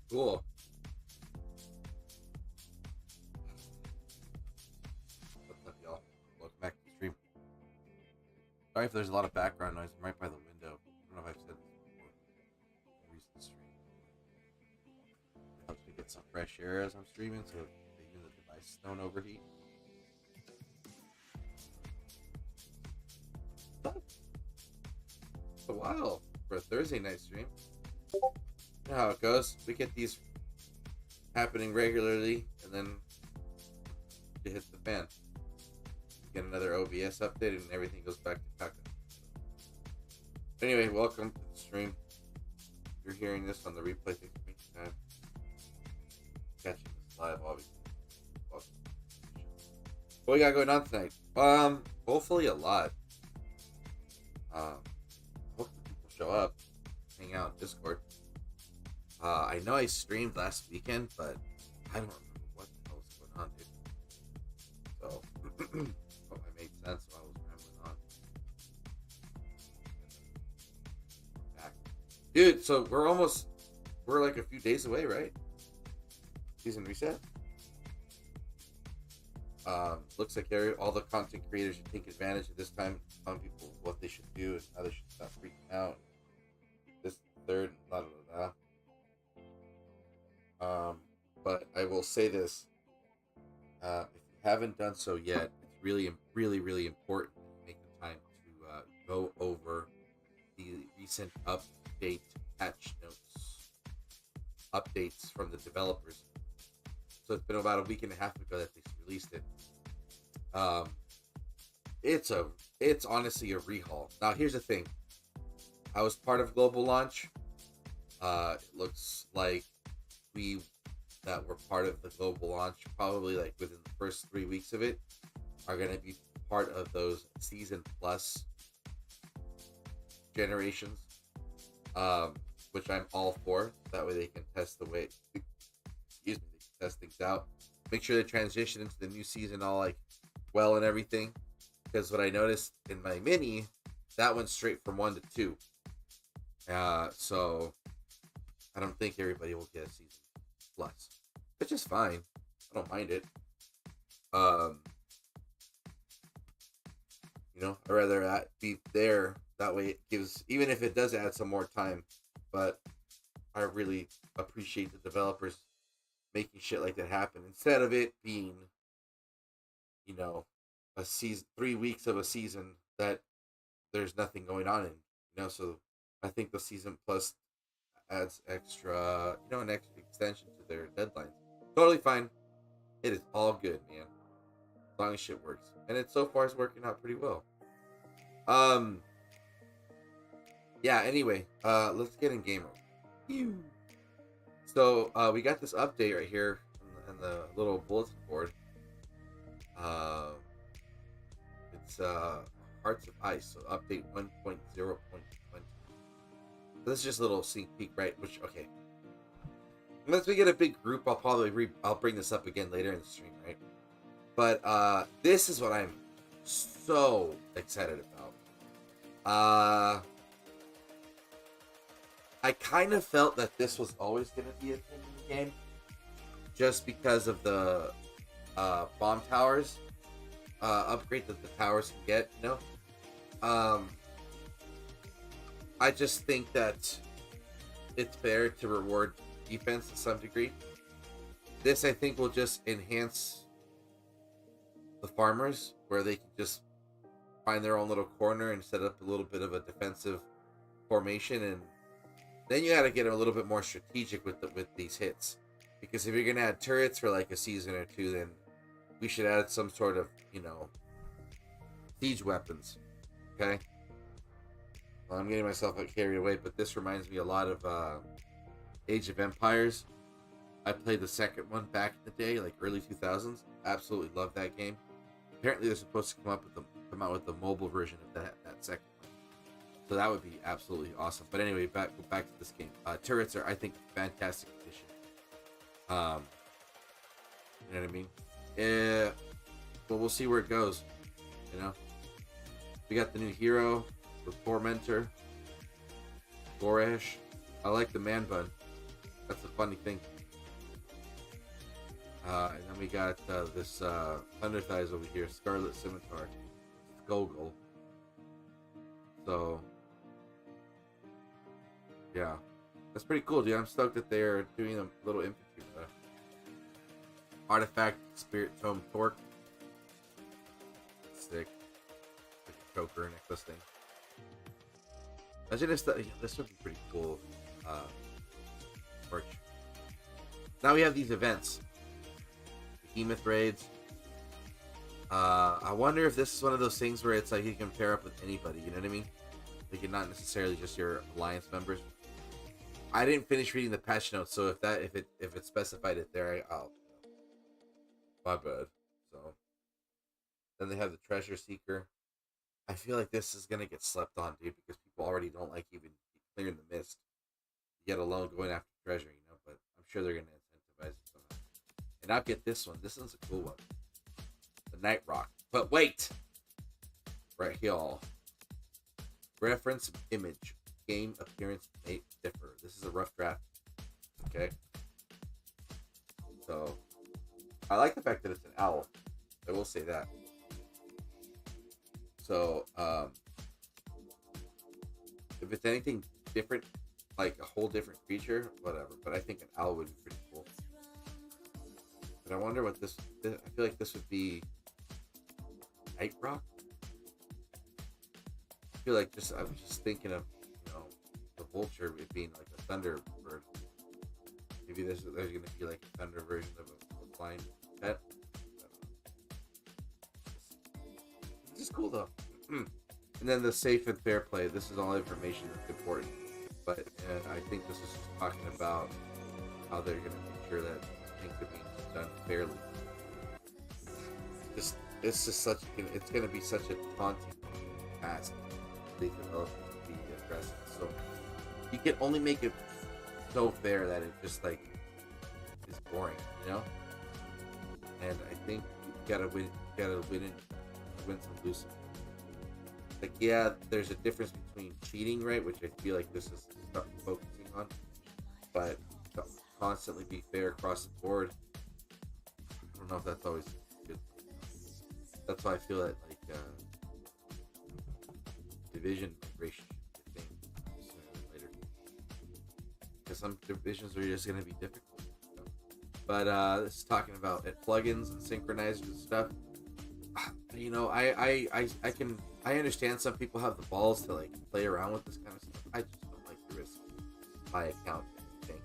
Cool. What's up, y'all? Welcome back to the stream. Sorry if there's a lot of background noise. I'm right by the window. I don't know if I've said this before. In a recent stream. It helps me get some fresh air as I'm streaming, so even the devices don't overheat. It's a while for a Thursday night stream. You know how it goes. We get these happening regularly, and then it hits the fan. Get another OBS update, and everything goes back to caca. Anyway, welcome to the stream. If you're hearing this on the replay, thanks for making time. Catching this live, obviously. Welcome. What we got going on tonight? Hopefully a lot. Hopefully people show up, hang out in Discord. I know I streamed last weekend, but I don't remember what the hell was going on, dude. So, hope I made sense while I was rambling on. Back. Dude, so we're like a few days away, right? Season reset? Looks like all the content creators should take advantage of this time, telling people what they should do and how they should stop freaking out. This, third, blah, blah, blah. But I will say this: if you haven't done so yet, it's really, really, really important that you make the time to go over the recent update patch notes, updates from the developers. So it's been about a week and a half ago that they released it. It's honestly a rehaul. Now here's the thing: I was part of global launch. It looks like we that were part of the global launch, probably like within the first 3 weeks of it, are going to be part of those season plus generations, which I'm all for. That way they can test the way, they can test things out, make sure they transition into the new season all like well and everything. Because what I noticed in my mini, that went straight from 1 to 2. So I don't think everybody will get a season plus, which is fine. I don't mind it. I'd rather be there. That way it gives, even if it does add some more time, but I really appreciate the developers making shit like that happen instead of it being, a season, 3 weeks of a season that there's nothing going on in, so I think the season plus adds extra, an extra extension to their deadlines. Totally fine. It is all good, man. As long as shit works. And it so far is working out pretty well. Yeah, anyway, let's get in game mode. So, we got this update right here in the little bulletin board. It's Hearts of Ice, so update 1.0.20. This is just a little sneak peek, right? Which, okay. Unless we get a big group, I'll probably I'll bring this up again later in the stream, right? But this is what I'm so excited about. I kind of felt that this was always going to be a thing in the game, just because of the bomb towers upgrade that the towers can get. I just think that it's fair to reward defense to some degree. This, I think, will just enhance the farmers, where they can just find their own little corner and set up a little bit of a defensive formation, and then you got to get a little bit more strategic with these hits, because if you're gonna add turrets for like a season or two, then we should add some sort of siege weapons. Okay. Well, I'm getting myself carried away, but this reminds me a lot of Age of Empires. I played the second one back in the day, like early 2000s. Absolutely love that game. Apparently, they're supposed to come out with the mobile version of that second one. So that would be absolutely awesome. But anyway, back to this game. Turrets are, I think, a fantastic addition. You know what I mean? But we'll see where it goes. We got the new hero with Tormentor, Goresh. I like the man bun. That's a funny thing. And then we got this Thunder Thighs over here, Scarlet Scimitar, Gogol. So, yeah, that's pretty cool, dude. I'm stoked that they're doing a little infantry stuff. Artifact Spirit Tome Torque. Sick. Like a choker necklace thing. Imagine if this would be pretty cool. Merch. Now we have these events. Behemoth raids. I wonder if this is one of those things where it's like you can pair up with anybody, you know what I mean? Like you're not necessarily just your alliance members. I didn't finish reading the patch notes, so if it specified it there, I'll my bad. So then they have the Treasure Seeker. I feel like this is gonna get slept on, dude, because people already don't like even clearing the mist, yet alone going after treasure, you know. But I'm sure they're gonna incentivize it somehow. And I'll get this one. This one's a cool one. The Night Rock. But wait! Right here. Reference image. Game appearance may differ. This is a rough draft. Okay? So, I like the fact that it's an owl. I will say that. So, if it's anything different, like a whole different creature, whatever. But I think an owl would be pretty cool. But I wonder what this I feel like this would be Night Rock? I feel like I was just thinking of, you know, the vulture it being like a thunder bird. Maybe there's gonna be like a thunder version of a flying pet. This is cool though. And then the safe and fair play. This is all information that's important. But I think this is just talking about how they're gonna make sure that things are being done fairly. It's just such. It's gonna be such a taunting task. They develop to be aggressive. So you can only make it so fair that it just like is boring, you know. And I think you gotta win. You gotta win some, lose some. Like, yeah, there's a difference between cheating, right, which I feel like this is focusing on, but constantly be fair across the board. I don't know if that's always good. That's why I feel that like division migration should be a thing sooner than later. Because some divisions are just going to be difficult. You know? But this is talking about plugins and synchronizers and stuff. You know, I understand some people have the balls to like play around with this kind of stuff. I just don't like the risk my account thing.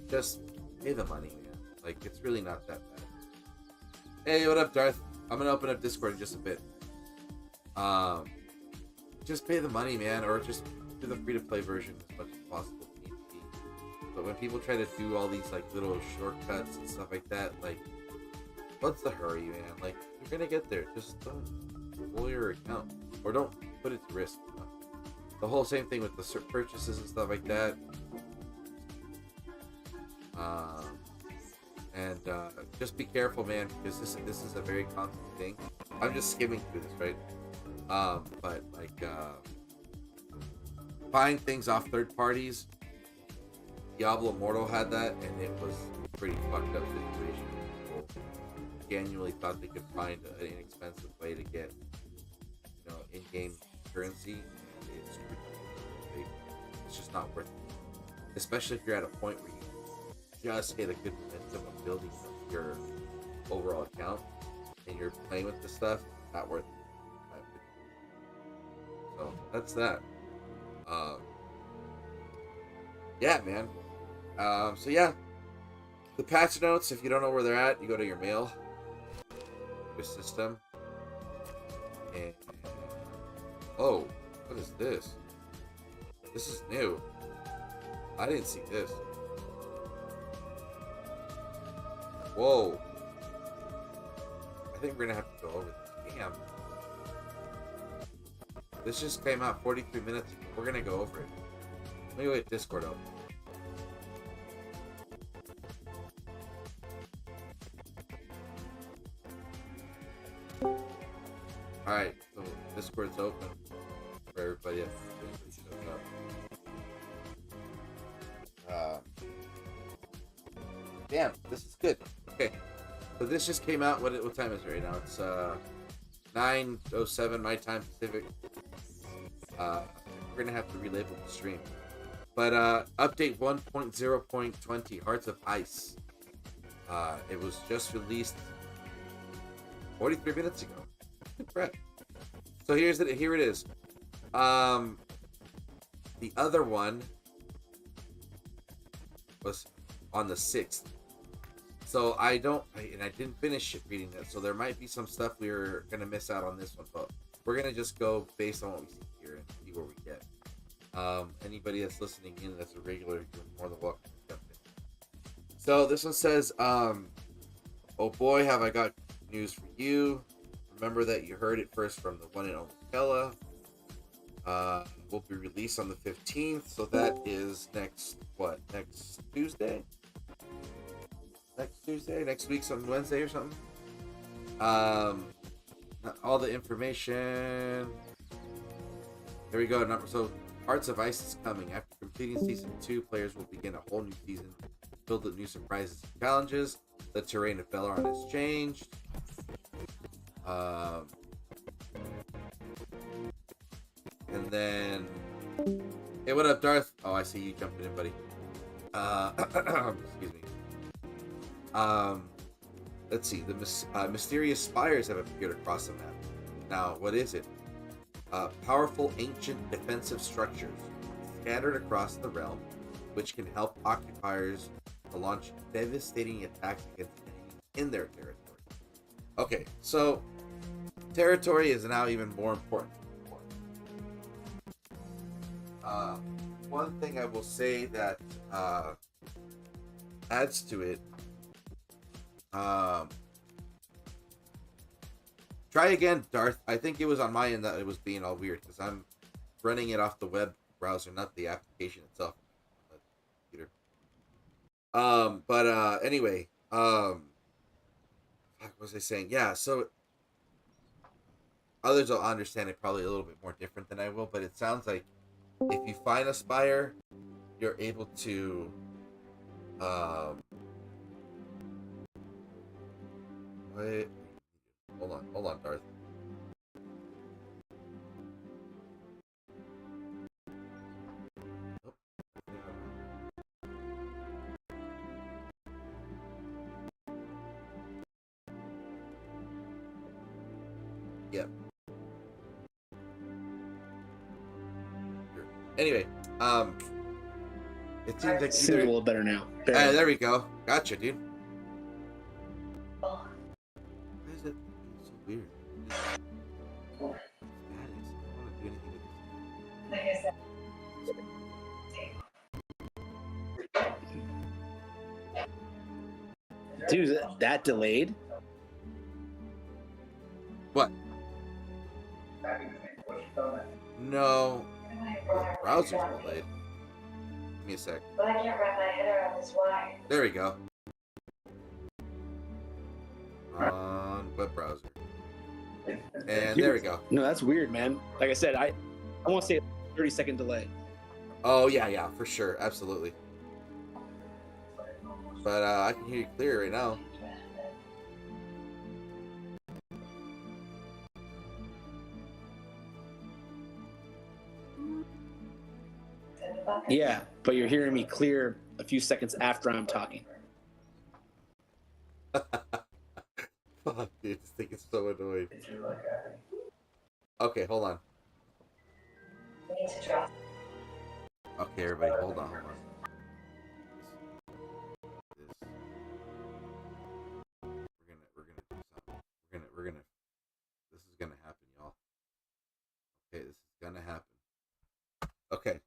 Just pay the money, man. Like, it's really not that bad. Hey, what up, Darth? I'm gonna open up Discord in just a bit. Just pay the money, man, or just do the free-to-play version as much as possible if need be. But when people try to do all these like little shortcuts and stuff like that, like, what's the hurry, man? Like, you're gonna get there. Just don't roll your account, or don't put it to risk. You know? The whole same thing with the purchases and stuff like that. Just be careful, man, because this is a very constant thing. I'm just skimming through this, right? But like buying things off third parties. Diablo Immortal had that, and it was a pretty fucked up situation. People genuinely thought they could find an inexpensive way to get, you know, in-game currency, and it's just not worth it. Especially if you're at a point where you just get a good momentum of building your overall account, and you're playing with the stuff, not worth it. So that's that. Yeah, man. So yeah, the patch notes, if you don't know where they're at, you go to your mail, your system, and oh, what is this? This is new. I didn't see this. Whoa. I think we're gonna have to go over this. Damn. This just came out 43 minutes ago. We're gonna go over it. Let me go get Discord open. Alright, so Discord's open for everybody else. Damn, this is good. Okay, so this just came out. What time is it right now? It's 9:07 my time Pacific. We're gonna have to relabel the stream. But update 1.0.20 Hearts of Ice. It was just released 43 minutes ago. Good prep. So here it is. The other one was on the 6th. So I didn't finish reading that. So there might be some stuff we're gonna miss out on this one, but we're gonna just go based on what we see here and see where we get. Anybody that's listening in that's a regular, you're more than welcome to jump in. So this one says, oh boy, have I got news for you. Remember that you heard it first from the one and only Kella. Will be released on the 15th, so that is next Tuesday? Next week's on Wednesday or something. All the information. There we go. So Hearts of Ice is coming. After completing Season 2, players will begin a whole new season filled with new surprises and challenges. The terrain of Belron has changed. And then... Hey, what up, Darth? Oh, I see you jumping in, buddy. Excuse me. Let's see. The mysterious spires have appeared across the map. Now, what is it? Powerful ancient defensive structures scattered across the realm, which can help occupiers to launch devastating attacks against enemies in their territory. Okay, so territory is now even more important than before. One thing I will say that adds to it. Try again, Darth. I think it was on my end that it was being all weird because I'm running it off the web browser, not the application itself. But anyway, what was I saying? Yeah, so others will understand it probably a little bit more different than I will, but it sounds like if you find a spire, you're able to wait. Hold on, Darth. Oh. Yep. Anyway, it seems like seems a little better now. There we go. Gotcha, dude. Why is it so weird? I don't want to do anything with this. Dude, that delayed? What? No. The browser's delayed. Give me a sec. But I can't wrap my head around this why. There we go. On web browser. And there we go. No, that's weird, man. Like I said, I want to say a 30-second delay. Oh, yeah, for sure. Absolutely. But I can hear you clear right now. Yeah, but you're hearing me clear a few seconds after I'm talking. Fuck, dude, this thing is so annoying. Okay, hold on. Okay, everybody, hold on. We're gonna this is gonna happen, y'all. Okay, this is gonna happen. Okay,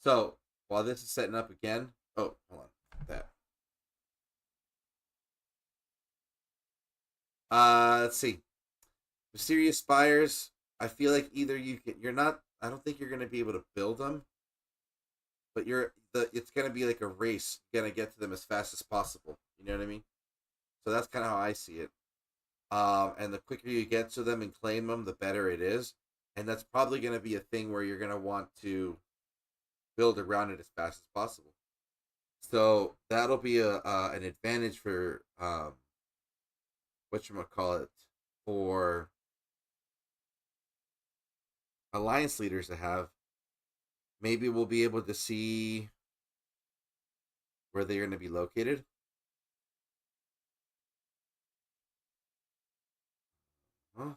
so while this is setting up again, oh, hold on, that. Let's see. Mysterious spires. I feel like either you're not. I don't think you're gonna be able to build them, but it's gonna be like a race. You're gonna get to them as fast as possible. You know what I mean? So that's kind of how I see it. And the quicker you get to them and claim them, the better it is. And that's probably going to be a thing where you're going to want to build around it as fast as possible. So that'll be an advantage for whatchamacallit, for alliance leaders to have. Maybe we'll be able to see where they're going to be located. Huh?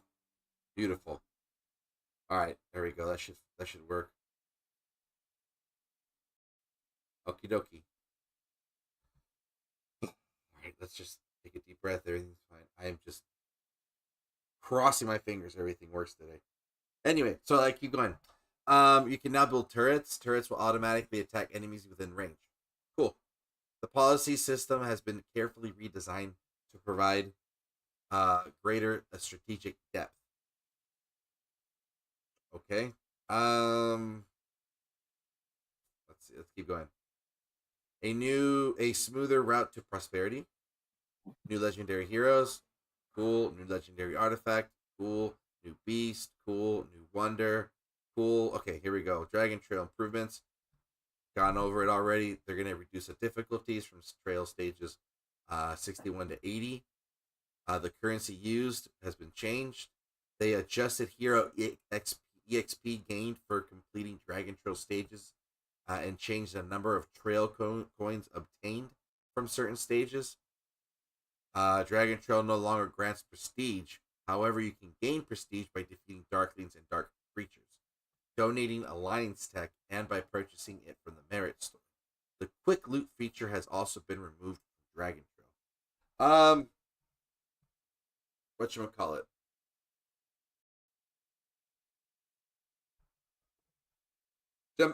Beautiful. All right, there we go. That should work. Okie dokie. All right, let's just take a deep breath. Everything's fine. I am just crossing my fingers. Everything works today. Anyway, so I keep going. You can now build turrets. Turrets will automatically attack enemies within range. Cool. The policy system has been carefully redesigned to provide greater strategic depth. Okay. Let's see. Let's keep going. A smoother route to prosperity. New legendary heroes. Cool. New legendary artifact. Cool. New beast. Cool. New wonder. Cool. Okay, here we go. Dragon Trail improvements. Gone over it already. They're going to reduce the difficulties from trail stages 61 to 80. The currency used has been changed. They adjusted hero EXP gained for completing Dragon Trail stages and changed the number of trail coins obtained from certain stages. Dragon Trail no longer grants prestige. However, you can gain prestige by defeating Darklings and Dark creatures, donating Alliance tech, and by purchasing it from the Merit store. The quick loot feature has also been removed from Dragon Trail. Whatchamacallit?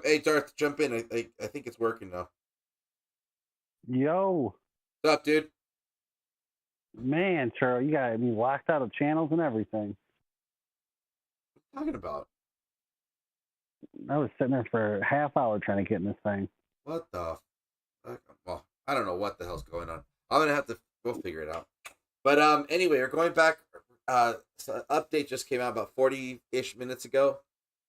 Hey Darth, jump in. I think it's working now. Yo, What's up, dude? man, Churro, you got me locked out of channels and everything. What are you talking about? I was sitting there for a half hour trying to get in this thing. What the fuck? Well, I don't know what the hell's going on. I'm gonna have to go figure it out. But anyway, we're going back. So update just came out about 40-ish minutes ago.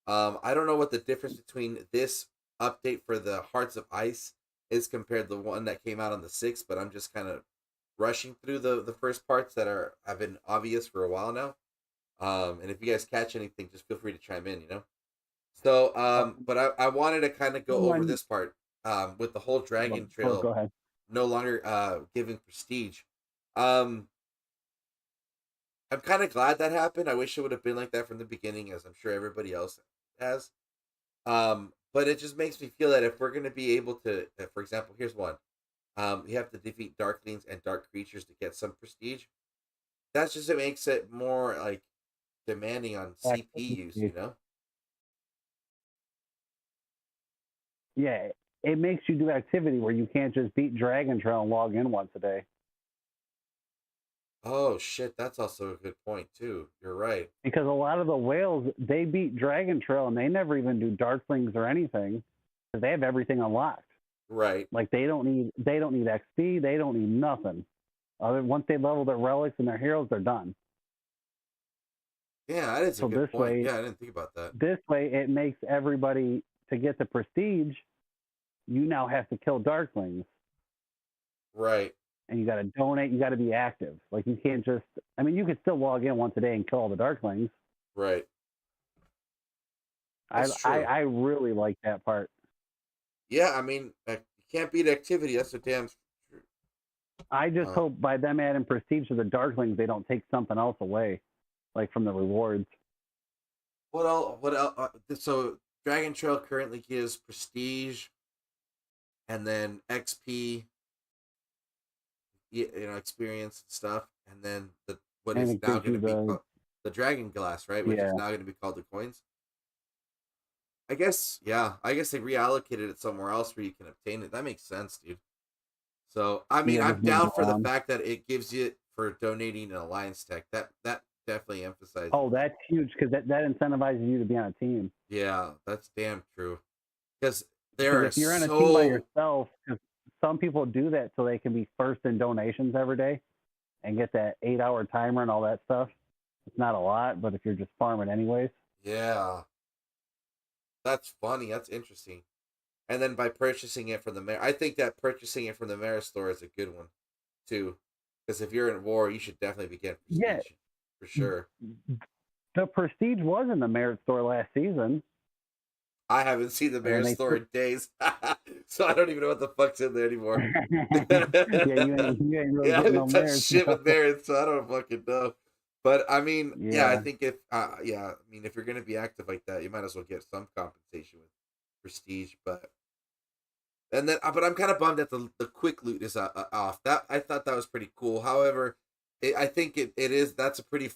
I don't know what the difference between this update for the Hearts of Ice is compared to the one that came out on the 6th, but I'm just kind of rushing through the first parts that have been obvious for a while now. And if you guys catch anything, just feel free to chime in, you know? So, but I wanted to kind of go over this part with the whole Dragon Trail Go ahead. no longer giving prestige. I'm kind of glad that happened. I wish it would have been like that from the beginning, as I'm sure everybody else has. But it just makes me feel that if we're going to be able to, for example, here's one. You have to defeat Darklings and Dark creatures to get some prestige. That's just, it makes it more like demanding on CP use, you know? Yeah, it makes you do activity where you can't just beat Dragon Trail and log in once a day. Oh shit, that's also a good point too. You're right. Because a lot of the whales, they beat Dragon Trail and they never even do Darklings or anything because they have everything unlocked. Right. Like they don't need XP, they don't need nothing. Once they level their relics and their heroes, they're done. Yeah, that is a good point. Yeah, I didn't think about that. This way, it makes everybody, to get the prestige, you now have to kill Darklings. Right. And you got to donate. You got to be active. Like you can't just. I mean, you could still log in once a day and kill all the Darklings. Right. I really like that part. Yeah, I mean, you can't beat activity. That's a damn true. I just hope by them adding prestige to the Darklings, they don't take something else away, like from the rewards. What else? What else? So Dragon Trail currently gives prestige, and then XP. You know, experience and stuff, and then what is now going to be called the Dragon Glass, right? Which is now going to be called the coins. I guess, yeah. I guess they reallocated it somewhere else where you can obtain it. That makes sense, dude. So, I mean, I'm down for the fact that it gives you for donating an Alliance tech. That definitely emphasizes. Oh, that's huge because that incentivizes you to be on a team. Yeah, that's damn true. Because if you're on a team by yourself, some people do that so they can be first in donations every day and get that 8-hour timer and all that stuff. It's not a lot, but if you're just farming anyways. Yeah. That's funny. That's interesting. And then by purchasing it from I think that purchasing it from the Mara store is a good one, too. Because if you're in war, you should definitely be getting Yeah. Prestige. For sure. The Prestige was in the Merit store last season. I haven't seen the Mara store in days. So I don't even know what the fuck's in there anymore. Yeah, you ain't really Yeah, I getting haven't no touched Merit. shit with Merit, so I don't fucking know. But I mean, yeah, I Yeah. think if I mean, if you're gonna be active like that, you might as well get some compensation with Prestige. But I'm kind of bummed that the quick loot is off. That I thought that was pretty cool. However, I think that's a pretty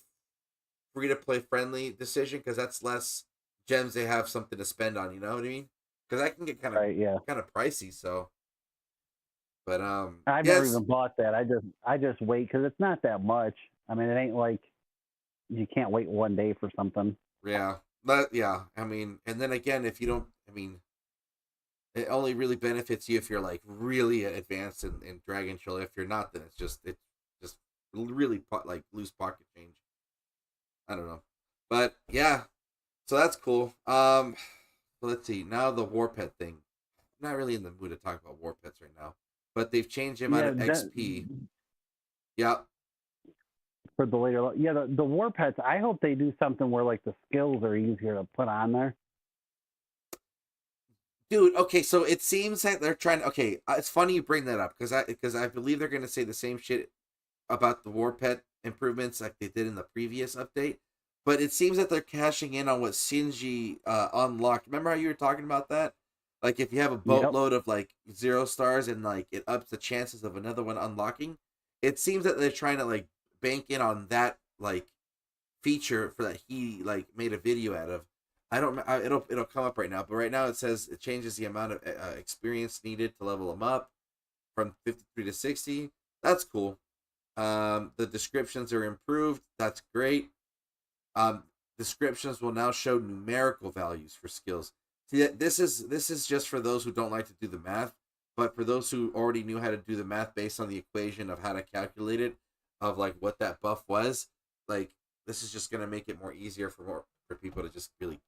free to play friendly decision because that's less gems they have something to spend on. You know what I mean? Because that can get kind of pricey. So, but I've never even bought that. I just wait because it's not that much. I mean, it ain't like you can't wait one day for something. Yeah, but yeah, I mean, and then again, if you don't, I mean, it only really benefits you if you're like really advanced in Dragon Chill. If you're not, then it's just really like loose pocket change. I don't know, but yeah, so that's cool. Let's see. Now the war pet thing. I'm not really in the mood to talk about war pets right now, but they've changed the amount of XP. Yeah. For the later, the war pets. I hope they do something where like the skills are easier to put on there. Dude, okay, so it seems that they're trying. Okay, it's funny you bring that up because I believe they're going to say the same shit about the war pet improvements like they did in the previous update. But it seems that they're cashing in on what Shinji unlocked. Remember how you were talking about that? Like if you have a boatload of like 0 stars and like it ups the chances of another one unlocking. It seems that they're trying to like bank in on that like feature for that he like made a video out of. It'll come up right now, but right now it says it changes the amount of experience needed to level them up from 53 to 60. That's cool. The descriptions are improved. That's great. Descriptions will now show numerical values for skills. See, this is just for those who don't like to do the math, but for those who already knew how to do the math based on the equation of how to calculate it, of like what that buff was, like this is just gonna make it more easier for people to just really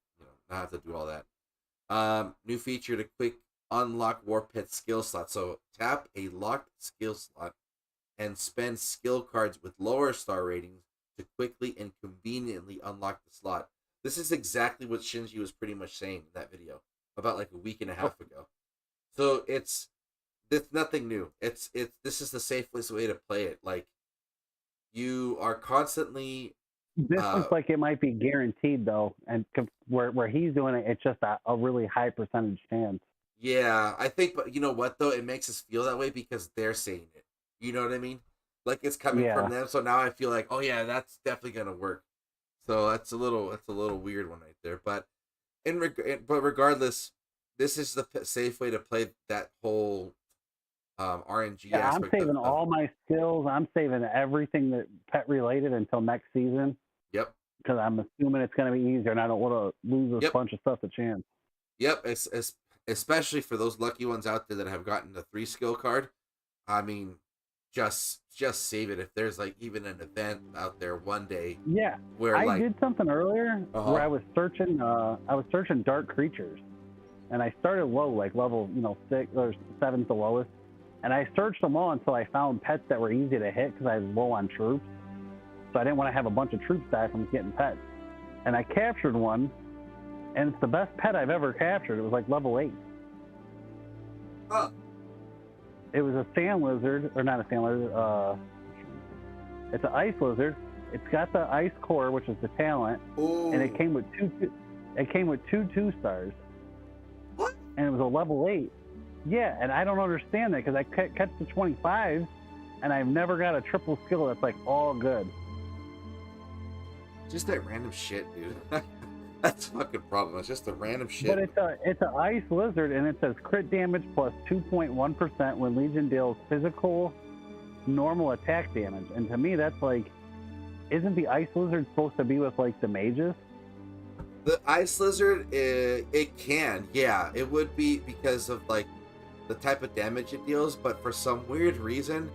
not have to do all that. New feature to quick unlock war pet skill slot. So tap a locked skill slot and spend skill cards with lower star ratings to quickly and conveniently unlock the slot. This is exactly what Shinji was pretty much saying in that video about like a week and a half ago. So it's nothing new. This is the safest way to play it. Like you are constantly. This looks like it might be guaranteed though, and where he's doing it, it's just a really high percentage chance. Yeah, I think, but you know what though, it makes us feel that way because they're saying it. You know what I mean? Like it's coming from them, so now I feel like, oh yeah, that's definitely gonna work. So that's a little weird one right there. But regardless, this is the safe way to play that whole RNG. Yeah, I'm saving all my skills. I'm saving everything that pet related until next season. Yep. Because I'm assuming it's going to be easier, and I don't want to lose a bunch of stuff to chance. Yep. Especially for those lucky ones out there that have gotten the 3 skill card. I mean, just save it if there's like even an event out there one day. Yeah. Where I did something earlier where I was searching dark creatures, and I started low, like level 6 or 7's the lowest, and I searched them all until I found pets that were easy to hit because I was low on troops. So I didn't want to have a bunch of troops die from getting pets. And I captured one, and it's the best pet I've ever captured. It was like level 8. Huh. It was a sand lizard, or not a sand lizard. It's an ice lizard. It's got the ice core, which is the talent, and it came with two 2 stars. And it was a level 8. Yeah, and I don't understand that because I catch the 25s, and I've never got a triple skill that's like all good. Just that random shit, dude. That's the fucking problem. It's just the random shit. But it's an ice lizard, and it says crit damage plus 2.1% when Legion deals physical normal attack damage. And to me, that's like, isn't the ice lizard supposed to be with like the mages? The ice lizard, it can, yeah, it would be because of like the type of damage it deals. But for some weird reason,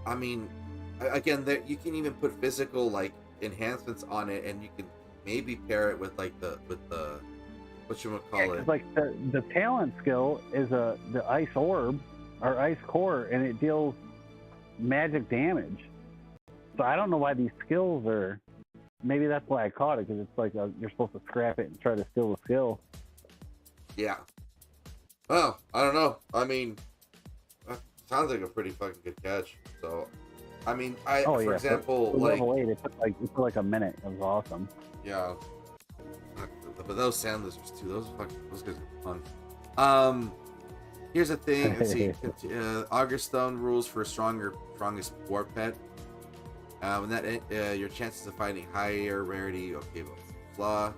I mean, again, you can even put physical like enhancements on it, and you can maybe pair it with like with whatchamacallit. It's like the talent skill is the ice orb or ice core, and it deals magic damage. So I don't know why these skills are. Maybe that's why I caught it, because it's like you're supposed to scrap it and try to steal the skill. Yeah. Well, I don't know. I mean, that sounds like a pretty fucking good catch. So, I mean, for example, for like level 8, it took like a minute. It was awesome. Yeah. But those sand lizards too. Those guys are fun. Here's the thing. Let's see. Augur Stone rules for strongest war pet. When that your chances of finding higher rarity. Okay, blah.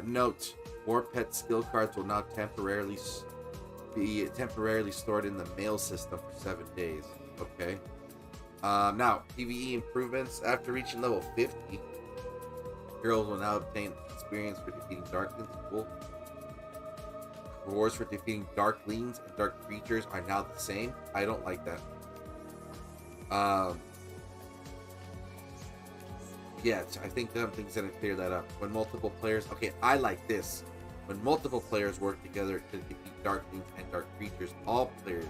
Note: war pet skill cards will now be temporarily stored in the mail system for 7 days. Okay. Now PvE improvements after reaching level 50. Heroes will now obtain experience for defeating Darklings. Cool. Rewards for defeating Darklings and Dark Creatures are now the same. I don't like that. Yeah, I think something's gonna clear that up. When multiple players, okay, I like this. When multiple players work together to defeat Darklings and Dark Creatures, all players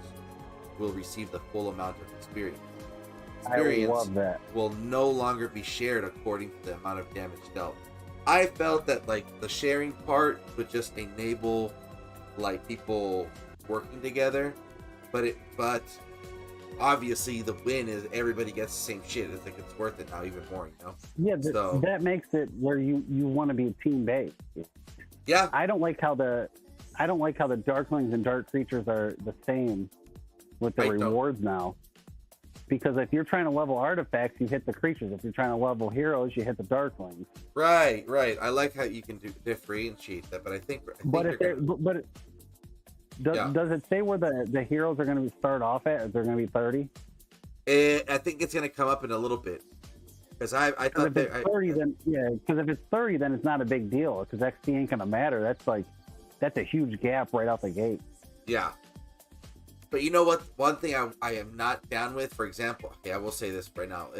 will receive the full amount of experience. I love that. Will no longer be shared according to the amount of damage dealt. I felt that like the sharing part would just enable like people working together, but obviously the win is everybody gets the same shit. It's like it's worth it now even more, you know? Yeah, that makes it where you want to be team based. Yeah. I don't like how the Darklings and Dark Creatures are the same with the rewards now. Because if you're trying to level artifacts, you hit the creatures. If you're trying to level heroes, you hit the Darklings. Right. I like how you can differentiate that, but I think does it say where the heroes are going to start off at? Is there going to be 30? I think it's going to come up in a little bit. Because I thought if it's 30, then because if it's 30, then it's not a big deal. Because XP ain't going to matter. That's a huge gap right out the gate. Yeah. But you know what? One thing I am not down with, for example, okay, I will say this right now.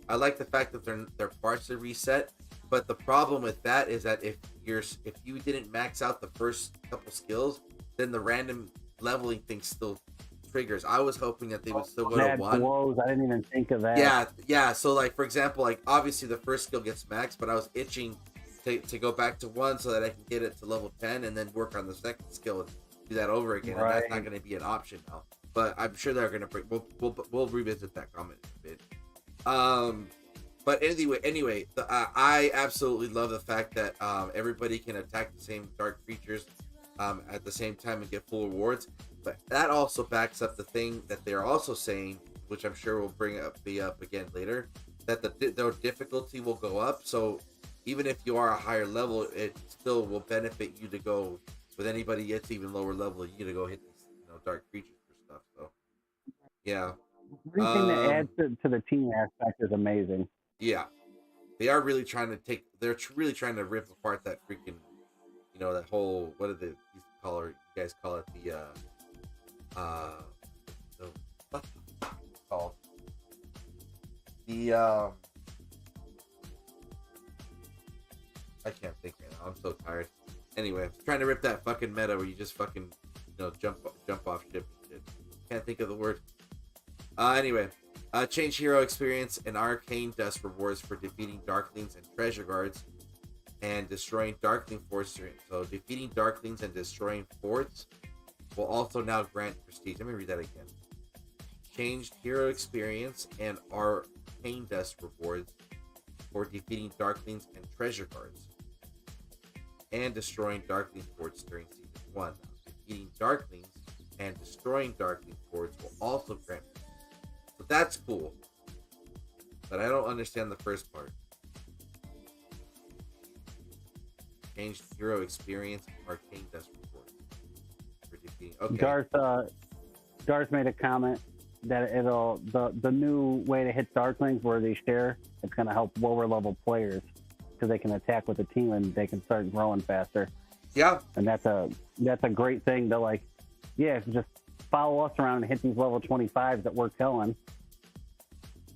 I like the fact that their parts are reset, but the problem with that is that if you didn't max out the first couple skills, then the random leveling thing still triggers. I was hoping that they would still go to 1. Blows. I didn't even think of that. Yeah. So like for example, like obviously the first skill gets maxed, but I was itching to go back to 1 so that I can get it to level 10 and then work on the second skill. Do that over again, and that's not going to be an option now. But I'm sure they're going to bring. We'll revisit that comment in a bit. But anyway, I absolutely love the fact that everybody can attack the same dark creatures at the same time and get full rewards. But that also backs up the thing that they're also saying, which I'm sure will be up again later, that the difficulty will go up. So even if you are a higher level, it still will benefit you to go. With anybody that's even lower level, you to go hit these, dark creatures for stuff. So, yeah. Everything that adds to the team aspect is amazing. Yeah, they are really trying to they're really trying to rip apart that freaking, that whole, what do you guys call it? What's it called? I can't think right now. I'm so tired. Anyway, I'm trying to rip that fucking meta where you just fucking, jump off ship and shit. Can't think of the word. Anyway, change hero experience and arcane dust rewards for defeating Darklings and treasure guards and destroying Darkling forts. So defeating Darklings and destroying forts will also now grant prestige. Let me read that again. Changed hero experience and arcane dust rewards for defeating Darklings and treasure guards and destroying Darkling forts during Season 1. Defeating Darklings and destroying Darkling forts will also grant. So that's cool. But I don't understand the first part. Changed hero experience and arcane dust rewards for defeating. Okay. Darth made a comment that the new way to hit Darklings where they share, it's going to help lower level players because they can attack with a team and they can start growing faster. Yeah. And that's a great thing to just follow us around and hit these level 25s that we're killing.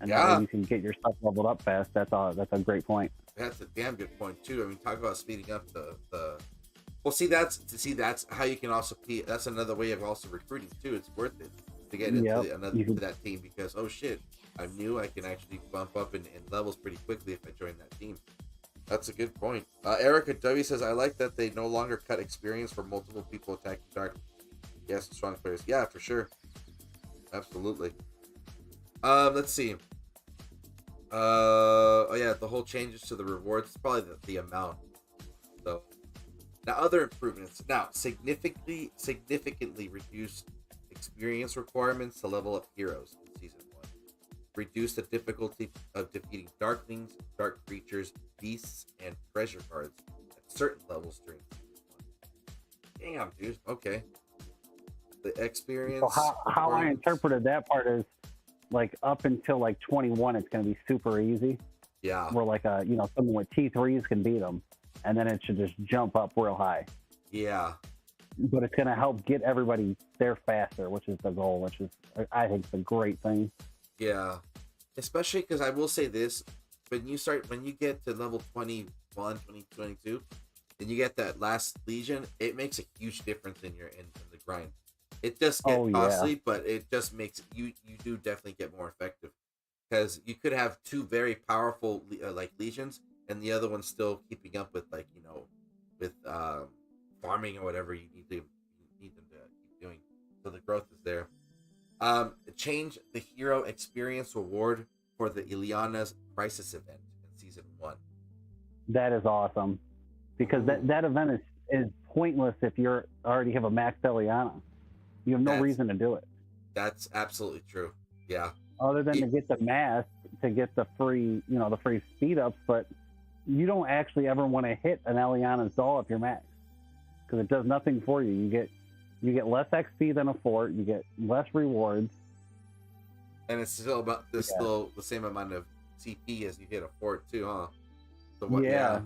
And that way you can get your stuff leveled up fast. That's a great point. That's a damn good point too. I mean, talk about speeding up the Well, that's how you can also be. That's another way of also recruiting too. It's worth it to get into to that team because oh shit, I'm new. I can actually bump up in levels pretty quickly if I join that team. That's a good point. Erica W says I like that they no longer cut experience for multiple people attacking dark. Yes, strong players. Yeah, for sure. Absolutely. Let's see. Oh yeah, the whole changes to the rewards. It's probably the amount. So. Now, other improvements. Now, significantly reduced experience requirements to level up heroes in Season 1. Reduce the difficulty of defeating darklings, dark creatures, beasts, and treasure cards at certain levels during Season 1. Damn, dude. Okay. The experience... So how I interpreted that part is, like, up until, like, 21, it's going to be super easy. Yeah. Where, like, someone with T3s can beat them. And then it should just jump up real high. Yeah. But it's going to help get everybody there faster, which is the goal, which is, I think, the great thing. Yeah. Especially because I will say this, when you get to level 21, 22, and you get that last Legion, it makes a huge difference in the grind. It does get costly, but it just makes, you do definitely get more effective. Because you could have two very powerful, Legions, and the other one's still keeping up with with farming or whatever you need them to keep doing. So the growth is there. Change the hero experience reward for the Ileana's Crisis event in Season 1. That is awesome. Because that event is pointless if you already have a maxed Ileana. You have no reason to do it. That's absolutely true. Yeah. Other than to get the mask, to get the free, the free speed ups, but you don't actually ever want to hit an Eliana's doll if you're max, because it does nothing for you. You get less XP than a fort. You get less rewards, and it's still still the same amount of CP as you hit a fort too, huh? So what, yeah.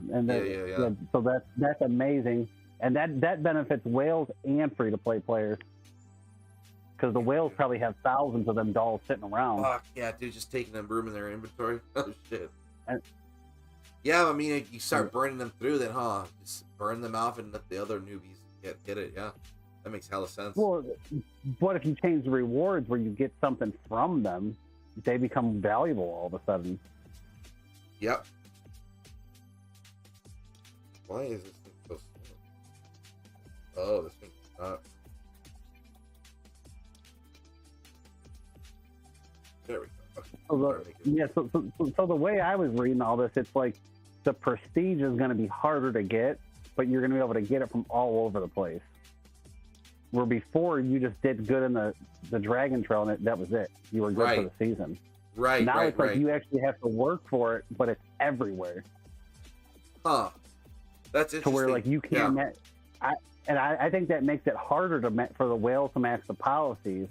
So that's amazing, and that benefits whales and free to play players, because the whales probably have thousands of them dolls sitting around. Fuck yeah, dude, just taking them room in their inventory. Oh shit. Yeah, I mean, you start burning them through, then, huh? Just burn them off and let the other newbies get it. Yeah, that makes hella sense. Well, but if you change the rewards where you get something from them, they become valuable all of a sudden. Yep. Why is this thing so slow? Oh, this thing's not. There we go. So the way I was reading all this, it's like the prestige is going to be harder to get, but you're going to be able to get it from all over the place. Where before you just did good in the Dragon Trail and that was it. You were good for the season. Right. Now it's like you actually have to work for it, but it's everywhere. Huh. That's interesting. To where like you can't. Yeah. I think that makes it harder for the whales to match the policies,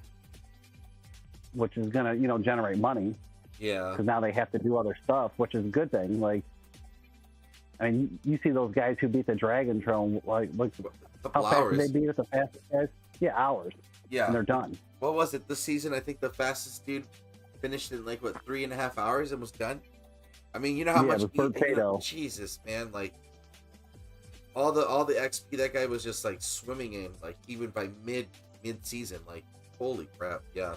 which is going to generate money. Yeah. Because now they have to do other stuff, which is a good thing. Like, I mean, you see those guys who beat the Dragon Trail, like how fast did they beat it? The fastest guys? Yeah, hours. Yeah. And they're done. What was it this season? I think the fastest dude finished in 3.5 hours and was done. I mean, you know how much Jesus, man, like all the XP that guy was just like swimming in, like even by mid season, like holy crap, yeah.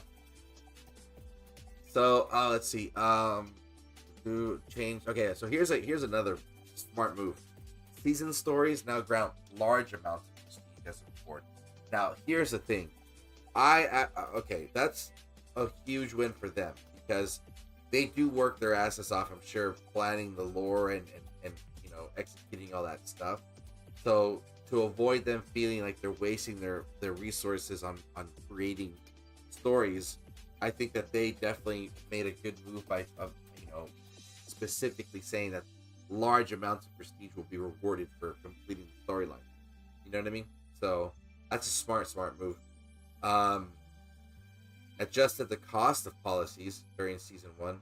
So let's see. To change. Okay, so here's another smart move. Season stories now grant large amounts of prestige as a reward. Now here's the thing. Okay, that's a huge win for them because they do work their asses off. I'm sure planning the lore and executing all that stuff. So to avoid them feeling like they're wasting their resources on creating stories, I think that they definitely made a good move by specifically saying that large amounts of prestige will be rewarded for completing the storyline. You know what I mean? So that's a smart move. Adjusted the cost of policies during season 1,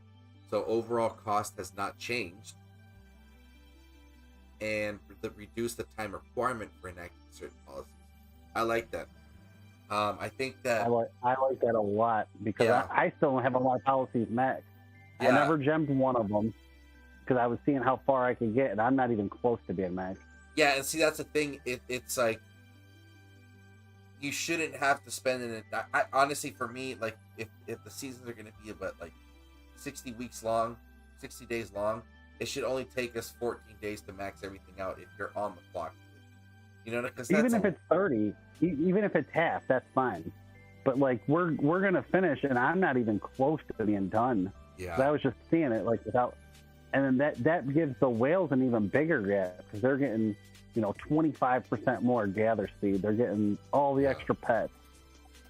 so overall cost has not changed, and reduce the time requirement for enacting certain policies. I like that. I think that I like that a lot because I still don't have a lot of policies maxed. Yeah. I never gemmed one of them because I was seeing how far I could get, and I'm not even close to being maxed. Yeah, and see, that's the thing. It's like you shouldn't have to spend it. Honestly, for me, like if the seasons are going to be about like 60 weeks long, 60 days long, it should only take us 14 days to max everything out if you're on the clock. You know, because even if it's 30, even if it's half, that's fine. But like we're gonna finish, and I'm not even close to being done. Yeah. So I was just seeing it like without, and then that gives the whales an even bigger gap because they're getting 25% more gather speed. They're getting all the extra pets,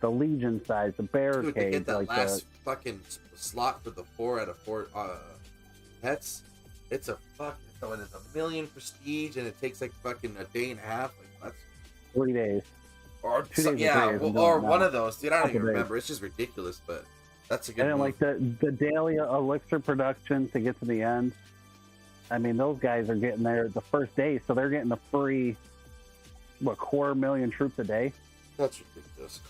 the legion size, the barricade. Dude, to get that like last fucking slot for the 4 out of 4 pets, it's a fucking, so it's 1 million prestige, and it takes like fucking a day and a half. Like that's 3 days. Or 2 days yeah, or one now. of those. Dude, I don't even Days. remember. It's just ridiculous, but that's a good. And then move. like the daily elixir production to get to the end. I mean, those guys are getting there the first day, so they're getting the free, 250,000 troops a day. That's ridiculous.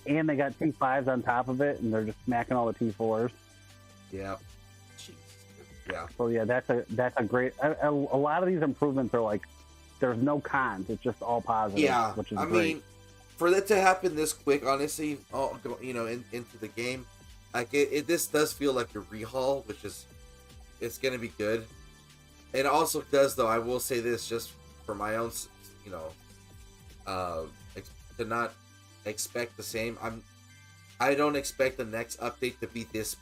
And they got T5s on top of it, and they're just smacking all the T4s. Yeah. Jesus. Yeah. So yeah, that's a great. A lot of these improvements are like, there's no cons. It's just all positive. Yeah. Which is I great. mean, for that to happen this quick, honestly, into the game, like this does feel like a rehaul, which is, it's gonna be good. It also does, though. I will say this, just for my own, to not expect the same. I don't expect the next update to be this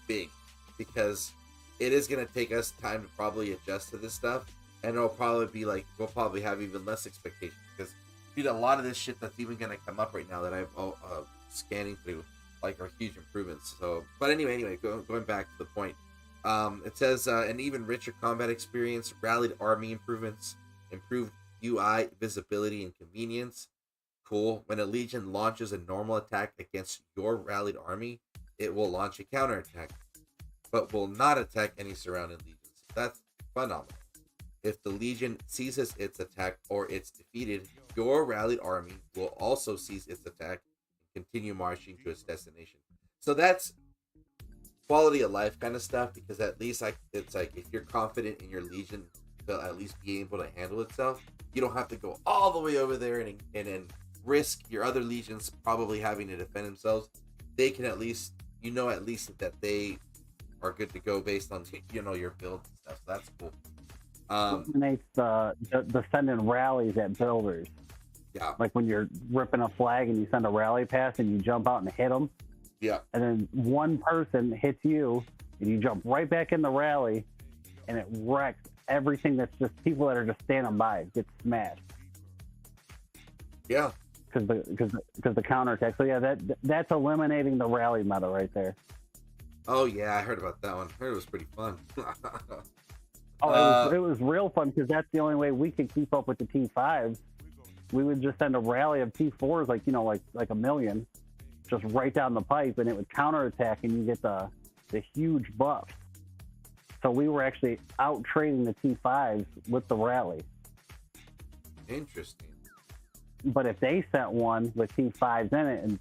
big, because it is gonna take us time to probably adjust to this stuff, and it'll probably be like we'll probably have even less expectations because dude, a lot of this shit that's even gonna come up right now that I'm scanning through like are huge improvements. So, but anyway, going back to the point, it says an even richer combat experience, rallied army improvements, improved UI visibility and convenience. Cool. When a legion launches a normal attack against your rallied army, it will launch a counterattack, but will not attack any surrounding legions. That's phenomenal. If the legion ceases its attack or it's defeated, your rallied army will also cease its attack and continue marching to its destination. So that's quality of life kind of stuff, because at least it's like if you're confident in your legion to at least be able to handle itself, you don't have to go all the way over there and then risk your other legions probably having to defend themselves. They can at least that they are good to go based on your build and stuff. So that's cool. Eliminates the sending rallies at builders. Yeah. Like when you're ripping a flag and you send a rally pass and you jump out and hit them. Yeah. And then one person hits you and you jump right back in the rally and it wrecks everything that's just people that are just standing by get smashed. Yeah. Because the counterattack. So yeah, that's eliminating the rally meta right there. Oh yeah, I heard about that one. I heard it was pretty fun. It was real fun because that's the only way we could keep up with the T5s. We would just send a rally of T4s, like 1 million, just right down the pipe, and it would counterattack, and you get the huge buff. So we were actually out trading the T5s with the rally. Interesting. But if they sent one with T5s in it, and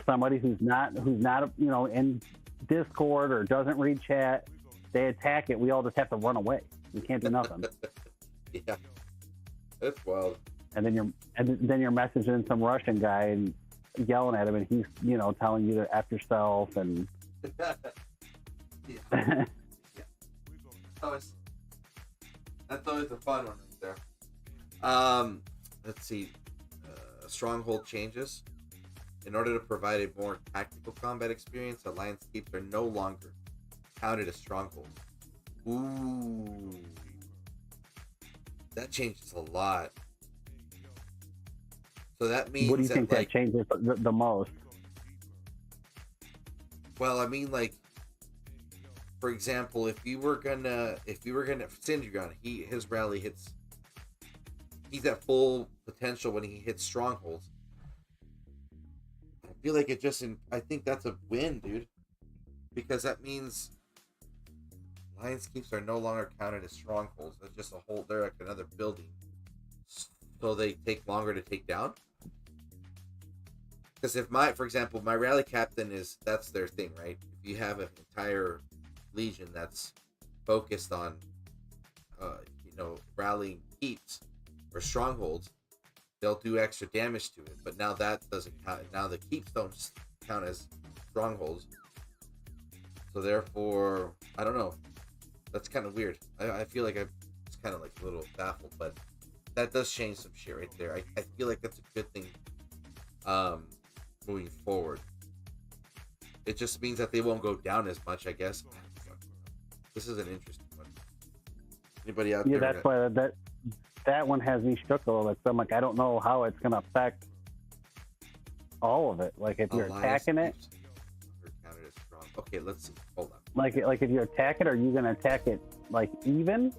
somebody who's not in Discord or doesn't read chat, they attack it, we all just have to run away. We can't do nothing. Yeah, that's wild. And then you're messaging some Russian guy and yelling at him, and he's telling you to F yourself and. Yeah. That's always a fun one right there. Let's see. Stronghold changes. In order to provide a more tactical combat experience, Alliance keeps are no longer counted as strongholds. Ooh. That changes a lot. So that means what do you think that changes the most? Well, I mean, like, for example, if we were gonna Syndragon, his rally hits, he's at full potential when he hits strongholds. I feel like I think that's a win, dude, because that means Lions Keeps are no longer counted as strongholds. They're just they're like another building, so they take longer to take down. Because for example, my rally captain that's their thing, right? If you have an entire legion that's focused on, rallying keeps or strongholds, they'll do extra damage to it. But now that doesn't count. Now the keeps don't count as strongholds. So therefore, I don't know. That's kind of weird. I feel like I'm just kind of like a little baffled, but that does change some shit right there. I feel like that's a good thing moving forward. It just means that they won't go down as much, I guess. This is an interesting one. Anybody out there? Yeah, that's why that one has me shook a little bit. So I'm like, I don't know how it's gonna affect all of it. Like if you're attacking it. Okay, let's see. Hold on. Like if you attack it, are you gonna attack it like even,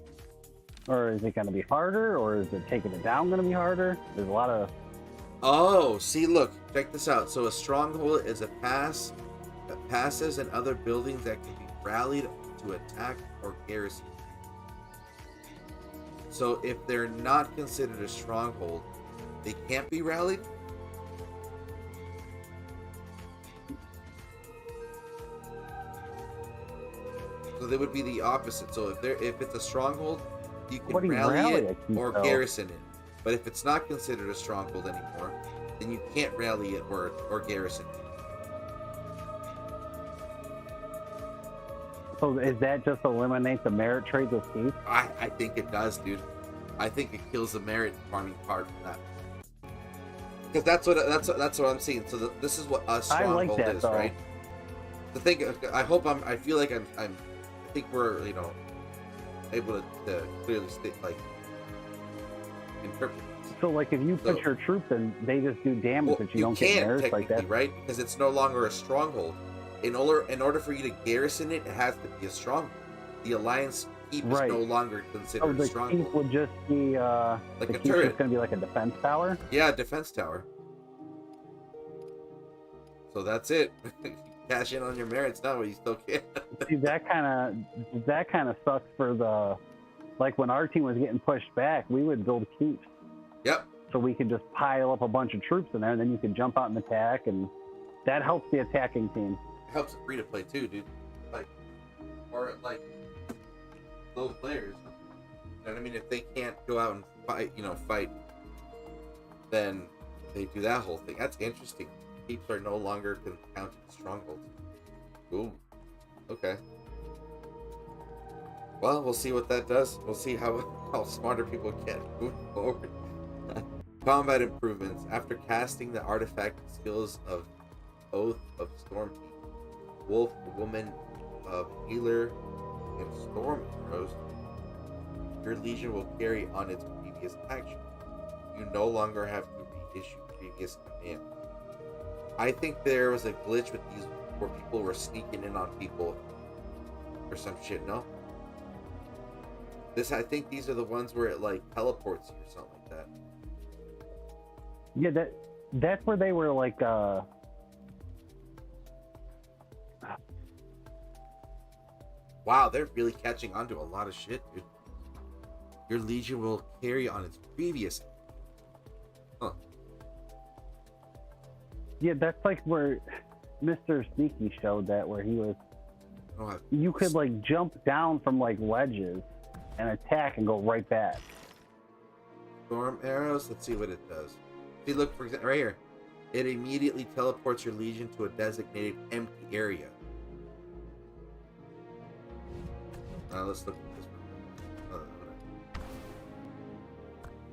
or is it gonna be harder, or is it taking it down gonna be harder? There's a lot of. Oh, see, look, check this out. So a stronghold is a pass that passes in other buildings that can be rallied to attack or garrison. So if they're not considered a stronghold, they can't be rallied? So they would be the opposite. So if it's a stronghold, you can rally it or garrison it. But if it's not considered a stronghold anymore, then you can't rally it or garrison it. So is that just eliminate the merit trades of keep? I think it does, dude. I think it kills the merit farming part of that. Because that's what I'm seeing. So this is what a stronghold is, though. Right? The thing, I think we're able to clearly state interpret. So like if you put your troops in, they just do damage, but you don't get merits like that, right? Because it's no longer a stronghold. In order for you to garrison it, it has to be a stronghold. The alliance keep is no longer considered a stronghold. The keep would just be like a turret. It's going to be like a defense tower. Yeah, a defense tower. So that's it. Cash in on your merits now, but you still can't. See, that kind of sucks for the, like when our team was getting pushed back, we would build keeps. Yep. So we could just pile up a bunch of troops in there, and then you could jump out and attack, and that helps the attacking team. It helps free to play too, dude. Or low players. You know what I mean? If they can't go out and fight, then they do that whole thing. That's interesting. Keeps are no longer counted as strongholds. Ooh. Okay. Well, we'll see what that does. We'll see how smarter people get moving forward. Combat improvements. After casting the artifact skills of Oath of Storm Peak, Wolf, Woman of Healer, and Storm Arrows, your Legion will carry on its previous action. You no longer have to reissue previous command. I think there was a glitch with these where people were sneaking in on people or some shit, no? I think these are the ones where it teleports you or something like that. Yeah, that's where they were Wow, they're really catching on to a lot of shit, dude. Your Legion will carry on its previous. Huh. Yeah, that's like where Mr. Sneaky showed that, where he was. You could jump down from ledges and attack and go right back. Storm arrows. Let's see what it does. See, look, for example, right here. It immediately teleports your Legion to a designated empty area. Let's look at this one.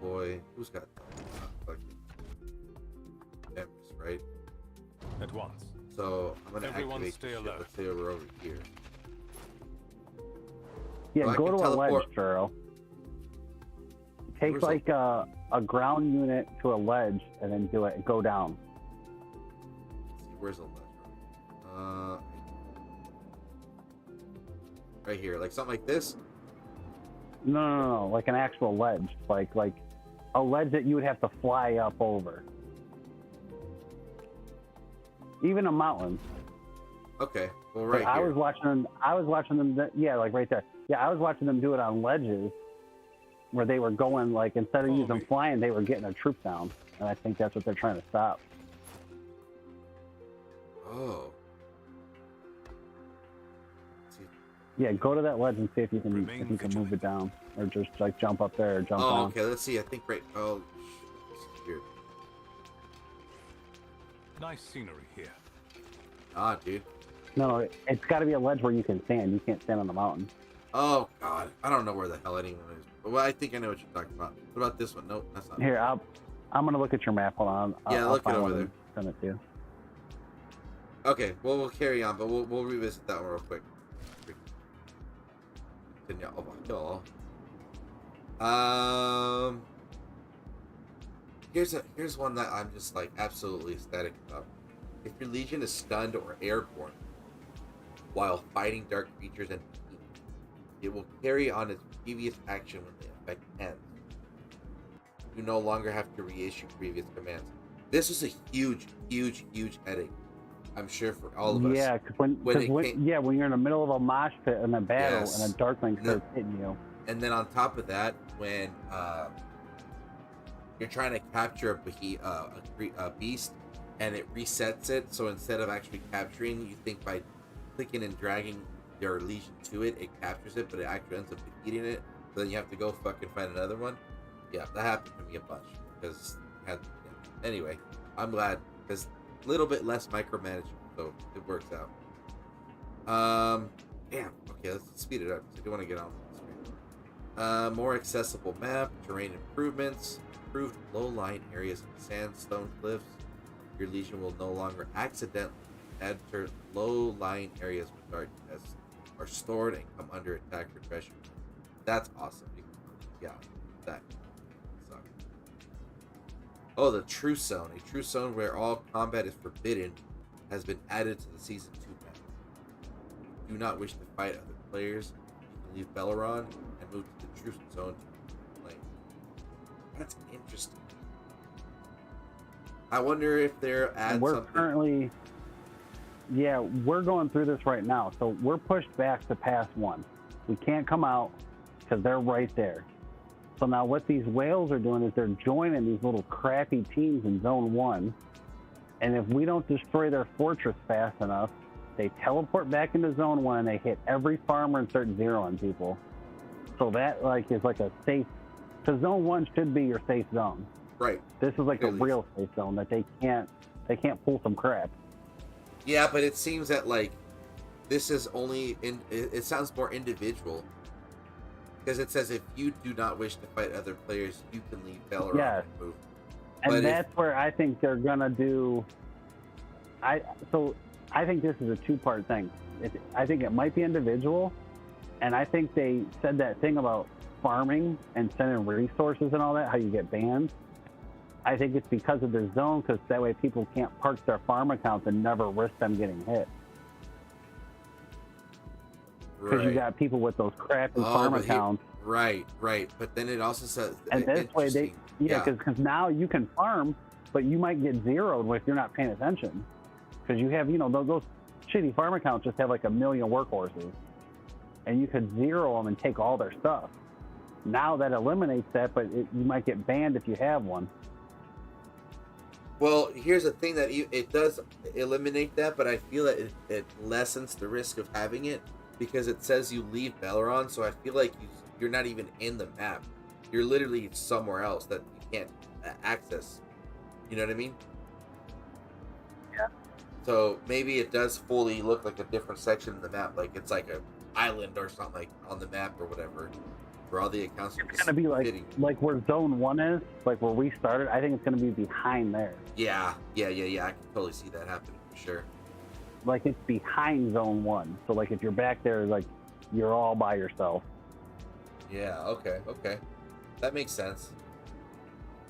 Boy, who's got that? Empress, right? At once. So I'm gonna activate stay shit. alert. Let's say we're over here. Yeah, so go to a ledge, Churro. Take a ground unit to a ledge and then do it and go down. Let's see, where's the ledge? Right here, something like this? No, like an actual ledge, like a ledge that you would have to fly up over. Even a mountain. Okay, well, right here. I was watching them. Yeah, right there. Yeah, I was watching them do it on ledges, where they were going instead of using flying, they were getting a troop down, and I think that's what they're trying to stop. Oh. Yeah, go to that ledge and see if you can Remain move it vigilant. down, or just like jump up there or jump Oh, down. okay. Let's see. I think right. Oh, this is weird. Nice scenery here. Ah, dude. No, it's got to be a ledge where you can stand. You can't stand on the mountain. Oh God, I don't know where the hell anyone is. Well, I think I know what you're talking about. What about this one? Nope, that's not. Here, I'm gonna look at your map. Hold on. Yeah, I'll look it find over one there. and send it to you. Okay, well we'll carry on, but we'll revisit that one real quick. Continue. Here's one that I'm just like absolutely ecstatic about. If your legion is stunned or airborne while fighting dark creatures and behemoths, it will carry on its previous action when the effect ends. You no longer have to reissue previous commands. This was a huge headache, I'm sure, for all of us. Yeah, when you're in the middle of a mosh pit in a battle Yes. and a darkling starts hitting you. And then on top of that, when you're trying to capture a beast and it resets it, so instead of actually capturing, you think by clicking and dragging your legion to it, it captures it, but it actually ends up defeating it. So then you have to go fucking find another one. Yeah, that happened to me a bunch because anyway, I'm glad because a little bit less micromanagement, so it works out. Damn. Okay, let's speed it up because I do want to get on with this. More accessible map, terrain improvements, improved low-lying areas and sandstone cliffs. Your legion will no longer accidentally enter low-lying areas where darkness are stored and come under attack for treasure. That's awesome. Yeah, that sucks. Oh, the True Zone. A True Zone where all combat is forbidden has been added to the Season 2 map. If you do not wish to fight other players, you can leave Belleron and move to the True Zone to play. That's interesting. I wonder if they're adding something. We're going through this right now, so we're pushed back to pass 1. We can't come out because they're right there. So now what these whales are doing is they're joining these little crappy teams in Zone 1, and if we don't destroy their fortress fast enough, they teleport back into Zone 1 and they hit every farmer and start zeroing people. So that is like a safe. So Zone 1 should be your safe zone. Right. This is like a real safe zone that they can't pull some crap. Yeah, but it seems that this is only it sounds more individual because it says if you do not wish to fight other players, you can leave Belleron and move. And that's where I think they're gonna do. I think this is a 2-part thing. I think it might be individual, and I think they said that thing about farming and sending resources and all that, how you get banned. I think it's because of the zone, because that way people can't park their farm accounts and never risk them getting hit. Because you got people with those crappy farm accounts. Right. But then it also says, and this way because now you can farm, but you might get zeroed if you're not paying attention. Because you have, those shitty farm accounts just have like 1 million workhorses, and you could zero them and take all their stuff. Now that eliminates that, but you might get banned if you have one. Well, here's the thing that it does eliminate that, but I feel that it lessens the risk of having it because it says you leave Belleron, so I feel like you're not even in the map. You're literally somewhere else that you can't access. You know what I mean? Yeah. So maybe it does fully look like a different section of the map, like it's like an island or something like on the map or whatever. For all the accounts, it's gonna be like where Zone 1 is, like where we started. I think it's gonna be behind there. Yeah. I can totally see that happening for sure. Like it's behind Zone 1, so like if you're back there, like you're all by yourself. Yeah. Okay. That makes sense.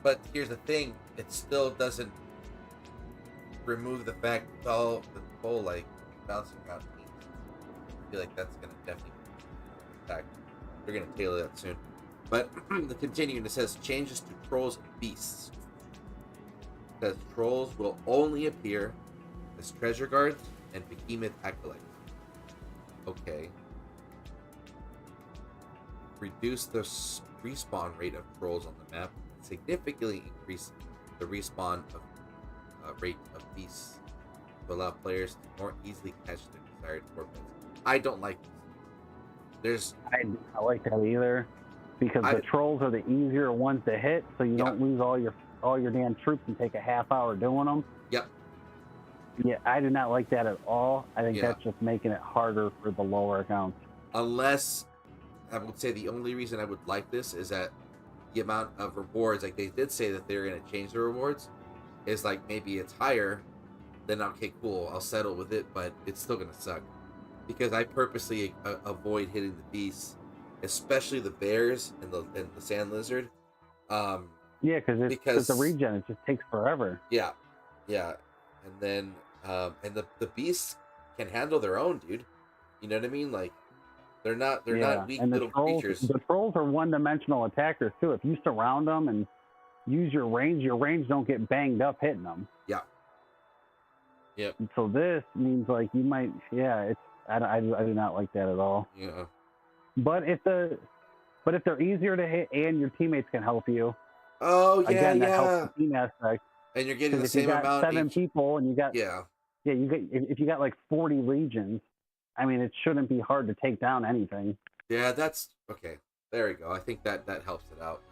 But here's the thing: it still doesn't remove the fact that all the whole bouncing around teams. I feel like that's gonna definitely impact. They're going to tailor that soon. But the continuing, it says changes to trolls and beasts. It says trolls will only appear as treasure guards and behemoth acolytes. Okay. Reduce the respawn rate of trolls on the map. Significantly increase the respawn of rate of beasts to allow players to more easily catch their desired torments. I don't like this. I do not like that either, because the trolls are the easier ones to hit, so you don't lose all your damn troops and take a half hour doing them. Yep. Yeah, I do not like that at all. I think that's just making it harder for the lower accounts. Unless, I would say the only reason I would like this is that the amount of rewards, like they did say that they're going to change the rewards, is like maybe it's higher, then okay, cool, I'll settle with it, but it's still going to suck. Because I purposely avoid hitting the beasts, especially the bears and the sand lizard. Yeah, because the regen, it just takes forever. Yeah, and then and the beasts can handle their own, dude. You know what I mean? Like they're not weak little creatures. The trolls are one-dimensional attackers too. If you surround them and use your range don't get banged up hitting them. Yeah. Yep. And so this means like you might, I do not like that at all. Yeah. But if they're easier to hit and your teammates can help you. Oh yeah, again, that helps the team aspect. And you're getting the same amount. If you got 7 people and you got if you got like 40 legions, I mean it shouldn't be hard to take down anything. Yeah, that's okay. There we go. I think that helps it out.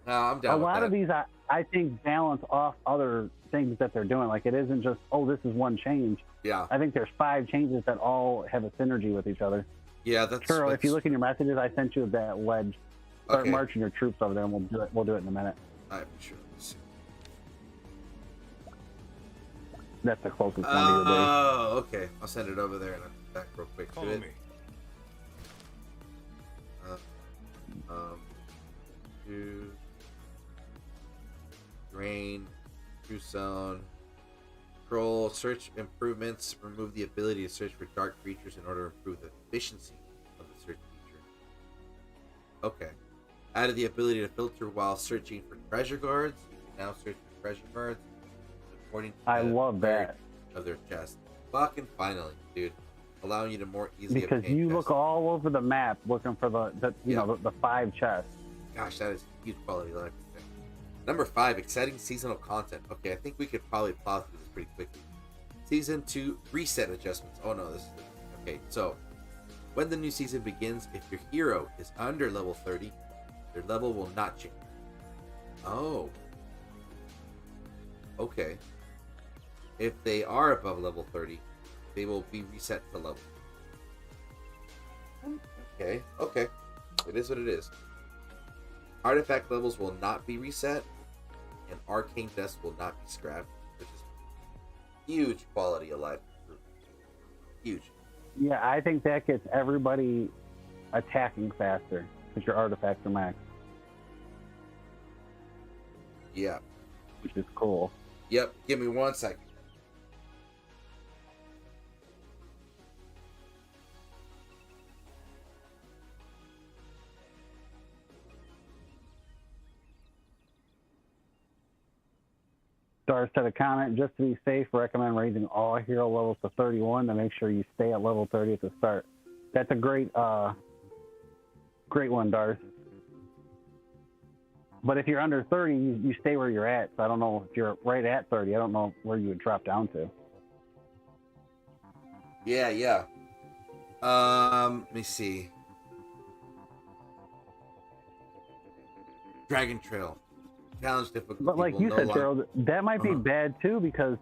No, I'm down. A lot of these, I think, balance off other things that they're doing. Like it isn't just, this is one change. Yeah. I think there's 5 changes that all have a synergy with each other. Yeah, that's Churro, if you look in your messages, I sent you that ledge. Start marching your troops over there, and we'll do it in a minute. All right, sure. Let's see. That's the closest one to your base. Oh, okay. I'll send it over there and I'll be back real quick. Follow me. To drain, true zone, control, search improvements, remove the ability to search for dark creatures in order to improve the efficiency of the search feature. Okay. Added the ability to filter while searching for treasure guards. You can now search for treasure guards according to I love that of their chest. Fucking finally, dude. Allowing you to more easily because you look all over the map looking for the 5 chests. Gosh, that is huge quality of life. Number 5, exciting seasonal content. Okay, I think we could probably plow through this pretty quickly. Season 2 reset adjustments. Oh no, this is okay. So when the new season begins, if your hero is under level 30, their level will not change. Oh. Okay. If they are above level 30, they will be reset to level. Okay. It is what it is. Artifact levels will not be reset, and arcane dust will not be scrapped, which is huge quality of life. Huge. Yeah, I think that gets everybody attacking faster because your artifacts are max. Yeah. Which is cool. Yep. Give me 1 second. Star said a comment, just to be safe, recommend raising all hero levels to 31 to make sure you stay at level 30 at the start. That's a great one, Darth. But if you're under 30, you stay where you're at. So I don't know if you're right at 30. I don't know where you would drop down to. Yeah. Let me see. Dragon Trail. Challenge difficulty. But like you said, Churro, that might be bad too, because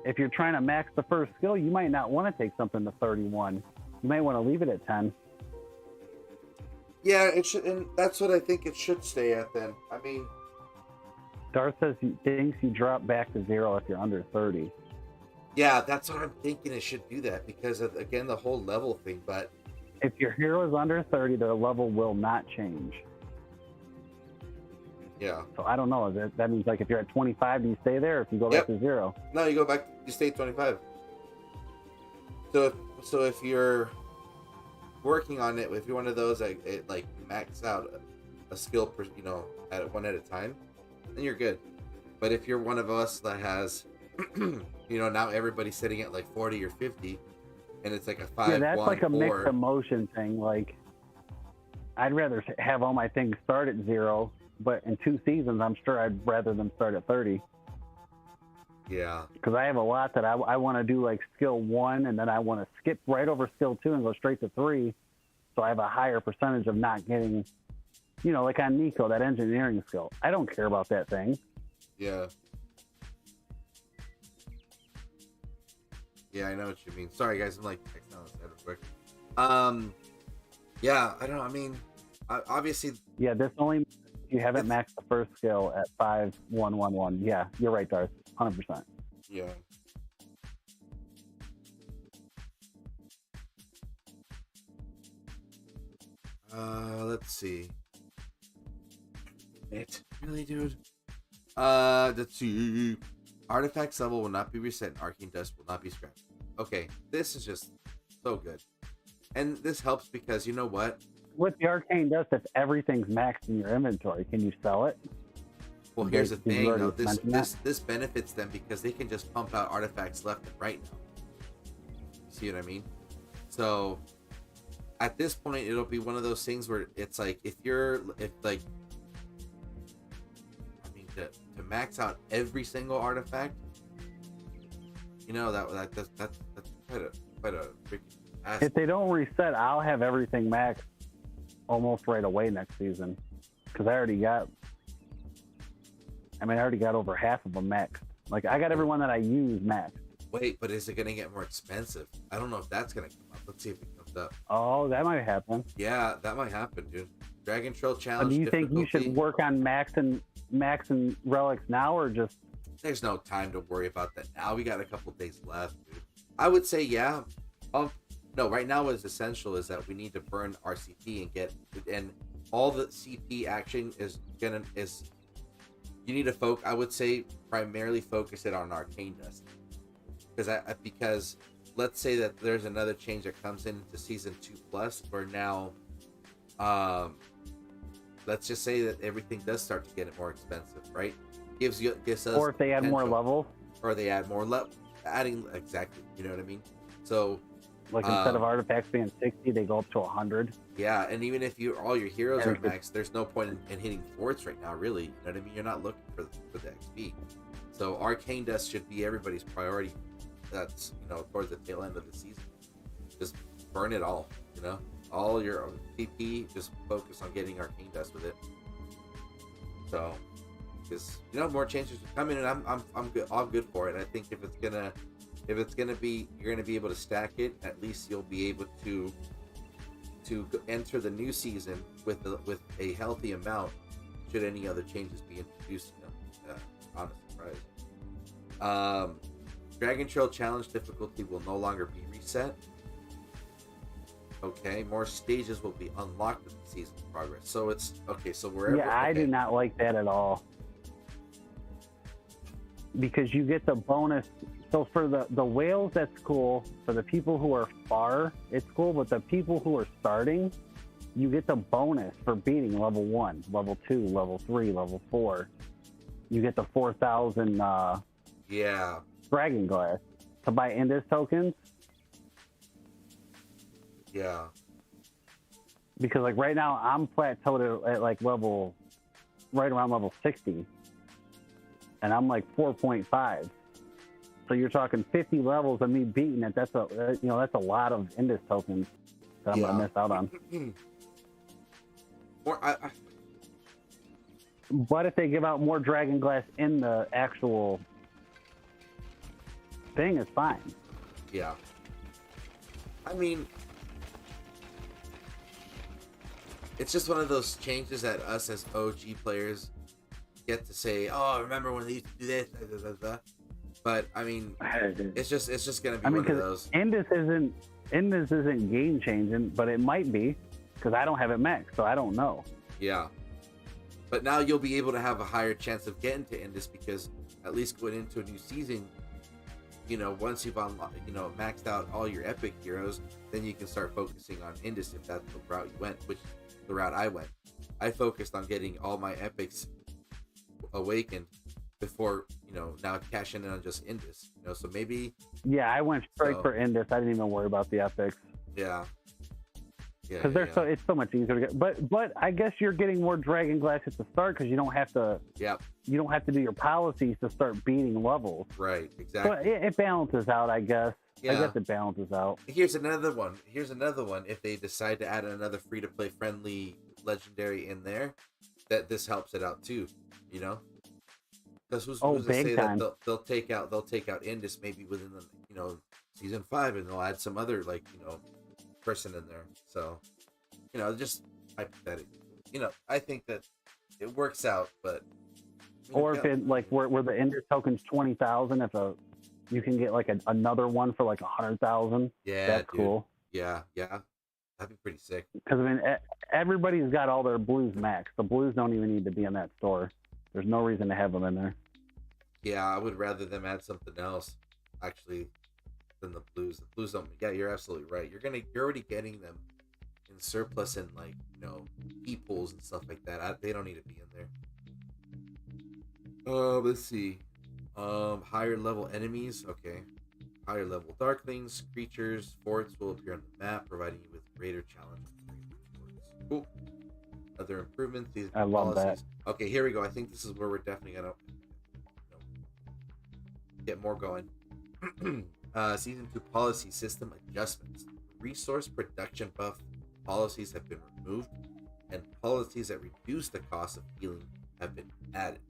if you're trying to max the first skill, you might not want to take something to 31. You might want to leave it at 10. Yeah, it should, and that's what I think it should stay at then. I mean, Darth says he thinks you drop back to 0 if you're under 30. Yeah, that's what I'm thinking. It should do that because of, again, the whole level thing. But if your hero is under 30, their level will not change. Yeah. So I don't know. That means like if you're at 25, do you stay there? Or if you go back to 0? No, you go back. You stay at 25. So if you're working on it, if you're one of those that it like max out a skill per, at one at a time, then you're good. But if you're one of us that has, now everybody's sitting at like 40 or 50, and it's like a 5. Yeah, that's 1, like a 4. mixed emotion thing. Like, I'd rather have all my things start at 0, but in 2 seasons, I'm sure I'd rather them start at 30. Yeah. Because I have a lot that I want to do like skill 1, and then I want to skip right over skill 2 and go straight to 3, so I have a higher percentage of not getting, like on Nico, that engineering skill. I don't care about that thing. Yeah. Yeah, I know what you mean. Sorry, guys. I'm like texting on this real quick. Yeah, I don't know. I mean, obviously. Yeah, this only you haven't maxed the first skill at 5-1-1-1. Yeah, you're right, Darth. 100%. Yeah. Let's see. Really, dude? Let's see. Artifacts level will not be reset and arcane dust will not be scrapped. Okay, this is just so good. And this helps because you know what? With the arcane dust, if everything's maxed in your inventory, can you sell it? Well, here's the thing, though. This benefits them because they can just pump out artifacts left and right now. See what I mean? So at this point, it'll be one of those things where it's like to max out every single artifact, that's quite a freaking ass. If they don't reset, I'll have everything maxed almost right away next season because I already got over half of them maxed. Like I got everyone that I use maxed. Wait, but is it going to get more expensive? I don't know if that's going to come up. Let's see if it comes up. Oh, that might happen. Yeah, that might happen, dude. Dragon Trail Challenge. Do you think you should work on maxing relics now, or just? There's no time to worry about that now. We got a couple days left, dude. I would say, yeah. No, right now what's essential is that we need to burn our CP and all the CP action is you need to I would say primarily focus it on arcane dust. Because let's say that there's another change that comes into season 2+ where now let's just say that everything does start to get more expensive, right? Gives us, or if they add more levels, or they add more adding exactly, you know what I mean? So like instead of artifacts being 60, they go up to 100. Yeah, and even if all your heroes are maxed, there's no point in hitting forts right now, really. You know what I mean? You're not looking for the XP. So arcane dust should be everybody's priority. That's towards the tail end of the season. Just burn it all. All your CP. Just focus on getting arcane dust with it. So, because more changes are coming, and I'm good. I'm good for it. I think if it's gonna be, you're gonna be able to stack it. At least you'll be able to enter the new season with a healthy amount. Should any other changes be introduced? On a surprise. Dragon Trail Challenge difficulty will no longer be reset. Okay, more stages will be unlocked in the season's progress. So it's okay. So wherever. Yeah, I do not like that at all. Because you get the bonus. So for the whales, that's cool. For the people who are far, it's cool. But the people who are starting, you get the bonus for beating level 1, level 2, level 3, level 4. You get the 4,000. Yeah. Dragon Glass to buy Indus tokens. Yeah. Because like right now I'm plateaued at like right around level 60, and I'm like 4.5. So you're talking 50 levels of me beating it. That's a lot of Indus tokens that I'm gonna miss out on. But if they give out more Dragon Glass in the actual thing, it's fine. Yeah. I mean, it's just one of those changes that us as OG players get to say, "Oh, remember when they used to do this?" Blah, blah, blah. But I mean, it's just gonna be one of those. Indus isn't game changing, but it might be because I don't have it maxed, so I don't know. Yeah. But now you'll be able to have a higher chance of getting to Indus because at least going into a new season, once you've maxed out all your epic heroes, then you can start focusing on Indus if that's the route you went, which is the route I went. I focused on getting all my epics awakened before, now cashing in on just Indus. So maybe. Yeah, I went straight for Indus. I didn't even worry about the epics. Yeah. Yeah. Because it's so much easier to get. But I guess you're getting more Dragon Glass at the start because you don't have to. Yep. You don't have to do your policies to start beating levels. Right. Exactly. But it balances out, I guess. Yeah. I guess it balances out. Here's another one. If they decide to add another free-to-play friendly legendary in there, that this helps it out too. You know, because who's to say time. that they'll take out Indus maybe within the season 5, and they'll add some other person in there. So just hypothetically, I think that it works out, but or if it where the Indus token's 20,000, you can get another one for 100,000. Yeah, that's dude. cool. Yeah, that'd be pretty sick. Because everybody's got all their blues maxed. The blues don't even need to be in that store. There's no reason to have them in there. Yeah, I would rather them add something else actually than the blues. The blues don't. Yeah, you're absolutely right. You're already getting them in surplus and key pools and stuff like that. They don't need to be in there. Let's see. Higher level enemies. Okay. Higher level darklings, creatures, forts will appear on the map, providing you with greater challenge. Cool. Other improvements. These I love that. Okay, here we go. I think this is where we're definitely gonna get more going. Season 2 policy system adjustments. Resource production buff policies have been removed, and policies that reduce the cost of healing have been added.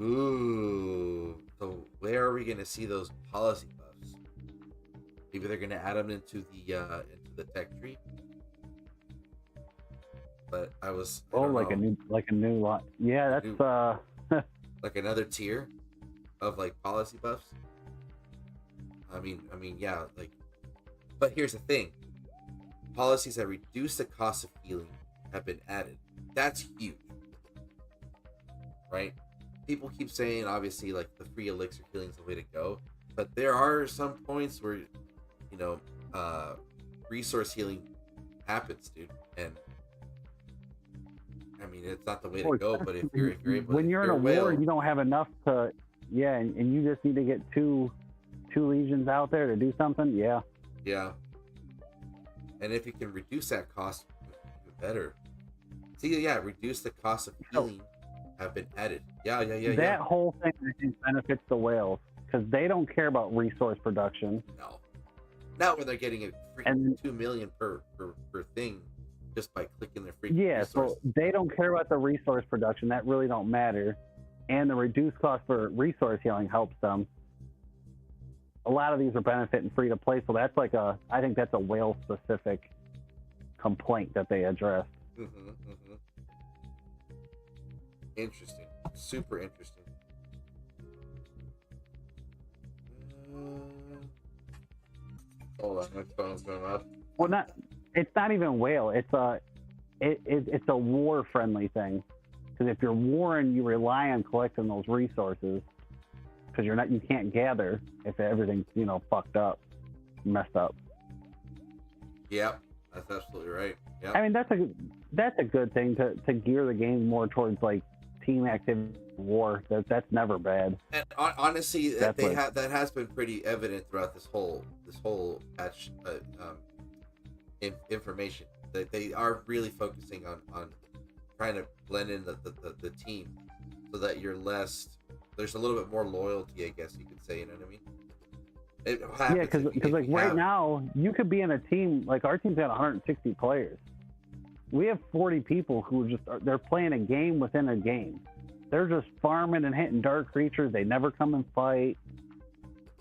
Ooh. So where are we going to see those policy buffs? Maybe they're going to add them into the tech tree. But I don't know. a new lot. Yeah, that's like another tier of policy buffs. I mean, yeah, but here's the thing. Policies that reduce the cost of healing have been added. That's huge. Right? People keep saying, obviously, the free elixir healing is the way to go, but there are some points where, resource healing happens, dude, and I mean, it's not the way to go. But if you're able, when you're in a war, you don't have enough to, and you just need to get two legions out there to do something. Yeah, and if you can reduce that cost, even better. See, reduce the cost of healing. Have been added. That whole thing, I think, benefits the whales because they don't care about resource production. No, not when they're getting a free 2 million per thing just by clicking their free. Yeah, resource. So they don't care about the resource production. That really don't matter, and the reduced cost for resource healing helps them. A lot of these are benefiting free to play, so that's I think that's a whale specific complaint that they addressed. Interesting. Super interesting. Hold on, my phone's going up. Well, it's not even whale. It's a war friendly thing. Because if you're warring, you rely on collecting those resources. Because you can't gather if everything's fucked up, messed up. Yep, that's absolutely right. Yep. I mean that's a good thing to gear the game more towards team activity, war. That's never bad. And honestly, that has been pretty evident throughout this whole patch information, that they are really focusing on trying to blend in the team so that there's a little bit more loyalty, I guess you could say. You know what I mean? Because right now you could be in a team our team's got 160 players. We have 40 people who they're playing a game within a game. They're just farming and hitting dark creatures. They never come and fight.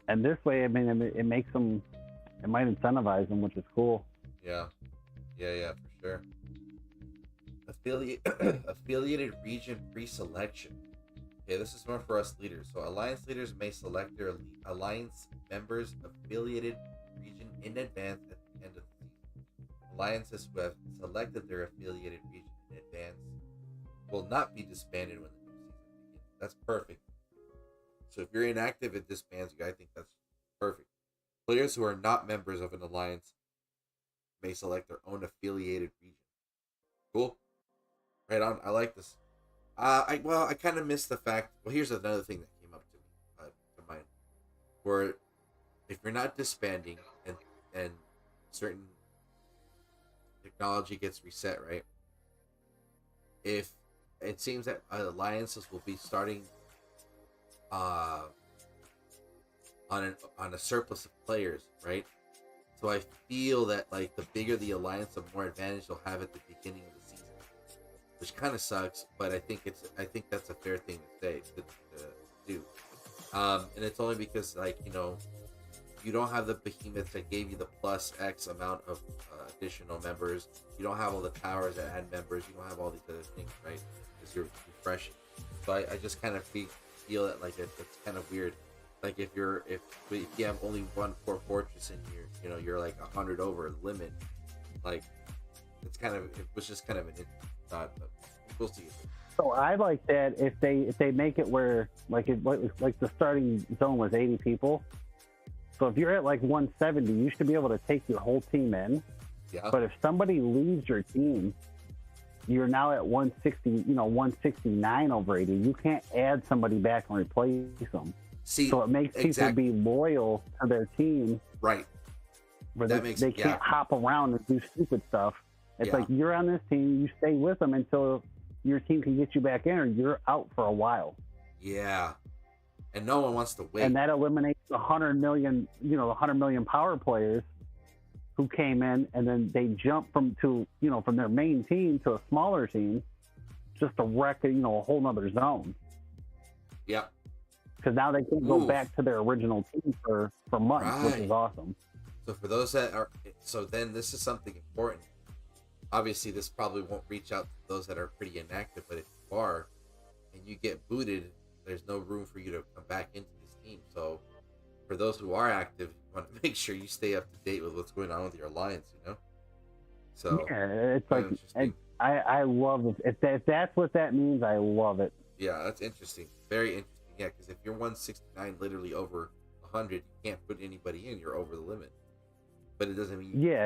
And this way, I mean, it makes them, it might incentivize them, which is cool. Yeah, for sure. Affiliated region pre-selection. Okay, this is more for us leaders. So alliance leaders may select their alliance members affiliated region in advance at the end of the season. Alliances who have selected their affiliated region in advance will not be disbanded when the new season begins. That's perfect. So if you're inactive, it disbands you. I think that's perfect. Players who are not members of an alliance may select their own affiliated region. Cool. Right on. I like this. I kind of missed the fact. Well, here's another thing that came up to me, to mind, where if you're not disbanding and certain technology gets reset, right? If it seems that alliances will be starting on a surplus of players, right? So I feel that like the bigger the alliance, the more advantage they'll have at the beginning of the season, which kind of sucks. But I think that's a fair thing to say to do. And it's only because like you don't have the behemoths that gave you the plus X amount of additional members. You don't have all the towers that add members. You don't have all these other things, right? Because you're refreshing. So I just kind of feel that like it's kind of weird. Like if you have only one core fortress and you're like 100 over the limit, like it was just kind of an thought, but we'll see. So I like that if they make it where like the starting zone was 80 people. So if you're at like 170, you should be able to take your whole team in. Yeah. But if somebody leaves your team, you're now at 160, 169 over 80. You can't add somebody back and replace them. See, so it makes people be loyal to their team. Right. Where they can't hop around and do stupid stuff. It's like you're on this team, you stay with them until your team can get you back in, or you're out for a while. Yeah. And no one wants to wait. And that eliminates the 100 million, the 100 million power players who came in and then they jump from their main team to a smaller team just to wreck a whole nother zone. Yeah. Because now they can't go back to their original team for months, which is awesome. So for those that are, then this is something important. Obviously, this probably won't reach out to those that are pretty inactive, but if you are and you get booted, there's no room for you to come back into this team. So for those who are active, you want to make sure you stay up to date with what's going on with your alliance, So yeah, it's like I love it. If that's what that means, I love it. Yeah, that's interesting. Very interesting. Yeah, because if you're 169, literally over 100, you can't put anybody in. You're over the limit. But it doesn't mean yeah.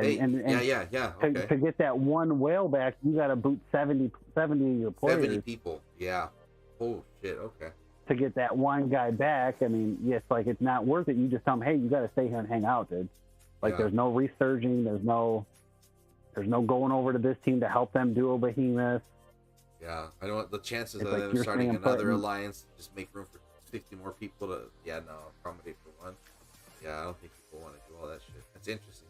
Okay. To get that one whale back, you got to boot 70 of your players. 70 people. Yeah. Oh shit. Okay. To get that one guy back, I mean, it's not worth it. You just tell him, hey, you got to stay here and hang out, dude. There's no resurging. There's no going over to this team to help them do a behemoth. Yeah, I don't want the chances of them starting another alliance. Just make room for 50 more people to accommodate for one. Yeah, I don't think people want to do all that shit. That's interesting.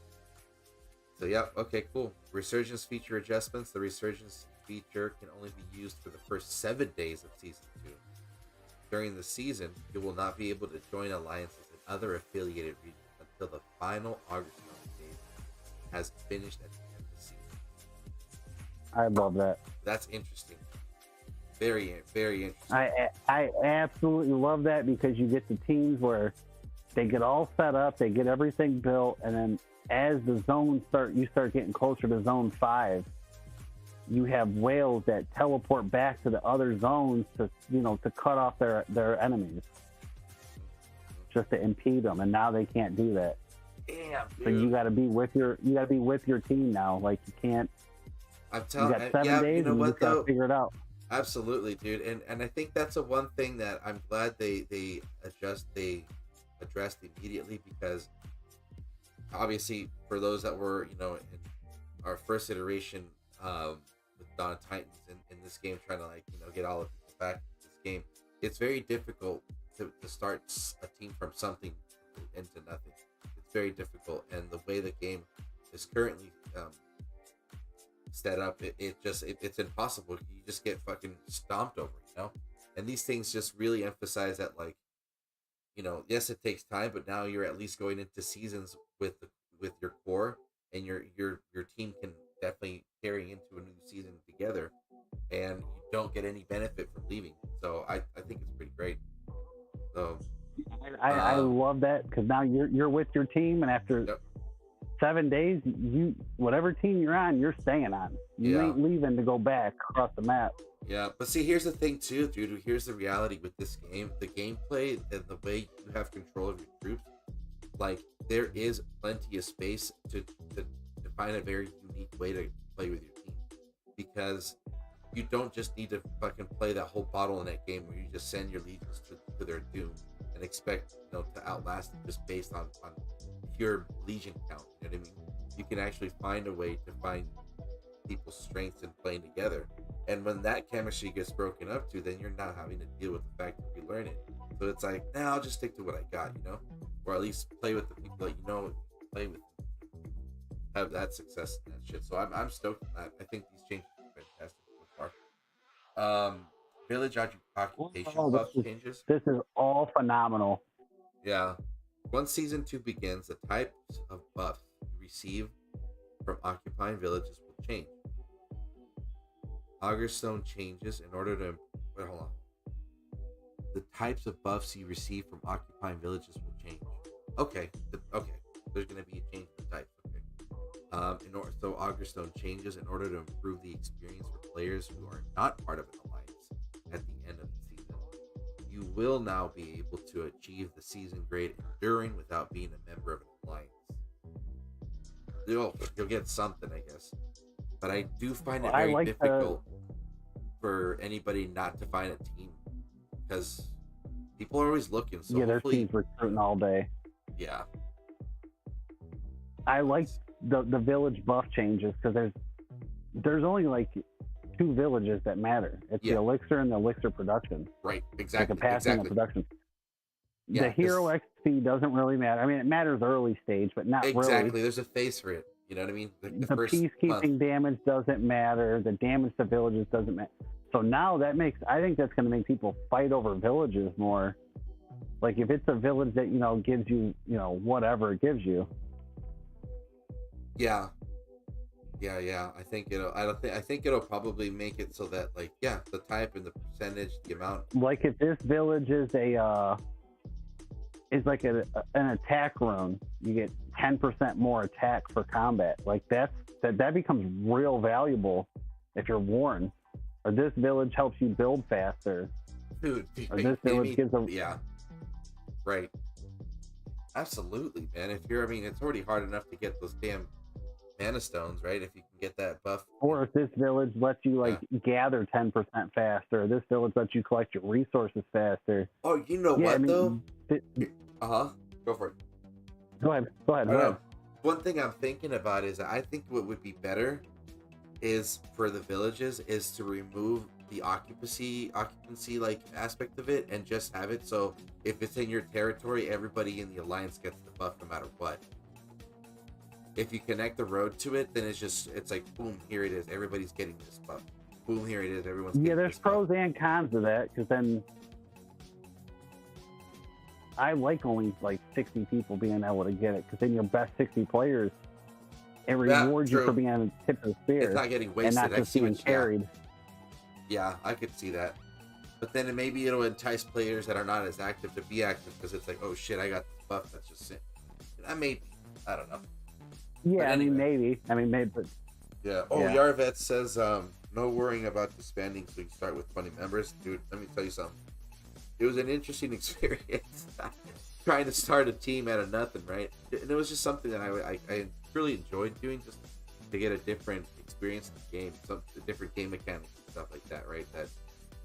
So yeah, okay, cool. Resurgence feature adjustments. The resurgence feature can only be used for the first 7 days of season 2. During the season, you will not be able to join alliances in other affiliated regions until the final August days has finished at the end of the season. I love that. That's interesting. Very, very interesting. I absolutely love that because you get the teams where they get all set up, they get everything built, and then as the zones you start getting closer to zone 5, you have whales that teleport back to the other zones to cut off their enemies, just to impede them, and now they can't do that. Damn, dude. So you got to be with your team now. Like you can't. I'm telling you, got 7 days, and you just got to figure it out. Absolutely, dude, and I think that's one thing that I'm glad they addressed immediately, because obviously for those that were in our first iteration with Dawn of Titans in this game, trying to get all of people back in this game, it's very difficult to start a team from something into nothing. It's very difficult, and the way the game is currently set up, it's impossible. You just get fucking stomped over, and these things just really emphasize that, yes, it takes time, but now you're at least going into seasons with your core, and your team can definitely carry into a new season together, and you don't get any benefit from leaving. So I think it's pretty great. So I love that, because now you're with your team, and after 7 days, whatever team you're on, you're staying on. You ain't leaving to go back across the map. Yeah, but see, here's the thing too, dude. Here's the reality with this game. The gameplay and the way you have control of your troops, there is plenty of space to find a very unique way to play with your team. Because you don't just need to fucking play that whole bottleneck game where you just send your legions to their doom and expect to outlast them just based on pure legion count. You know what I mean? You can actually find a way to find people's strengths in playing together. And when that chemistry gets broken up too, then you're not having to deal with the fact that you learn it. So it's like, nah, I'll just stick to what I got, or at least play with the people that play with, have that success in that shit. So I'm stoked on that. I think these changes are fantastic so far. Village occupation Oh, buff changes. this is all phenomenal. Yeah. Once season 2 begins, the types of buffs you receive from occupying villages will change. Augerstone changes in order to wait, hold on. The types of buffs you receive from occupying villages will change. Okay. There's going to be a change in the types. Okay. So Augerstone changes in order to improve the experience for players who are not part of an alliance at the end of the season. You will now be able to achieve the season grade Enduring without being a member of an alliance. You'll get something, I guess. But I do find it very difficult for anybody not to find a team, because people are always looking. So yeah, their teams recruiting all day. Yeah. I like the village buff changes because there's only like 2 villages that matter. It's the elixir and the elixir production. Right, exactly. The capacity and the production. Yeah, the hero XP doesn't really matter. I mean, it matters early stage, but not really. Exactly. There's a phase for it. You know what I mean? The peacekeeping damage doesn't matter. The damage to villages doesn't matter. So now I think that's going to make people fight over villages more. Like if it's a village that, gives you, whatever it gives you. Yeah. I think it'll probably make it so that the type and the percentage, the amount. Like if this village is like an attack rune, you get 10% more attack for combat. Like that becomes real valuable if you're worn. Or this village helps you build faster. Dude, or this village gives a right. Absolutely, man. It's already hard enough to get those damn mana stones, right? If you can get that buff. Or if this village lets you gather 10% faster, or this village lets you collect your resources faster. Oh, you know what though? Go for it. Go ahead. One thing I'm thinking about is I think what would be better is for the villages is to remove the occupancy aspect of it and just have it so if it's in your territory, everybody in the alliance gets the buff no matter what. If you connect the road to it, then it's like boom, here it is, everybody's getting this buff. Boom, here it is, everyone's getting there's this pros buff. and cons to that, because then I like only like 60 people being able to get it, because then your best 60 players, it rewards you for being on the tip of the spear. It's not getting wasted. And not just being carried. Yeah, I could see that. But then maybe it'll entice players that are not as active to be active, because it's like, oh shit, I got the buff that's just sitting. Maybe. I don't know. Yeah, anyway. maybe. But yeah. Oh, yeah. Yarvet says, no worrying about disbanding, so you start with 20 members. Dude, let me tell you something. It was an interesting experience trying to start a team out of nothing, right? And it was just something that I really enjoyed doing, just to get a different experience in the game, a different game mechanics and stuff like that, right?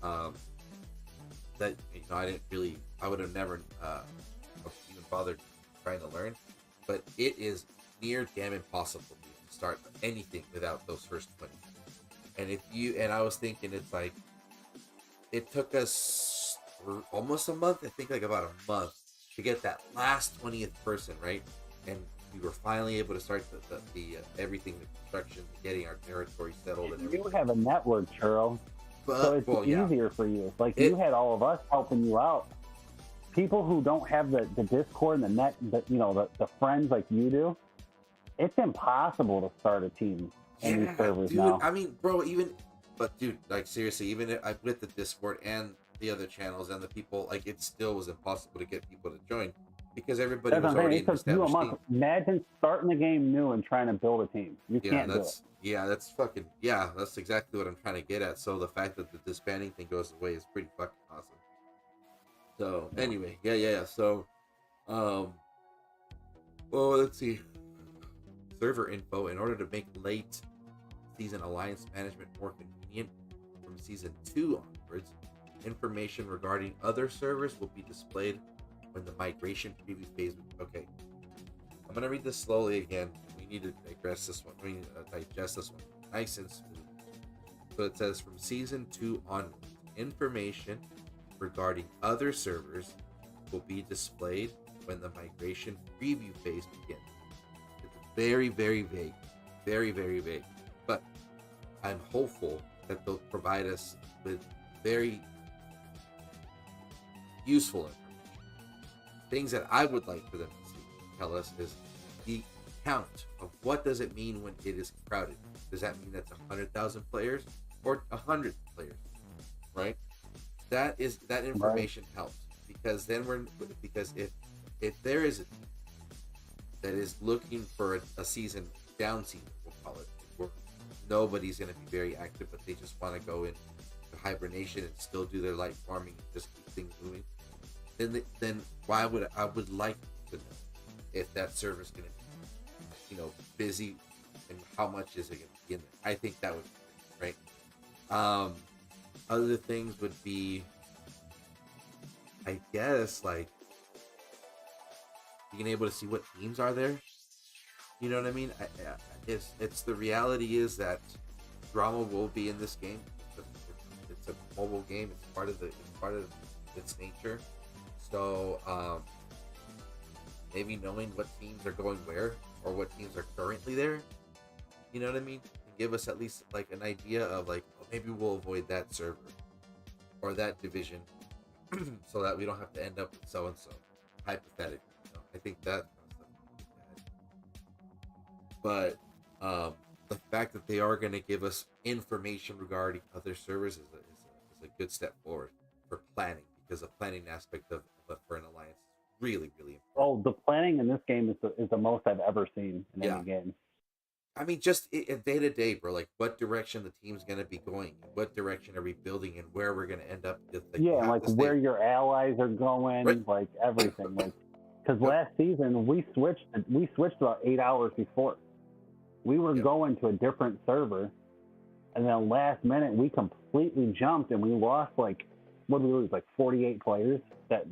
I would have never even bothered trying to learn, but it is near damn impossible to start anything without those first 20. And I was thinking, it's like, it took us almost a month, I think like about a month, to get that last 20th person, right? And we were finally able to start the everything, the construction, getting our territory settled. And you have a network, Churro, so it's easier for you. Like you had all of us helping you out. People who don't have the Discord and the net, the friends like you do, it's impossible to start a team in these servers now. I mean, bro, like seriously, even with the Discord and the other channels and the people, like it still was impossible to get people to join because everybody was already in the established team. Imagine starting the game new and trying to build a team. You can't do it. Yeah, that's exactly what I'm trying to get at. So the fact that the disbanding thing goes away is pretty fucking awesome. So anyway, yeah. So, well, let's see. Server info. In order to make late season alliance management more convenient from season 2 onwards, information regarding other servers will be displayed when the migration preview phase. Okay, I'm gonna read this slowly again. We need to digest this one. We need to digest this one nice and smooth. So it says from season 2 onwards, information regarding other servers will be displayed when the migration preview phase begins. It's very, very vague. Very, very vague. But I'm hopeful that they'll provide us with very useful information. Things that I would like for them to tell us is the count of what does it mean when it is crowded. Does that mean that's 100,000 players or 100 players? Right? That information helps, because then because if there is a team that is looking for a season, down season, we'll call it, where nobody's going to be very active, but they just want to go into hibernation and still do their light farming and just keep things moving, then why would I would like to know if that server's going to be, busy, and how much is it going to be in there? I think that would be great, right? Other things would be, I guess, like being able to see what teams are there. You know what I mean? It's the reality is that drama will be in this game. It's a mobile game. It's part of its nature. So maybe knowing what teams are going where, or what teams are currently there. You know what I mean? And give us at least like an idea of like, oh, maybe we'll avoid that server or that division, so that we don't have to end up with so and so, hypothetically. I think that but the fact that they are going to give us information regarding other servers is a good step forward for planning, because the planning aspect of for an alliance is really, really important. Oh, the planning in this game is the most I've ever seen in any game. I mean, just day to day, bro. Like, what direction the team's going to be going, what direction are we building, and where we're going to end up. Like where your allies are going, right? Like everything. Like, because last season we switched about 8 hours before. We were going to a different server, and then last minute we completely jumped and we lost like 48 players that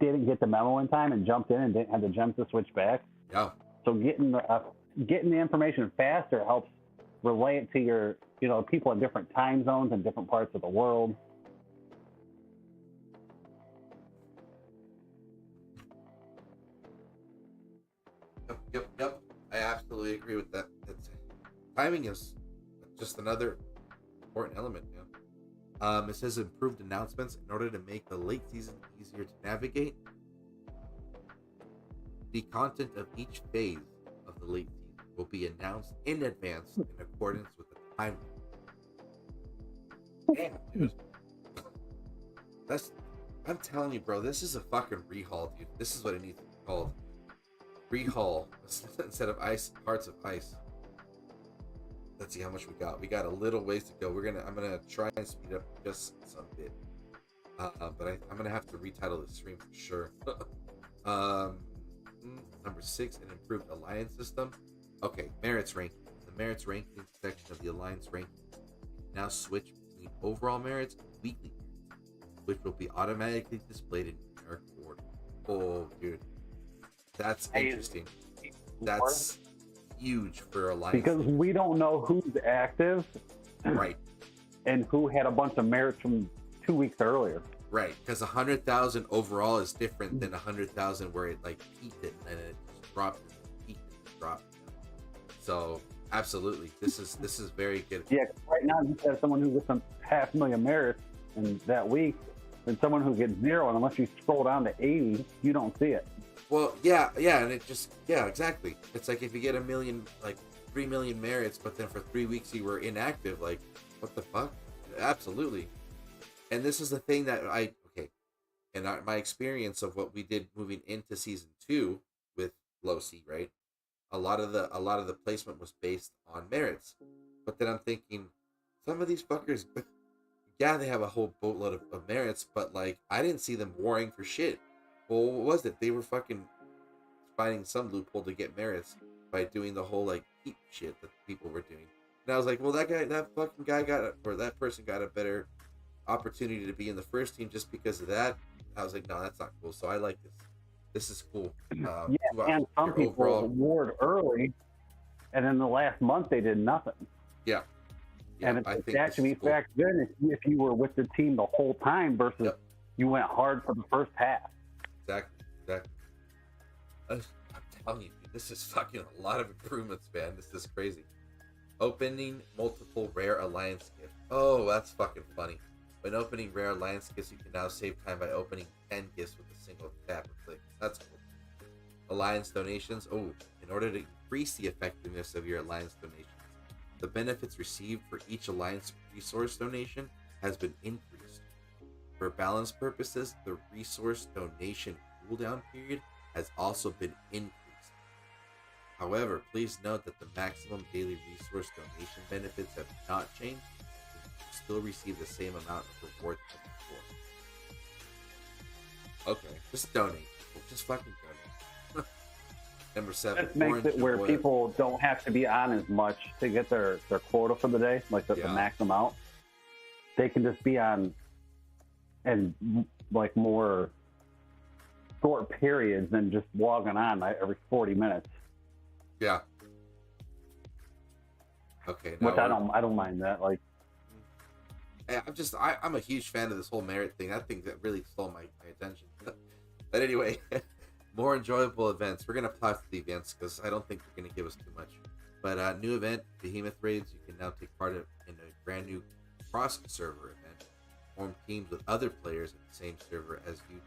didn't get the memo in time and jumped in and didn't have the gems to switch back. Yeah. So getting the information faster helps relay it to your people in different time zones and different parts of the world. Yep. I absolutely agree with that. Timing is just another important element. It says improved announcements in order to make the late season easier to navigate. The content of each phase of the late season will be announced in advance in accordance with the timeline. Damn, dude. I'm telling you, bro, this is a fucking rehaul, dude. This is what it needs to be called. Rehaul instead of hearts of ice. Let's see how much we got. We got a little ways to go. I'm gonna try and speed up just some bit, but I'm gonna have to retitle the stream for sure. Number 6, an improved alliance system. Okay, merits ranking. The merits ranking section of the alliance ranking now switch between overall merits and weekly merits, which will be automatically displayed in numerical order. Oh, dude. That's interesting. That's huge for Alliance. Because we don't know who's active. Right. And who had a bunch of merits from 2 weeks earlier. Right. Because 100,000 overall is different than 100,000 where it like peaked it and it just dropped and peaked and dropped. So absolutely. This is very good. Yeah, right now you have someone who gets 500,000 merits in that week, and someone who gets 0, and unless you scroll down to 80, you don't see it. Well, yeah, and it just, exactly. It's like if you get 3 million merits, but then for 3 weeks you were inactive, like, what the fuck? Absolutely. And this is the thing that my experience of what we did moving into season 2 with Low C, right? A lot of the placement was based on merits. But then I'm thinking, some of these fuckers, yeah, they have a whole boatload of merits, but like, I didn't see them warring for shit. Well, what was it? They were fucking finding some loophole to get merits by doing the whole like heat shit that people were doing. And I was like, well, that person got a better opportunity to be in the first team just because of that. I was like, no, that's not cool. So I like this. This is cool. And some people award early, and in the last month they did nothing. Yeah. And that should be factored in if you were with the team the whole time versus you went hard for the first half. Exactly. I'm telling you, dude, this is fucking a lot of improvements, man. This is crazy. Opening multiple rare alliance gifts. Oh, that's fucking funny. When opening rare alliance gifts, you can now save time by opening 10 gifts with a single tap or click. That's cool. Alliance donations. Oh, in order to increase the effectiveness of your alliance donations, the benefits received for each alliance resource donation has been increased. For balance purposes, the resource donation cooldown period has also been increased. However, please note that the maximum daily resource donation benefits have not changed. You still receive the same amount of rewards as before. Okay, just donate. Just fucking donate. Number 7. This makes it where people don't have to be on as much to get their quota for the day, like the max amount. They can just be on and like more short periods than just logging on like every 40 minutes. Yeah. Okay. Which I don't mind that. Like, I'm a huge fan of this whole merit thing. I think that really stole my attention. But anyway, more enjoyable events. We're gonna plow through the events because I don't think they're gonna give us too much. But new event, Behemoth Raids. You can now take part in a brand new cross-server event. Form teams with other players in the same server as you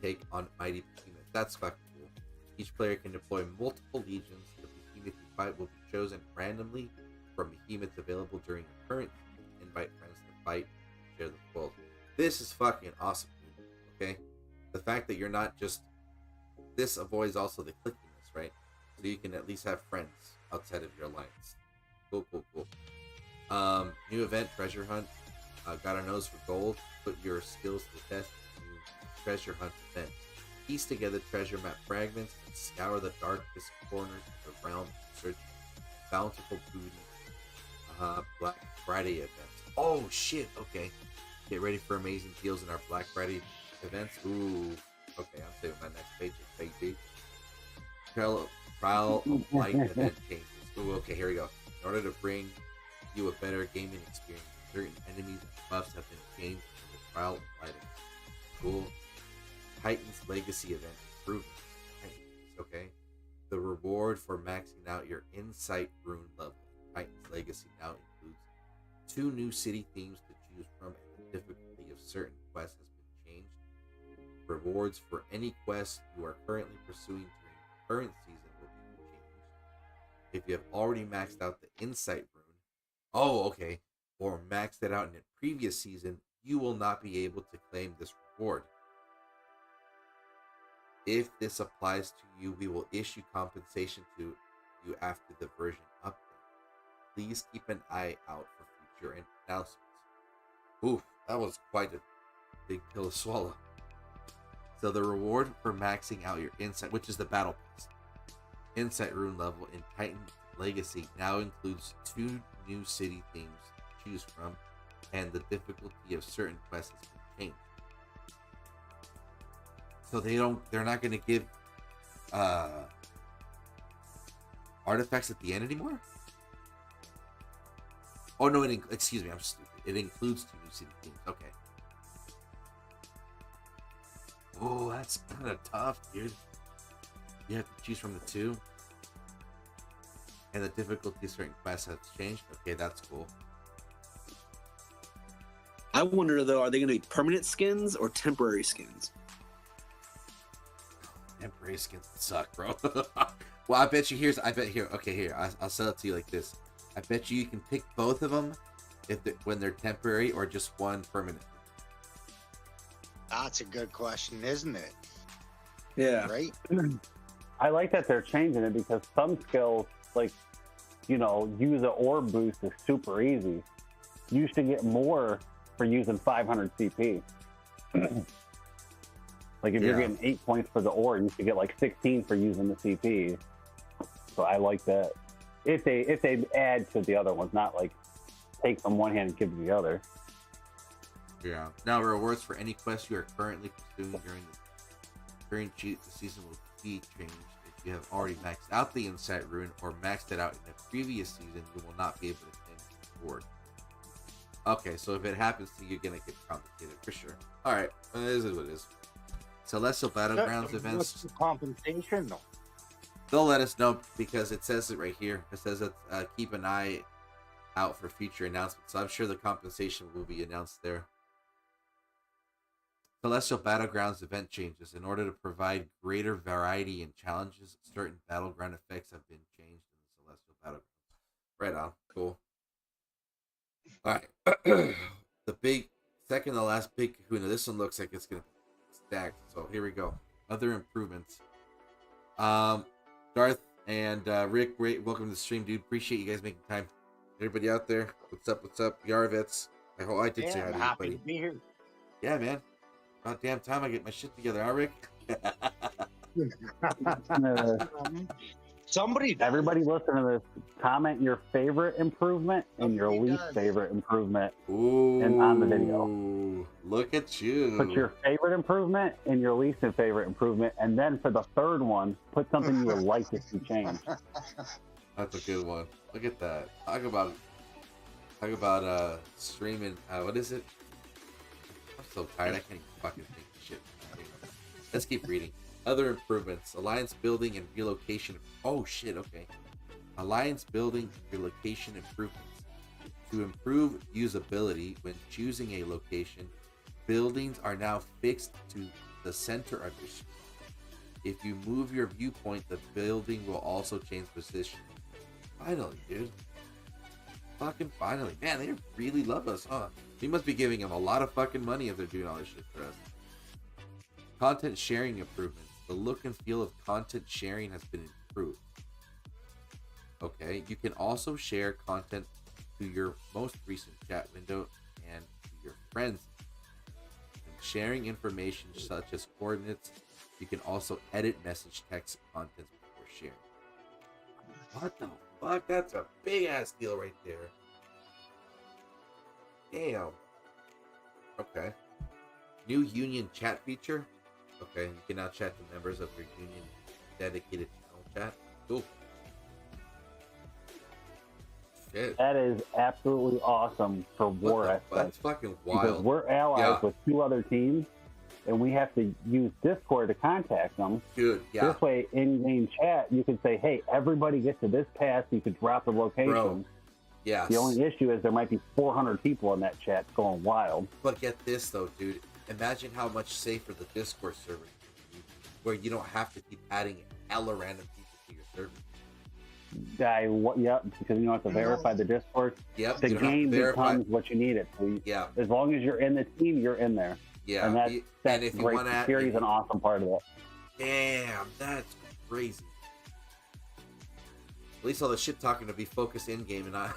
take on Mighty Behemoth. That's fucking cool. Each player can deploy multiple legions. The Behemoth you fight will be chosen randomly from Behemoths available during the current season. Invite friends to fight and share the spoils. This is fucking awesome, dude. Okay? The fact that you're not just... This avoids also the clickiness, right? So you can at least have friends outside of your alliance. Cool. New event, Treasure Hunt. Got a nose for gold. Put your skills to the test in the new Treasure Hunt event. Piece together treasure map fragments and scour the darkest corners of the realm in search of bountiful booty. Black Friday events. Oh shit, okay. Get ready for amazing deals in our Black Friday events. Ooh. Okay, I'm saving my next paycheck, baby. Trial of Light event changes. Ooh, okay, here we go. In order to bring you a better gaming experience, certain enemies and buffs have been changed in the Trial of Light event. Cool. Titan's Legacy event improvement. Titans, okay. The reward for maxing out your Insight rune level. Titan's Legacy now includes 2 new city themes to choose from, and the difficulty of certain quests has been changed. Rewards for any quest you are currently pursuing during the current season will be changed. If you have already maxed out the Insight rune, or maxed it out in a previous season, you will not be able to claim this reward. If this applies to you, we will issue compensation to you after the version update. Please keep an eye out for future announcements. Oof, that was quite a big pill to swallow. So the reward for maxing out your Insight, which is the Battle Pass, Insight rune level in Titan Legacy now includes 2 new city themes to choose from, and the difficulty of certain quests has been changed. So they're not going to give artifacts at the end anymore? Oh no, excuse me, I'm stupid. It includes 2 new city themes. Okay. Oh, that's kind of tough, dude. You have to choose from the 2. And the difficulty of certain quests has changed. Okay, that's cool. I wonder though, are they going to be permanent skins or temporary skins? Temporary skins suck, bro. Well, I bet you here. Okay, here. I'll sell it to you like this. I bet you can pick both of them when they're temporary, or just one permanent. That's a good question, isn't it? Yeah. Right? I like that they're changing it because some skills, like, use an orb boost is super easy. You used to get more for using 500 CP. Like if you're getting 8 points for the orb, you should get like 16 for using the CP. So I like that. If they add to the other ones, not like take from one hand and give to the other. Yeah. Now rewards for any quest you are currently pursuing during the season will be changed. If you have already maxed out the Insight rune or maxed it out in a previous season, you will not be able to claim the reward. Okay, so if it happens to you, you're gonna get compensated for sure. All right, it is what it is. Celestial Battlegrounds events. What's the compensation though? They'll let us know because it says it right here. It says that keep an eye out for future announcements. So I'm sure the compensation will be announced there. Celestial Battlegrounds event changes. In order to provide greater variety and challenges, certain battleground effects have been changed in the Celestial Battlegrounds. Right on. Cool. All right. The big, second to last big kahuna. This one looks like it's going to stack. So here we go. Other improvements. Darth and Rick, welcome to the stream, dude. Appreciate you guys making time. Everybody out there, what's up? What's up? Yarvitz. I hope I did say hi to happy everybody. to be here. Yeah, man. About damn time I get my shit together, huh, Rick? Everybody listen to this. Comment your favorite improvement and your least favorite improvement on the video. Look at you. Put your favorite improvement and your least favorite improvement, and then for the third one, put something you would like to see change. That's a good one. Look at that. Talk about streaming. What is it? I'm so tired. I can't even fucking think of shit. Let's keep reading. Other improvements. Alliance building and relocation. Oh shit, okay. Alliance building and relocation improvements. To improve usability when choosing a location, buildings are now fixed to the center of your screen. If you move your viewpoint, the building will also change position. Finally, dude. Fucking finally. Man, they really love us, huh? We must be giving them a lot of fucking money if they're doing all this shit for us. Content sharing improvements. The look and feel of content sharing has been improved. Okay, you can also share content to your most recent chat window and to your friends. And sharing information such as coordinates, you can also edit message text content before sharing. What the fuck? That's a big ass deal right there. Damn. Okay. New union chat feature. Okay, you can now chat to members of your union dedicated channel chat. Cool. Shit. That is absolutely awesome for war aspects. That's fucking wild. Because we're allies with 2 other teams, and we have to use Discord to contact them. Dude, yeah. This way, in-game chat, you can say, hey, everybody get to this pass. You could drop the location. Bro. Yeah. The only issue is there might be 400 people in that chat going wild. But get this, though, dude. Imagine how much safer the Discord server is, where you don't have to keep adding hella random people to your server. Yep, because you don't have to verify the Discord. Yep. The game becomes what you need it to. Yeah. As long as you're in the team, you're in there. Yeah. And that's if you great. want to Security is an awesome part of it. Damn, that's crazy. At least all the shit talking to be focused in game and not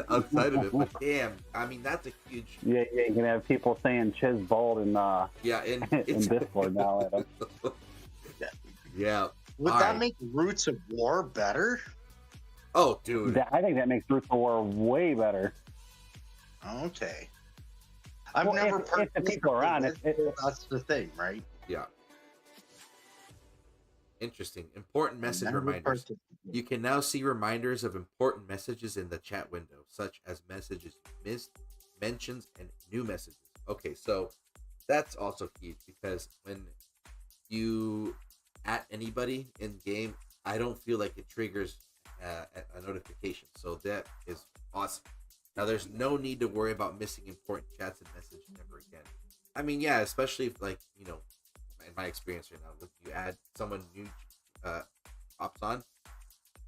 outside of it. But damn, I mean that's a huge. Yeah, you can have people saying "chiz bald" in in Discord now. Adam. Yeah. Would that make Roots of War better? Oh, dude. I think that makes Roots of War way better. Okay. I've never if the people are on it. That's the thing, right? Yeah. Interesting. Important message reminders. You can now see reminders of important messages in the chat window, such as messages missed, mentions, and new messages. Okay, so that's also key because when you at anybody in game, I don't feel like it triggers a notification. So that is awesome. Now there's no need to worry about missing important chats and messages ever again. I mean, yeah, especially if, like, you know, in my experience right now, if you add someone new hops on,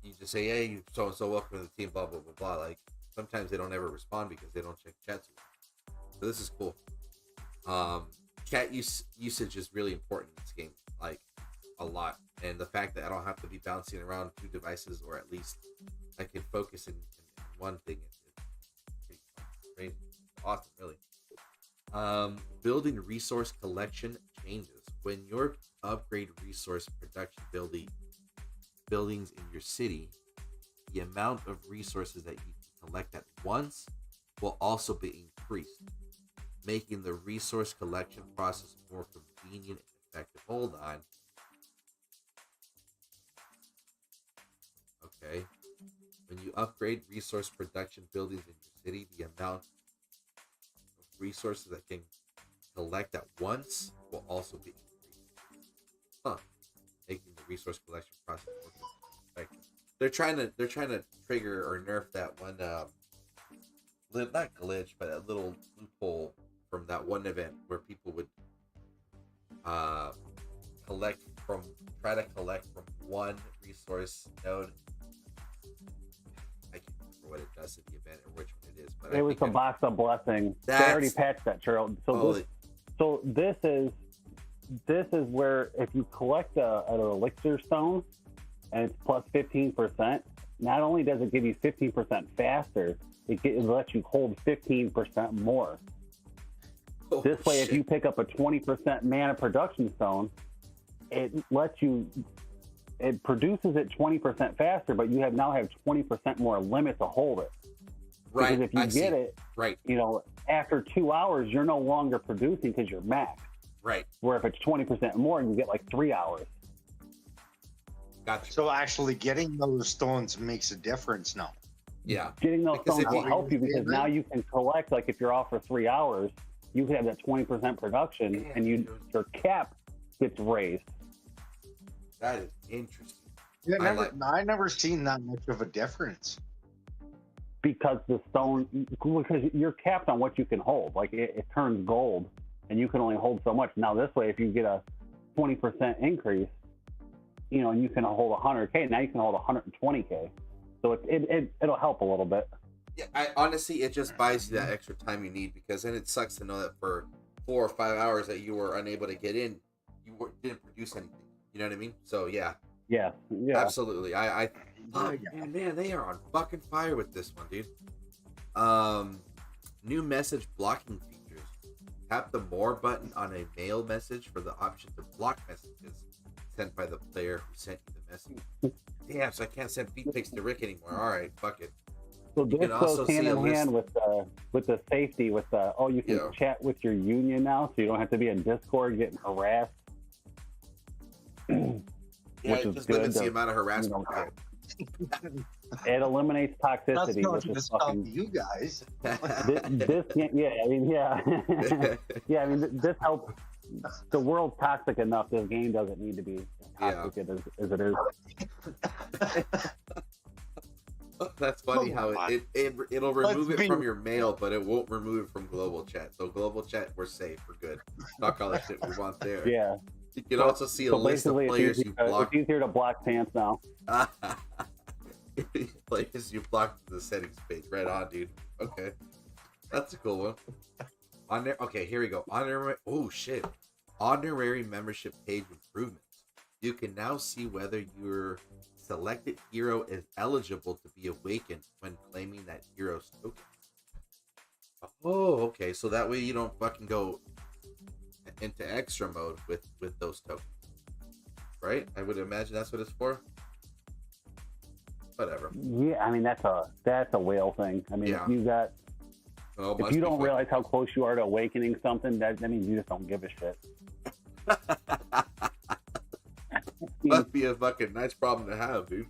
you just say, hey, so and so, welcome to the team, blah blah blah blah. Like sometimes they don't ever respond because they don't check chats. So this is cool. Chat usage is really important in this game, like a lot. And the fact that I don't have to be bouncing around 2 devices, or at least I can focus in one thing, it's pretty awesome, really. Building resource collection changes. When your upgrade resource production buildings in your city, the amount of resources that you can collect at once will also be increased, making the resource collection process more convenient and effective. Hold on. Okay. When you upgrade resource production buildings in your city, the amount of resources that can collect at once will also be increased. Huh. Making the resource collection process more effective. They're trying to trigger or nerf that one not glitch, but a little loophole from that one event where people would try to collect from one resource node. I can't remember what it does in the event or which one it is, but it was the box of blessing. They already patched that, Churro. So this is where if you collect an elixir stone and it's plus 15%, not only does it give you 15% faster, it lets you hold 15% more. This way, if you pick up a 20% mana production stone, it produces it 20% faster, but you now have 20% more limit to hold it. Right. Because if you get it, right, after 2 hours, you're no longer producing because you're max. Right. Where if it's 20% more, you get like 3 hours. Gotcha. So actually getting those stones makes a difference now. Yeah. Getting those stones will help you because now you can collect, like if you're off for 3 hours, you can have that 20% production and your cap gets raised. That is interesting. Yeah, I never seen that much of a difference. Because because you're capped on what you can hold. Like it turns gold and you can only hold so much. Now this way, if you get a 20% increase, and you can hold 100K, now you can hold 120K. So it'll help a little bit. Yeah, honestly, it just buys you that extra time you need, because then it sucks to know that for 4 or 5 hours that you were unable to get in, didn't produce anything. You know what I mean? So yeah. Yeah. Absolutely. Man, they are on fucking fire with this one, dude. New message blocking features. Tap the more button on a mail message for the option to block messages sent by the player who sent you the message. Damn, so I can't send feed pics to Rick anymore. All right, fuck it. So this goes hand in hand with the safety, you can chat with your union now, so you don't have to be in Discord getting harassed. Yeah, it just limits the amount of harassment. It eliminates toxicity. That's not just fucking you guys. This this helps. The world's toxic enough. This game doesn't need to be as toxic as it is. That's funny how it'll remove it from your mail, but it won't remove it from global chat. So global chat, we're safe, we're good. Talk all the shit we want there. Yeah. You can also see a list of players you blocked. It's easier to block pants now. Players you blocked the settings page. Right on, dude. Okay, that's a cool one. On there. Okay, here we go. Honorary membership page improvements. You can now see whether your selected hero is eligible to be awakened when claiming that hero's token. Oh, okay. So that way you don't fucking go into extra mode with those tokens, right? I would imagine that's what it's for. Whatever. Yeah, I mean that's a whale thing. I mean, if you don't realize how close you are to awakening something, that means you just don't give a shit. Must be a fucking nice problem to have, dude.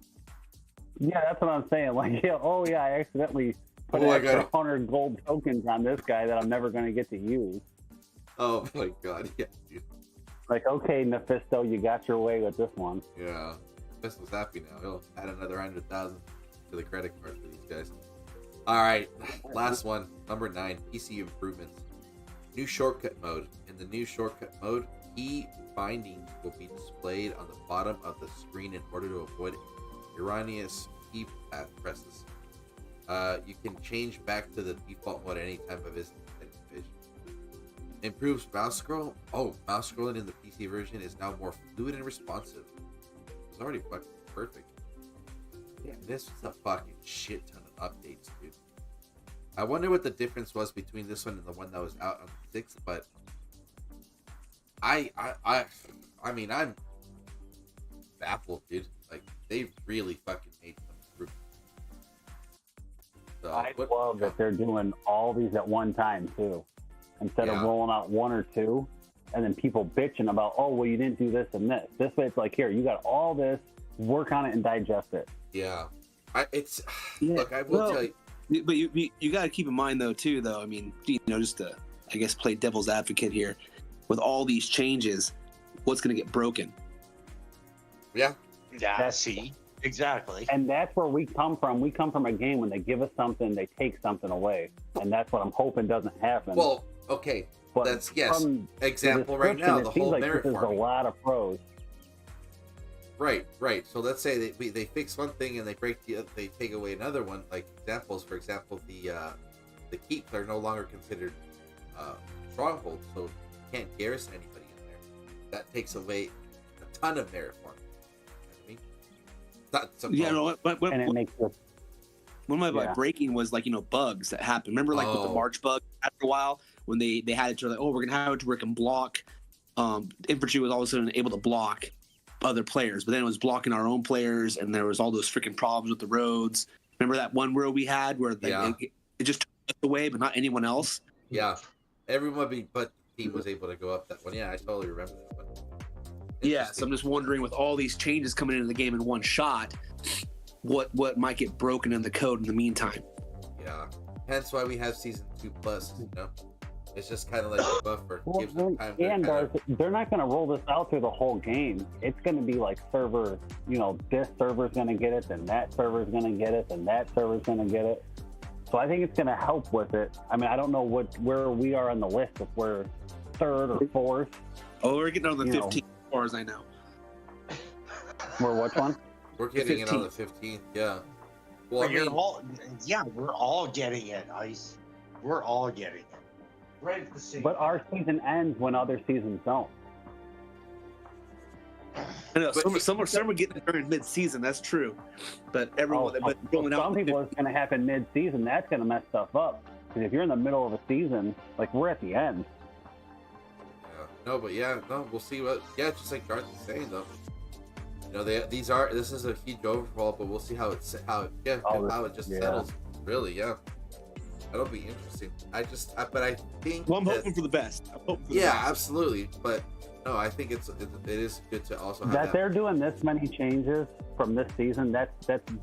Yeah, that's what I'm saying. Like, I accidentally put an extra 100 gold tokens on this guy that I'm never going to get to use. Oh my god, yeah, dude. Like, okay, Mephisto, you got your way with this one. Yeah, Mephisto's happy now. He'll add another 100,000 to the credit card for these guys. All right, last one, number 9, PC improvements. New shortcut mode. In the new shortcut mode, key bindings will be displayed on the bottom of the screen in order to avoid erroneous key presses. You can change back to the default mode at any time by visiting the division. Improves mouse scroll. Oh, mouse scrolling in the PC version is now more fluid and responsive. It's already fucking perfect. Yeah, this is a fucking shit ton of updates, dude. I wonder what the difference was between this one and the one that was out on the 6th, but I mean, I'm baffled, dude. Like, they really fucking made some improvements. So, I love that they're doing all these at one time, too. Instead of rolling out 1 or 2, and then people bitching about, oh, well, you didn't do this and this. This way, it's like, here, you got all this, work on it and digest it. Yeah. It's Yeah, look. I will well, tell you. But you got to keep in mind though too, though. I mean, just to I guess play devil's advocate here, with all these changes, what's going to get broken? Yeah. Yeah, see, exactly. And that's where we come from. We come from a game when they give us something, they take something away, and that's what I'm hoping doesn't happen. Well, okay. But That's yes. from Example the right now, description, the it seems whole like merit this is a farming. lot of pros. Right. So let's say they fix one thing and they break they take away another one. Like examples, for example, the keeps are no longer considered strongholds, so you can't garrison anybody in there. That takes away a ton of merit farming. You know what I mean? Not some Yeah, no. But And it makes it, one of my Yeah. breaking was like bugs that happen. Remember like with the Oh. March bug after a while when they had it to like, oh, we're gonna have it to where it can block. Infantry was all of a sudden able to block other players, but then it was blocking our own players, and there was all those freaking problems with the roads. Remember that one road we had where Yeah. it just took us away, but not anyone else. Yeah, everybody but the team was able to go up that one. Yeah, I totally remember that one. Yeah, so I'm just wondering with all these changes coming into the game in one shot, what might get broken in the code in the meantime. Yeah, hence why we have season 2+. You know, it's just kind of like a buffer. well, Gives them time to and kind of, they're not going to roll this out through the whole game. It's going to be like server, this server's going to get it, then that server's going to get it, then that server's going to get it. So I think it's going to help with it. I mean, I don't know where we are on the list, if we're third or fourth. Oh, we're getting on the You know. 15th, as far as I know. We're which one? we're getting it on the 15th. Yeah. Well, I But you're mean, all, yeah, we're all getting it, Ice. We're all getting it. Right at the same But our season ends when other seasons don't. I know But some are getting it during mid-season. That's true, but everyone, but rolling out. Some people, it's going to happen mid-season. That's going to mess stuff up. Because if you're in the middle of a season, like we're at the end. yeah. No, but yeah, no, we'll see what. Yeah, just like Garth is saying though. You know, this is a huge overhaul, but we'll see how it just Yeah. settles. Really, yeah. That'll be interesting. But I think. Well, I'm that- hoping for the best. I'm hoping for the Yeah, best. absolutely. But no, I think it is good to also have That they're doing this many changes from this season, that's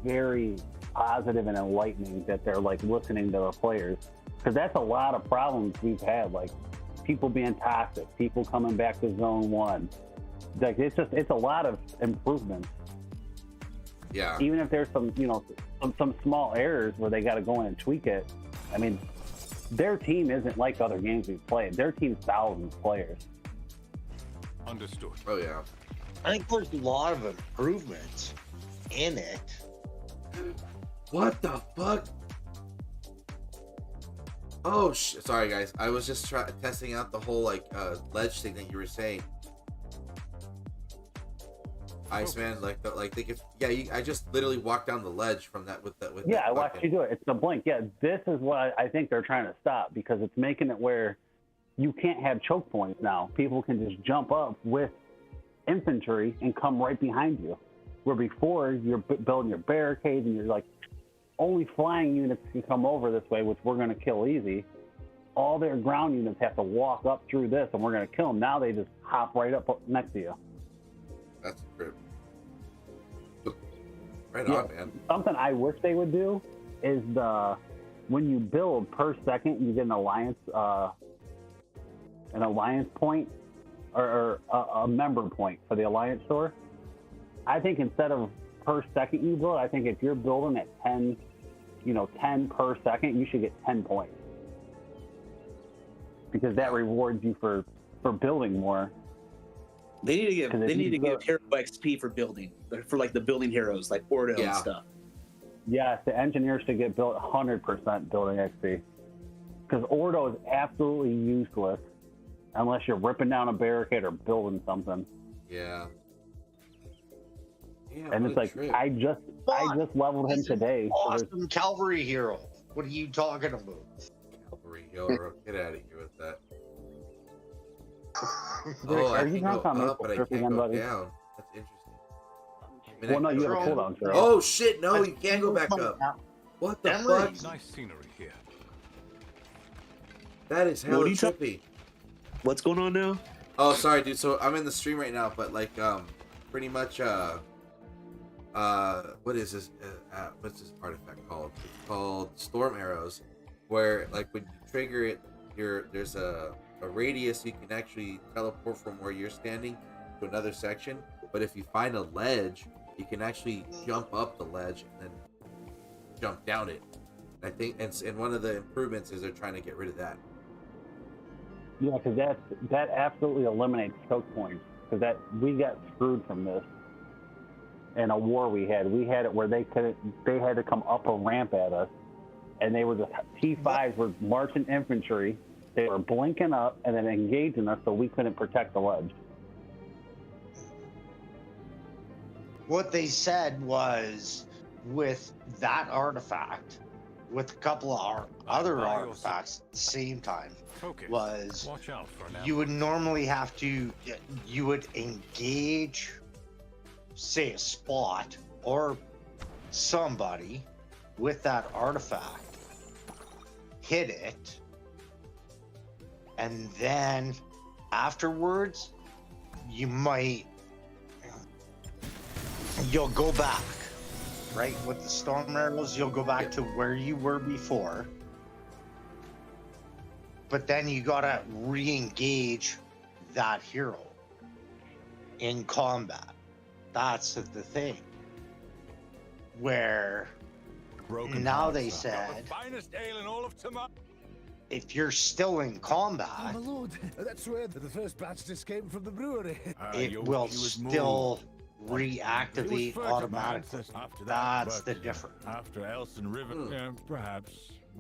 very positive and enlightening that they're like listening to the players. Because that's a lot of problems we've had, like people being toxic, people coming back to zone one. Like it's a lot of improvements. Yeah. Even if there's some some small errors where they got to go in and tweak it. I mean, their team isn't like other games we've played. Their team's thousands of players. Understood. Oh yeah. I think there's a lot of improvements in it. What the fuck? Oh sorry guys. I was just testing out the whole ledge thing that you were saying. Iceman, they could. Yeah, I just literally walked down the ledge from that with Yeah, that I watched bucket. you do it. It's the blink. Yeah, this is what I think they're trying to stop because it's making it where you can't have choke points now. People can just jump up with infantry and come right behind you. Where before you're building your barricades and you're like, only flying units can come over this way, which we're going to kill easy. All their ground units have to walk up through this and we're going to kill them. Now they just hop right up next to you. That's true. Right Yeah. on, man. Something I wish they would do is when you build per second, you get an alliance point or a member point for the alliance store. I think instead of per second you build, I think if you're building at 10 per second, you should get 10 points because that rewards you for building more. They need to give 'Cause if you give hero XP for building, for like the building heroes like Ordo and Yeah. stuff. Yes, the engineers should get built 100% building XP. Because Ordo is absolutely useless unless you're ripping down a barricade or building something. Yeah. Yeah. And what it's a like trip. I just leveled him He's an today. So there's- Awesome cavalry hero. What are you talking about? Cavalry hero. Get out of here with that. Rick, Oh, I are you can drunk go on up, maple but I syrup can't again, go buddy? down. That's interesting. I mean, Well, no, I can you go have a down. cooldown, Churro. Oh shit! No, you can't go back up. What the Emily. fuck? Nice scenery here. That is What hella are you trippy. What's going on now? Oh, sorry, dude. So I'm in the stream right now, but pretty much what is this? What's this artifact called? It's called Storm Arrows, where like when you trigger it, there's a radius you can actually teleport from where you're standing to another section. But if you find a ledge, you can actually jump up the ledge and then jump down it. I think, and one of the improvements is they're trying to get rid of that. Yeah, because that absolutely eliminates choke points. Because we got screwed from this in a war we had. We had it where they had to come up a ramp at us, and they were just T5s were marching infantry. They were blinking up and then engaging us, so we couldn't protect the ledge. What they said was, with that artifact, with a couple of other artifacts at the same time, was Watch out for now. you would normally have to, you would engage, say, a spot or somebody with that artifact, hit it, and then afterwards, you'll go back, right? With the storm arrows, you'll go back to where you were before. But then you gotta re-engage that hero in combat. That's the thing. Where now they said, if you're still in combat, Oh, my lord, that's where the first batch just came from the brewery. it will still reactivate automatically. That's the difference. After Elson River, yeah, perhaps.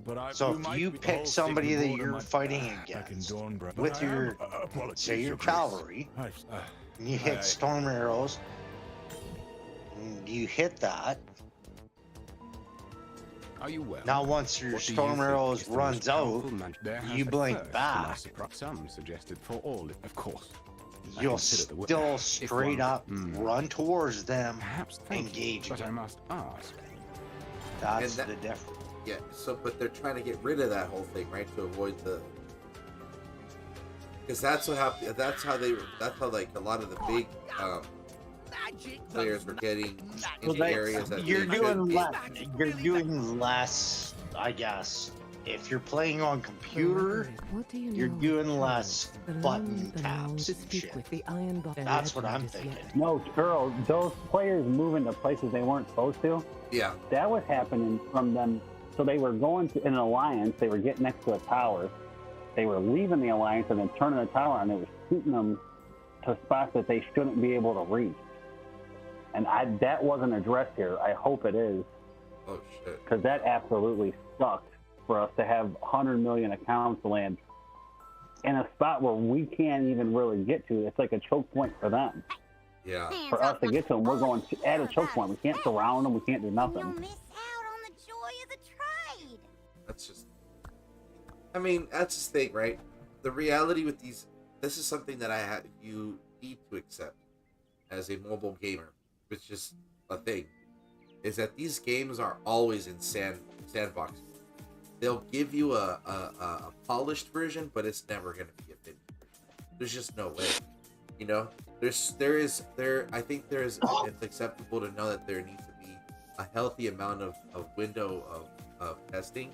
But So if you pick somebody that you're fighting against with your, say, your cavalry, and you hit storm arrows, and you hit that. Are you well? Now, once your storm arrows runs out, you blink back. Some suggested for all, of course. You'll still straight up run towards them, engage. But I must ask. That's the difference. Yeah. So, but they're trying to get rid of that whole thing, right? To avoid the. Because that's what happened. That's how like a lot of the big players were getting into areas that you're doing less. You're doing less, I guess. If you're playing on computer, you're doing less button taps and shit. That's what I'm thinking. No, Churro, those players moving to places they weren't supposed to. Yeah. That was happening from them. So they were going to an alliance. They were getting next to a tower. They were leaving the alliance and then turning the tower on. They were shooting them to spots that they shouldn't be able to reach. And that wasn't addressed here. I hope it is. Oh shit. Because that absolutely sucked for us to have 100 million accounts land in a spot where we can't even really get to. It's like a choke point for them. Yeah. For us to get to them, we're going at a choke point. We can't surround them. We can't do nothing. You'll miss out on the joy of the trade. That's just. I mean, that's the thing, right? The reality with these. This is something that you need to accept as a mobile gamer, which is a thing, is that these games are always in sandbox. They'll give you a polished version, but it's never going to be a finished version. There's just no way. You know, I think it's acceptable to know that there needs to be a healthy amount of window of testing.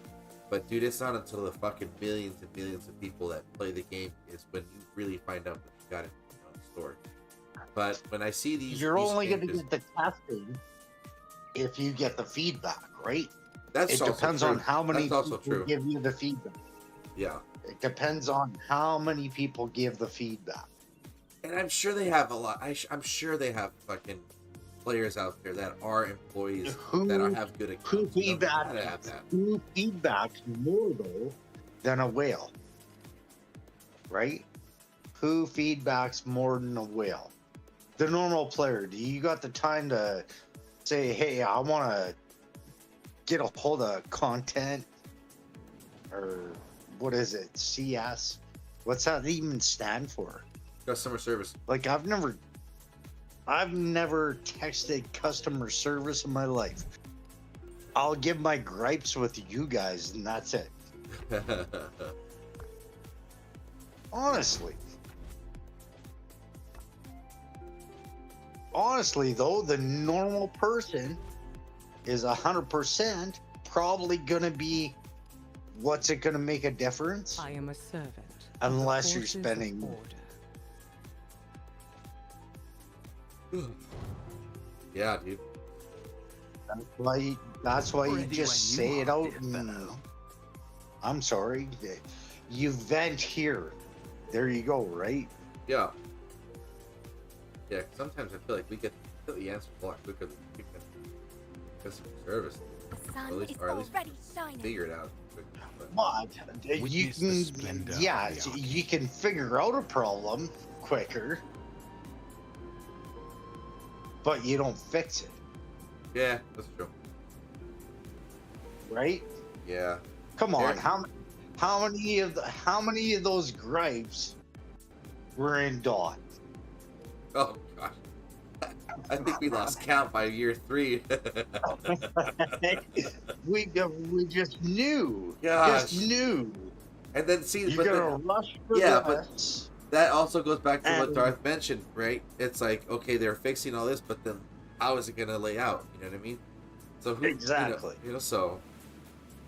But dude, it's not until the fucking millions and millions of people that play the game is when you really find out what you got in the store. But when I see these, you're only going to get the testing if you get the feedback, right? It depends on how many people give you the feedback. Yeah. It depends on how many people give the feedback. And I'm sure they have a lot. I'm sure they have fucking players out there that are employees that have good accounts. Who feedbacks more though than a whale, right? Who feedbacks more than a whale? The normal player. Do you got the time to say, "Hey, I want to get a hold of content," or what is it? CS? What's that even stand for? Customer service. Like I've never texted customer service in my life. I'll give my gripes with you guys and that's it. Honestly. honestly, though, the normal person is 100% probably going to be, what's it going to make a difference? I am a servant. Unless you're spending. Yeah, dude. That's why you just say it out. I'm sorry. You vent here. There you go, right? Yeah. Yeah, sometimes I feel like we get the answer a lot quicker than we can customer service. The sun Or at least is already shining. figure it out. But you can, yeah, you can figure out a problem quicker, but you don't fix it, Yeah, that's true. right? Yeah. Come on, There- how many of those gripes were in DOT? Oh gosh. I think we lost count by year 3. we just knew. Gosh. Just knew. And then see, You're but gonna then, rush for yeah, but this. that also goes back to what And- Darth mentioned, right? It's like, okay, they're fixing all this, but then how is it gonna lay out? You know what I mean? So who, Exactly. So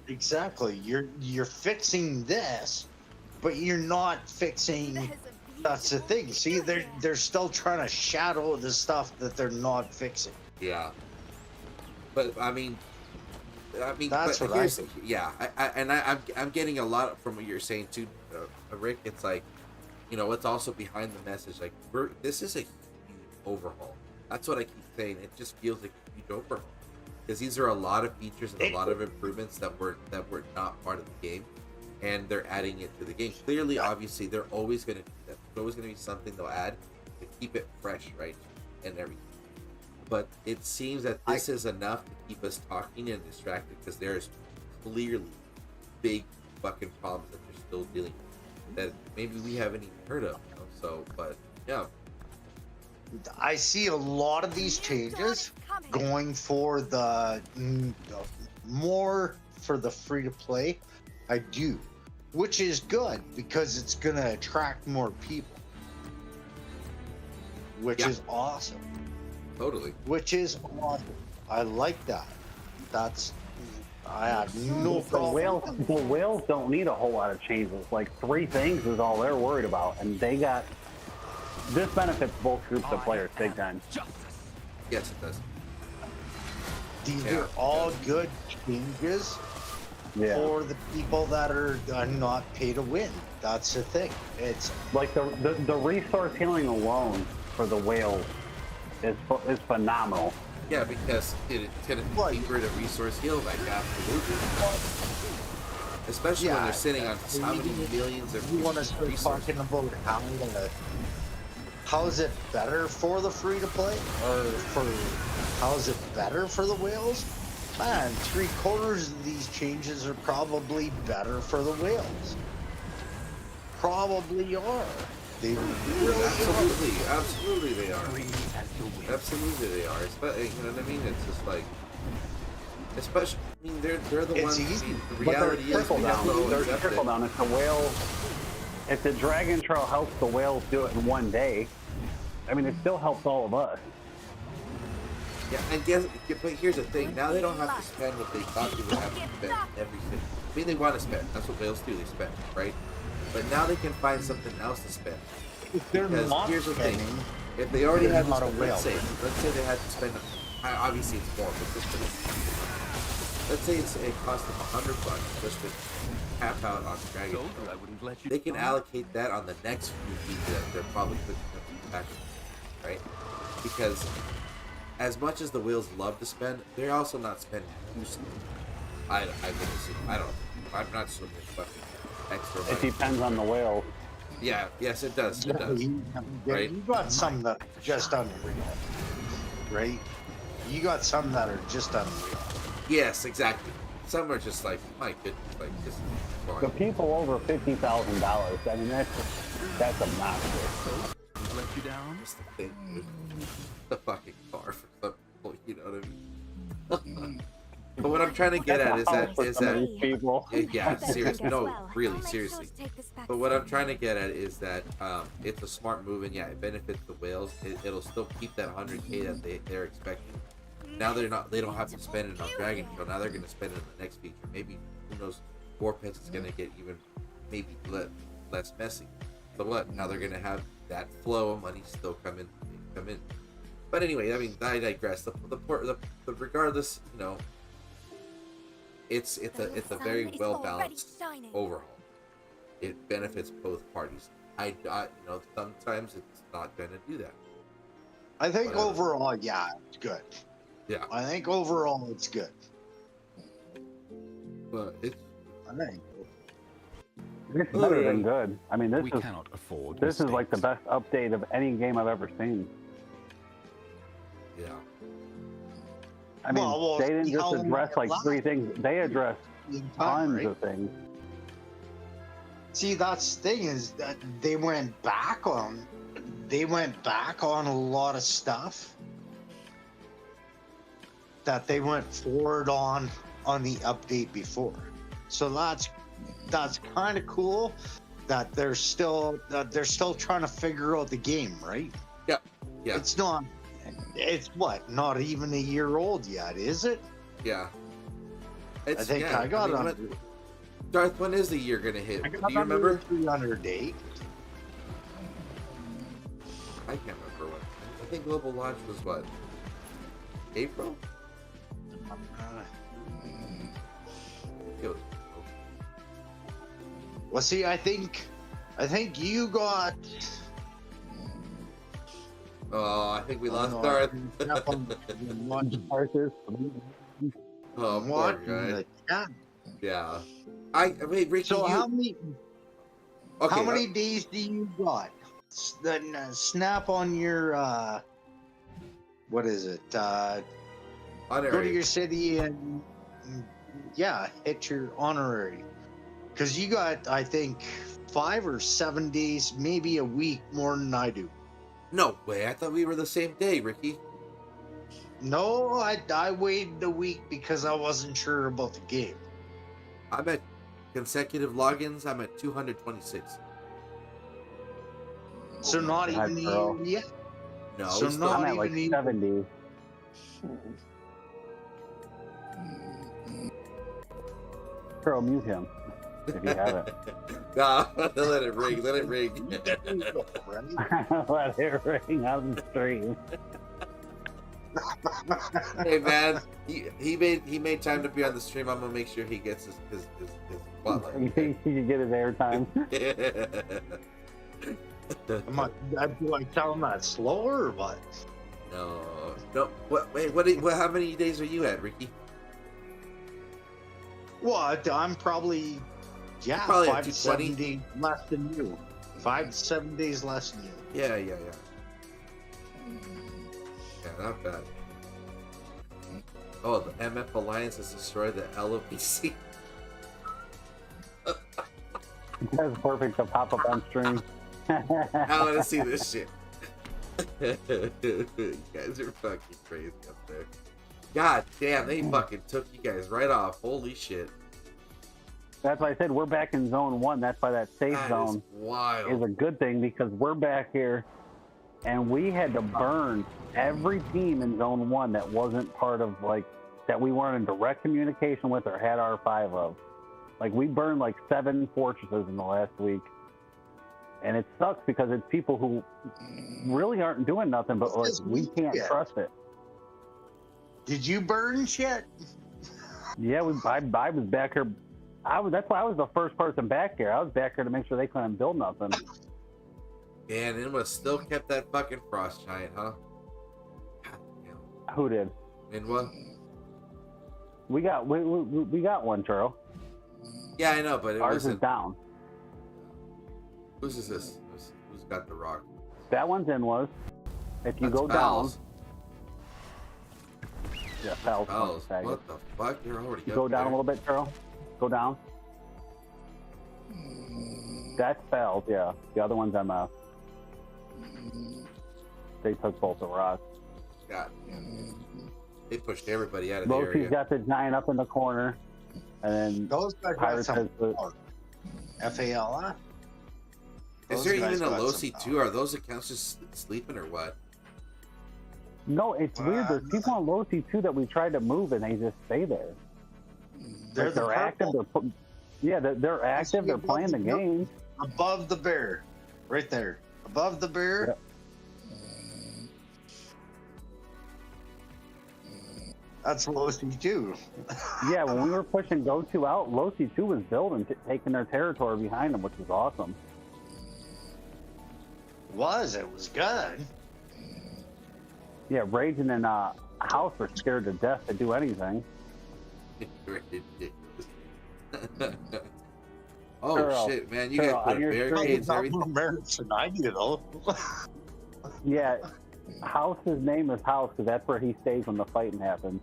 Exactly. You're fixing this, but you're not fixing. That's the thing. See, they're still trying to shadow the stuff that they're not fixing. yeah. But I mean, That's but what I here's- think. Yeah, I'm getting a lot from what you're saying too, Rick. It's like, you know, what's also behind the message. Like, this is a huge overhaul. That's what I keep saying. It just feels like a huge overhaul because these are a lot of features and a lot of improvements that were not part of the game, and they're adding it to the game. Clearly, obviously, they're always going to do that. There's always going to be something they'll add to keep it fresh, right, and everything. But it seems that this is enough to keep us talking and distracted because there's clearly big fucking problems that they're still dealing with that maybe we haven't even heard of. You know? So, but yeah, I see a lot of these changes going for the more for the free to play. I do, which is good because it's gonna attract more people, which Yeah. is awesome. totally. Which is awesome. I like that. I have no The problem. whales don't need a whole lot of changes. Like 3 things is all they're worried about, and they got. This benefits both groups of players big time. Yes, it does. These Yeah. are all good changes Yeah. for the people that are not pay to win. That's the thing. It's Like the resource healing alone for the whales is phenomenal. Yeah, because it's gonna be cheaper to resource heal, like absolutely. Especially when Yeah, they're sitting on I how many mean, millions of you want to start resources. talking about how is it better for the free to play, or for how is it better for the whales? Man, 3/4 of these changes are probably better for the whales. Probably are. They really Absolutely they are. Absolutely they are. You know what I mean? It's just like, especially, I mean, they're the It's ones. easy. I mean, the But reality there's is we trickle have down. to There's accept trickle it. down. If the Dragon Trail helps the whales do it in one day, I mean, it still helps all of us. Yeah, and but here's the thing. Now they don't have to spend what they thought they would have to spend every single. I mean, they want to spend. That's what whales do. They spend, right? But now they can find something else to spend. If they're Because not here's the thing. spending, If they already they're had to not a spend, whale. let's say they had to spend, obviously it's more, but just let's say it cost them $100 just to tap out on Dragon Trail. They can allocate that on the next few feet that they're probably putting back, right? Because as much as the whales love to spend, they're also not spending too much. I would assume. I don't know. I'm not assuming it's fucking extra money. It depends on the whale. Yeah, yes, it does. It does. Right? You got some that are just unreal, right? You got some that are just unreal. Yes, exactly. Some are just like, my goodness, like just The fine. people over $50,000. I mean, that's obnoxious. Let you down? Just the thing, dude. The fucking car for some people, you know what I mean? But what I'm trying to get at is that people. yeah, seriously, no, Well, really, I'll make seriously. sure to take this back But what I'm soon. trying to get at is that it's a smart move, and yeah, it benefits the whales. It'll still keep that 100K that they're expecting. Now they don't have to spend it on Dragon Tail. Now they're going to spend it on the next feature. Maybe, who knows, Warpets is going to get even maybe less messy. So what? Now they're going to have that flow of money still come in. But anyway, I mean, I digress. The regardless, you know, it's a very well balanced overhaul. It benefits both parties. I you know, sometimes it's not going to do that. I think overall, yeah, it's good. Yeah. I think overall it's good. But it's. I think. It's better than good. I mean, We cannot afford this is like the mistakes. best update of any game I've ever seen. Yeah. I mean, Well, they didn't see how just address like long it 3 things. They addressed In time, tons right? of things. See, that's the thing is that they went back on a lot of stuff that they went forward on the update before. So that's kind of cool that they're still trying to figure out the game, right? Yeah. Yeah. It's what, not even a year old yet, is it? Yeah. I think I got mean, under. Darth, when is the year gonna hit? I Do got you remember? 300 date. I can't remember when. I think global launch was what? April? It was. Well, see, I think you got. Oh, I think we lost no, Darth. Arthur. Oh, poor What? guy. Yeah. Yeah. Wait, Ricky. So how Okay. many days do you got? Then snap on your what is it? Go to honorary. your city and yeah, hit your honorary. Because you got, I think, 5 or 7 days, maybe a week more than I do. No way. I thought we were the same day, Ricky. No, I waited a week because I wasn't sure about the game. I'm at consecutive logins. I'm at 226. So not God, even a bro. year yet. No, So still- not I'm at like even 70. Girl, mute him if you haven't. Nah, let it ring. Let it ring. Let it ring on the stream. Hey man, he made time to be on the stream. I'm gonna make sure he gets his spotlight. You can get his airtime. Do I tell him that slower or what? No. What? How many days are you at, Ricky? Well, I'm probably, yeah, Probably at 5 to 7 220. days less than you. 5 to 7 days less than you. Yeah. Yeah, not bad. Oh, the MF Alliance has destroyed the LOPC. That's perfect to pop up on stream. I want to see this shit. You guys are fucking crazy up there. God damn, they fucking took you guys right off. Holy shit. That's why I said we're back in zone 1. That's why that safe That is zone wild. is a good thing, because we're back here and we had to burn every team in zone 1 that wasn't part of, like, that we weren't in direct communication with or had R5 of. Like, we burned like 7 fortresses in the last week. And it sucks because it's people who really aren't doing nothing, but like, we can't trust it. Did you burn shit? Yeah, I was back here. That's why I was the first person back here. I was back here to make sure they couldn't build nothing. And Inwa still kept that fucking frost giant, huh? God damn. Who did? Inwa? We got one, Churro. Yeah, I know, but it Ours wasn't. is down. Whose is this? Who's got the rock? That one's in was. If you That's go Val's. down. Yeah, Val's. Val's. What the fuck? You're already You up go down there. a little bit, Churro. Go down. That's Val's, yeah. The other one's MF. They took both the rocks. God damn. They pushed everybody out of the Loki's area. got the giant up in the corner, and then Those guys got Pirates some has the. power. FALF. Is Those there guys even a got some Losi too? Are those accounts just sleeping or what? No, it's weird. There's people on Losi too that we tried to move, and they just stay there. They're Like, the they're active. purple. They're active. They're playing the game. Above the bear. Right there. Above the bear. Yep. That's Losi too. Yeah, when we were pushing Go-To out, Losi 2 was building, taking their territory behind them, which was awesome. It was good. Yeah, Raging and House were scared to death to do anything. Oh Churro, shit, man! You guys put barricades and everything. Yeah, House's name is House because that's where he stays when the fighting happens.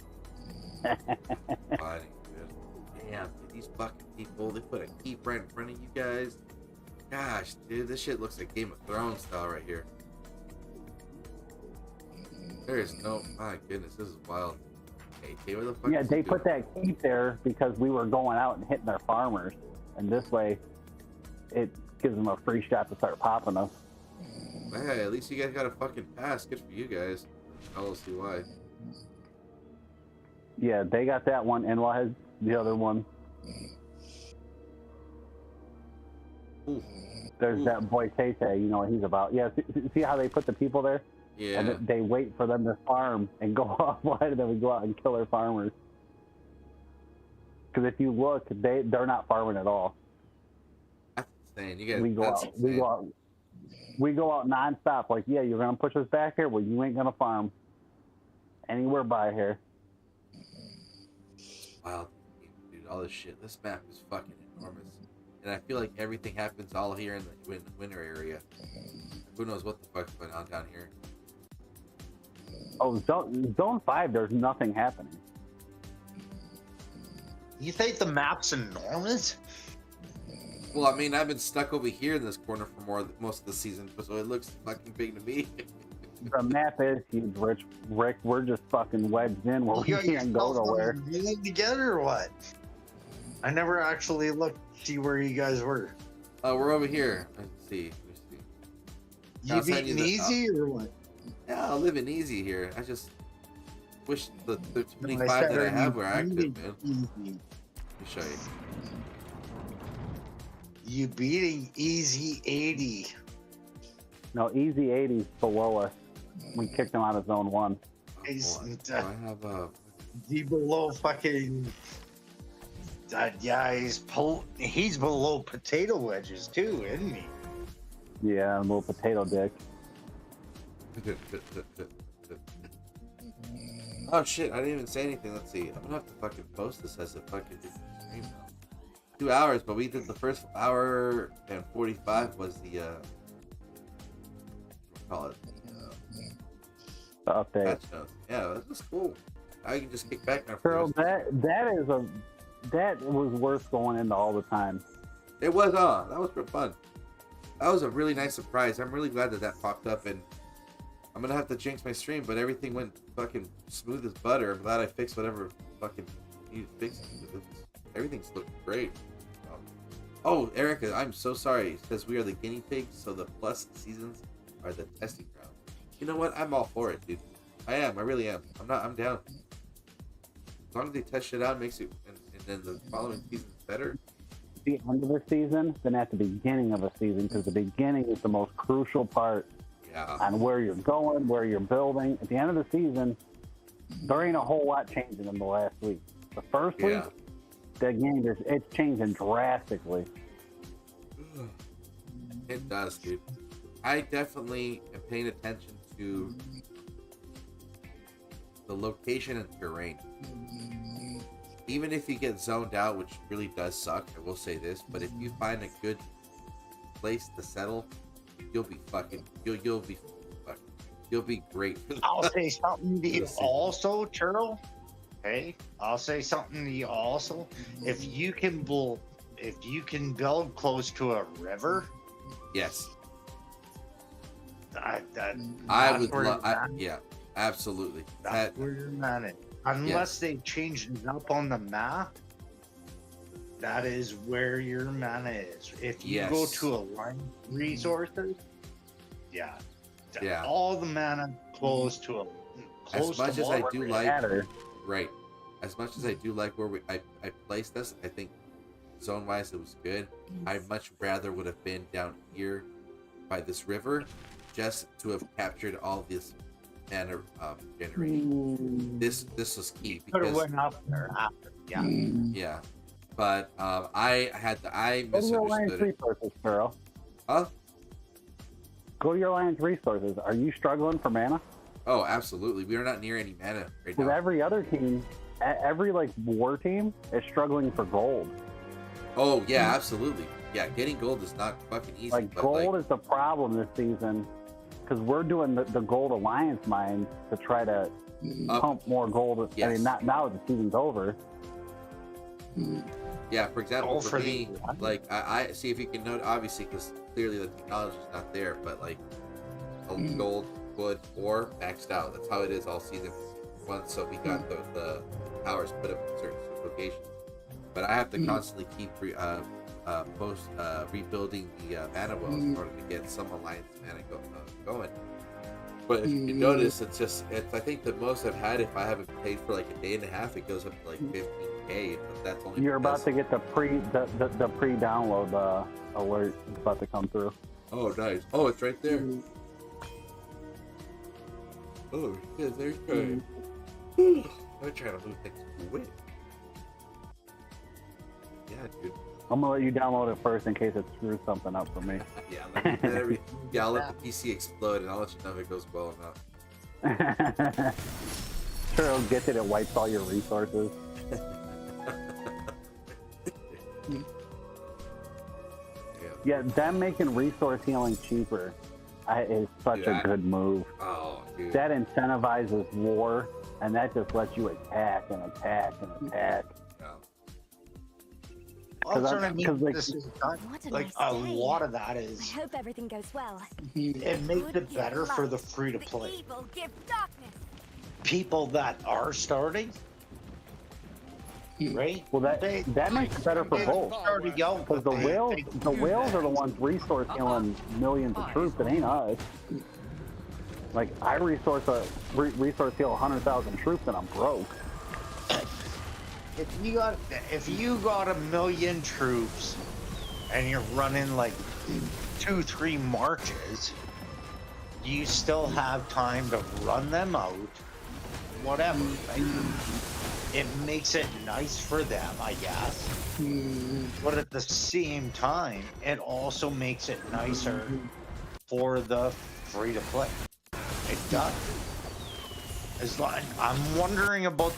Fighting, dude. Damn, dude, these fucking people, they put a keep right in front of you guys. Gosh, dude, this shit looks like Game of Thrones style right here. There is no, my goodness, this is wild. Hey, where the fuck Yeah, is they he put doing? that keep there because we were going out and hitting their farmers, and this way, it gives them a free shot to start popping us. Hey, at least you guys got a fucking pass. Good for you guys. I'll see why. Yeah, they got that one, and we'll have the other one. Ooh. There's that boy Tete, you know what he's about. Yeah, see how they put the people there? Yeah. And they wait for them to farm and go offline, and then we go out and kill their farmers. Because if you look, they're not farming at all. That's insane. You guys, We go that's out, insane. we go out nonstop. Like, yeah, you're gonna push us back here. Well, you ain't gonna farm anywhere by here. Wow, dude, all this shit. This map is fucking enormous, and I feel like everything happens all here in the winter area. Who knows what the fuck's going on down here? Oh, zone 5, there's nothing happening. You think the map's enormous? Well, I mean, I've been stuck over here in this corner for most of the season, so it looks fucking big to me. The map is huge, Rick. We're just fucking wedged in where we can't go nowhere. Together or what? I never actually looked to see where you guys were. We're over here. Let's see. You beating easy or what? Yeah, I'm living easy here. I just wish the 25 that I have were active, man. Let me show you. You beating easy 80. No, easy 80's below us. We kicked him out of zone 1. He's, I have he below fucking. Yeah, he's below potato wedges too, isn't he? Yeah, a little potato dick. Oh shit, I didn't even say anything. Let's see. I'm gonna have to fucking post this as a fucking stream now. 2 hours, but we did the first hour and 45 was the call it The update. patch notes. Yeah, that was cool. I can just kick back now. Girl, that was worth going into all the time. It was that was for fun. That was a really nice surprise. I'm really glad that popped up, and I'm gonna have to jinx my stream, but everything went fucking smooth as butter. I'm glad I fixed whatever fucking needed fixing. Everything's looking great. Oh, Erica, I'm so sorry. It says we are the guinea pigs, so the plus seasons are the testing ground. You know what? I'm all for it, dude. I am. I really am. I'm down. As long as they test shit out, makes it, and then the following season's better. At the end of the season, then at the beginning of a season, because the beginning is the most crucial part on where you're going, where you're building. At the end of the season, there ain't a whole lot changing in the last week. The first week, the game it's changing drastically. It does, dude. I definitely am paying attention to the location and terrain. Even if you get zoned out, which really does suck, I will say this, but if you find a good place to settle, you'll be great. I'll say something to you also, Churro. Hey, I'll say something to you also. If you can build close to a river, yes. I Absolutely. That's where your mana is. Unless they changed it up on the map, that is where your mana is. If you go to align resources, yeah, all the mana close to a close as much to as I water. do like, right? As much as I do like where I placed this, I think zone wise it was good. I much rather would have been down here by this river, just to have captured all this mana generating. This was key Could have because went up there after, yeah. But I misunderstood it. Resources, Churro. Huh? Go to your alliance resources. Are you struggling for mana? Oh, absolutely. We are not near any mana right Because now. every other team, every like war team is struggling for gold. Oh yeah, absolutely. Yeah, getting gold is not fucking easy. Like but gold is the problem this season, because we're doing the gold alliance mines to try to pump more gold. I mean, not now that the season's over. Yeah, for example, for me, like I see if you can note, obviously, because clearly the technology is not there, but like gold, wood, ore maxed out. That's how it is all season one. So we got the powers put up in certain locations, but I have to constantly keep rebuilding the mana wells in order to get some alliance mana going. But if you notice, I think the most I've had, if I haven't played for like a day and a half, it goes up to like 15k. But that's only You're about to get the pre-download alert is about to come through. Oh, nice. Oh, it's right there. Oh, shit, there's trying. I'm trying to move things quick. Yeah, dude. I'm gonna let you download it first in case it screws something up for me. I'll let the PC explode, and I'll let you know if it goes well enough. Sure, gets it. It wipes all your resources. Yeah, them making resource healing cheaper is such a good move. Oh, dude. That incentivizes war, and that just lets you attack and attack and attack. Like a lot of that is. I hope everything goes well. It makes it better for the free to play. People that are starting, right? Well, that makes it better for both. Because the whales are the ones resource healing millions of troops. It ain't us. Like I resource heal 100,000 troops and I'm broke. If you got 1 million troops and you're running like 2-3 marches, you still have time to run them out, whatever, right? It makes it nice for them, I guess. But at the same time, it also makes it nicer for the free to play. It does. I'm wondering about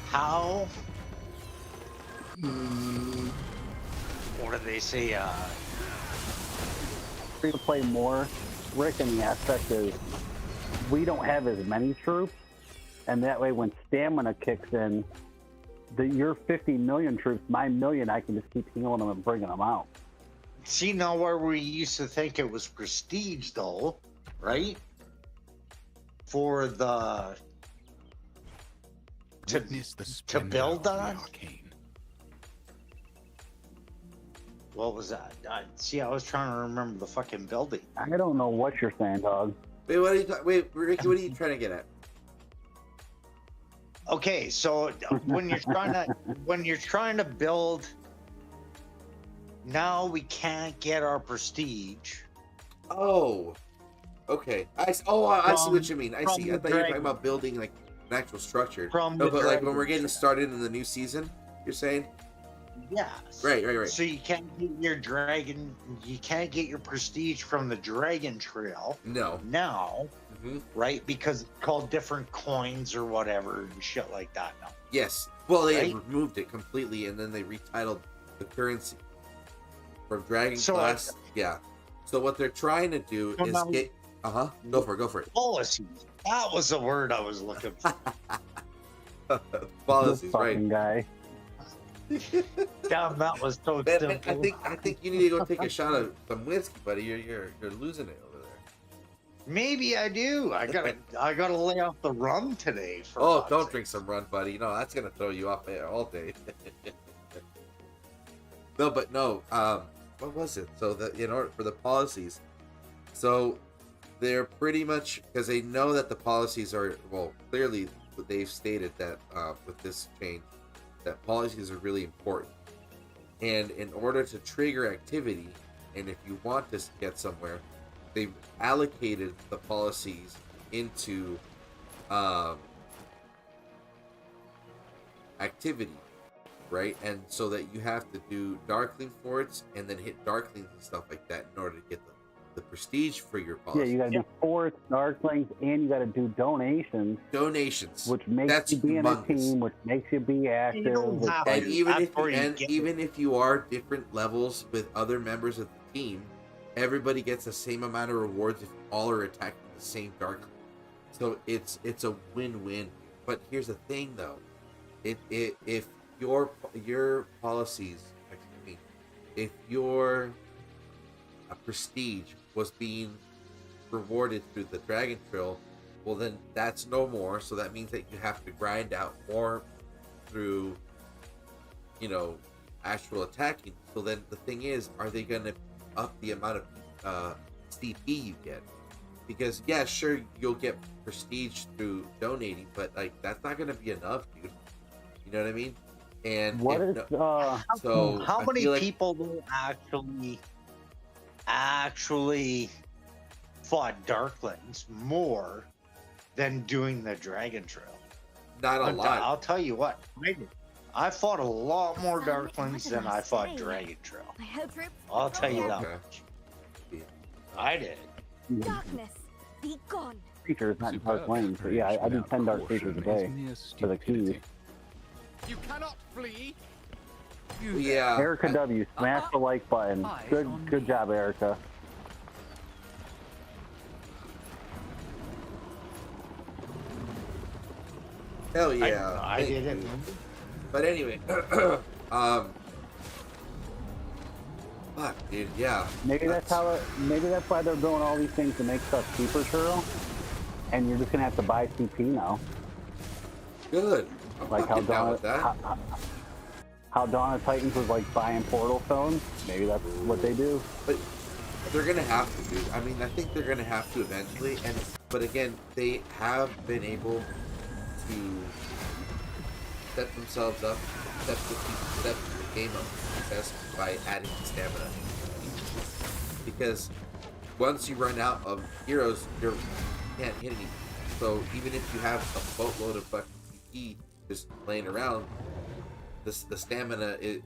how, what do they say? Free to play more. Rick, in the aspect is we don't have as many troops, and that way when stamina kicks in, your 50 million troops, my million, I can just keep healing them and bringing them out. See, now where we used to think it was prestige, though, right? For the to build that. What was that? See, I was trying to remember the fucking building. I don't know what you're saying, dog. Wait, Ricky, what are you trying to get at? Okay, so when you're trying to build, now we can't get our prestige. Oh, okay. I see what you mean. I see. I thought you were talking about building like an actual structure. But like when we're getting started in the new season, you're saying? Yes. Right. So you can't get your dragon. You can't get your prestige from the dragon trail. No. Now, right? Because it's called different coins or whatever and shit like that now. Yes. Well, they removed it completely, and then they retitled the currency from Dragon Class. Yeah. So what they're trying to do is get. Go for it. Policies. That was the word I was looking for. Policies, right? Guy. Damn, that was so simple. I think you need to go take a shot of some whiskey, buddy. You're losing it over there. Maybe I do. I gotta lay off the rum today. For Oh, fuck's don't sake. drink some run, buddy. No, that's gonna throw you off all day. No, but no. What was it? So that in order for the policies, so they're pretty much because they know that the policies are clearly they've stated that with this change that policies are really important, and in order to trigger activity, and if you want to get somewhere, they've allocated the policies into activity, right? And so that you have to do Darkling forts and then hit Darklings and stuff like that in order to get the prestige for your policy. Yeah, you got to do forts, Darklings, and you got to do donations. Donations, which makes you be in a team, which makes you be active. And even if you are different levels with other members of the team, everybody gets the same amount of rewards if all are attacking the same Darkling. So it's a win-win. But here's the thing, though, if your policies, if your prestige was being rewarded through the Dragon Trail, well then that's no more. So that means that you have to grind out more through, actual attacking. So then the thing is, are they going to up the amount of CP you get? Because yeah, sure, you'll get prestige through donating, but like that's not going to be enough, dude. You know what I mean? And how many people will actually fought Darklings more than doing the Dragon Trail? Not a lot. I'll tell you what, I fought a lot more Darklings than I fought Dragon Trail. I'll tell you that much. I did. Darkness, be gone. Creatures, not Dark Lanes, but yeah, I do 10 Dark Creatures a day for the key. You cannot flee. Yeah. Erica W, smash the like button. Good job, Erica. Hell yeah. I did it. But anyway, fuck, dude, yeah. Maybe that's why they're doing all these things to make stuff cheaper, Churro. And you're just gonna have to buy CP now. Good. Like how Dawn of Titans was like buying Portal Stones. Maybe that's what they do. But they're gonna have to, dude. I mean, I think they're gonna have to eventually. But again, they have been able to set themselves up, set the game up for success by adding stamina. Because once you run out of heroes, you can't hit anything. So even if you have a boatload of fucking CP just laying around, the stamina is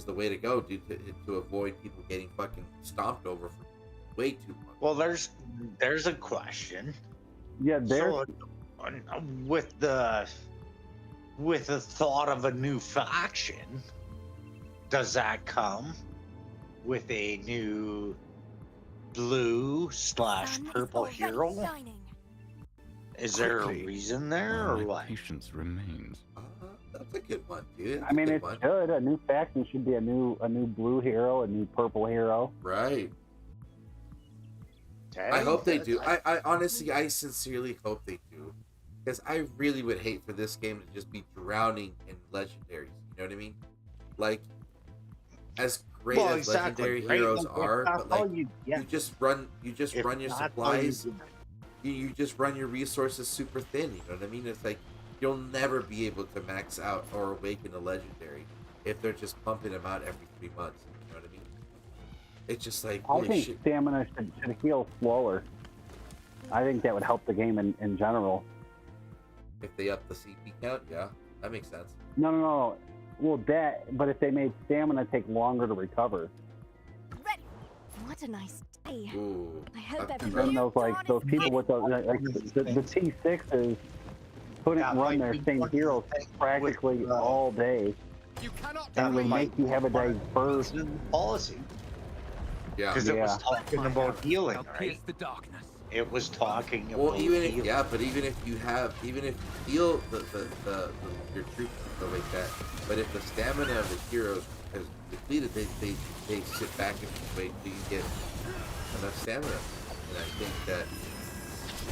the way to go, dude, to avoid people getting fucking stomped over for way too long. Well, there's a question. Yeah, so, with the thought of a new faction, does that come with a new blue/purple hero? Is there a reason there, or what? Patience remains. That's a good one, dude. I mean, it should. A new faction should be a new blue hero, a new purple hero. Right. I hope they do. I honestly, I sincerely hope they do. Because I really would hate for this game to just be drowning in legendaries. You know what I mean? Like, as great as legendary heroes are, but like you just run your supplies. You just run your resources super thin. You know what I mean? It's like you'll never be able to max out or awaken a legendary if they're just pumping them out every 3 months. You know what I mean? It's just like I think stamina should heal slower. I think that would help the game in general. If they up the CP count, yeah, that makes sense. No. Well, but if they made stamina take longer to recover. Ready. What a nice day. Ooh. I hope And then those people with those the T6s couldn't run their same heroes practically all day. And it would make you have a diverse policy. Yeah. Because it was talking about healing, right? The darkness. It was talking about but even if you heal your troops and stuff like that, but if the stamina of the heroes has depleted, they sit back and wait till you get enough stamina. And I think that,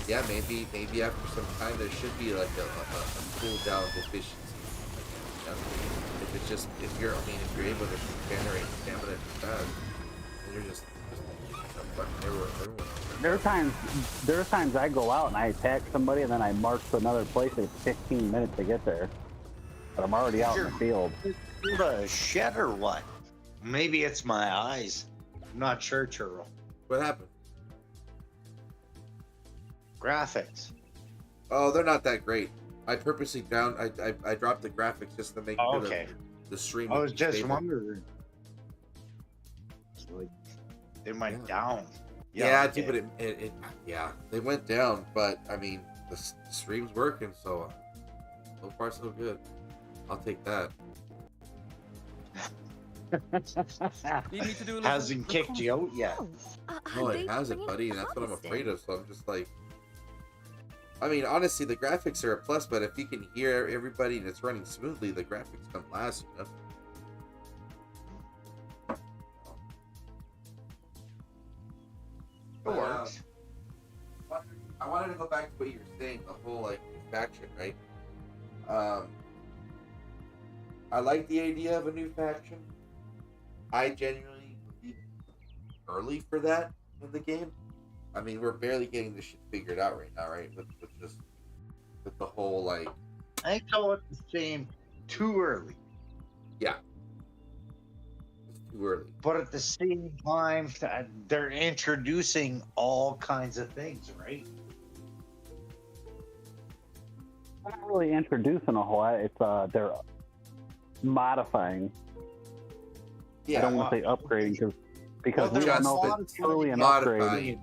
yeah, maybe after some time there should be like a cool down deficiency. You know? If it's just if you're able to generate stamina fast, and you're just everyone. There are times I go out and I attack somebody and then I march to another place. It's 15 minutes to get there, but I'm already out in the field. A shed or what? Maybe it's my eyes. I'm not sure, Churro. What happened? Graphics. Oh, they're not that great. I purposely I dropped the graphics just to make sure Okay. the stream. I was be just stable. wondering. It's like they went down. Yeah, okay. but it yeah, they went down, but I mean the stream's working, so far so good. I'll take that. Need me to do a little Hasn't kicked you out yet. No, it hasn't, buddy, and that's what I'm afraid of. So I'm just like, I mean, honestly, the graphics are a plus, but if you can hear everybody and it's running smoothly, the graphics come last, you know. I wanted to go back to what you were saying, the whole like new faction, right? I like the idea of a new faction. I genuinely believe it's early for that in the game. I mean, we're barely getting this shit figured out right now, right? With the whole like. I call it the same. Too early. Yeah. It's too early. But at the same time, they're introducing all kinds of things, right? They're not really introducing a whole lot. It's they're modifying. Yeah. I don't want to say upgrading because Well, we don't know if it's truly an upgrade. Modifying.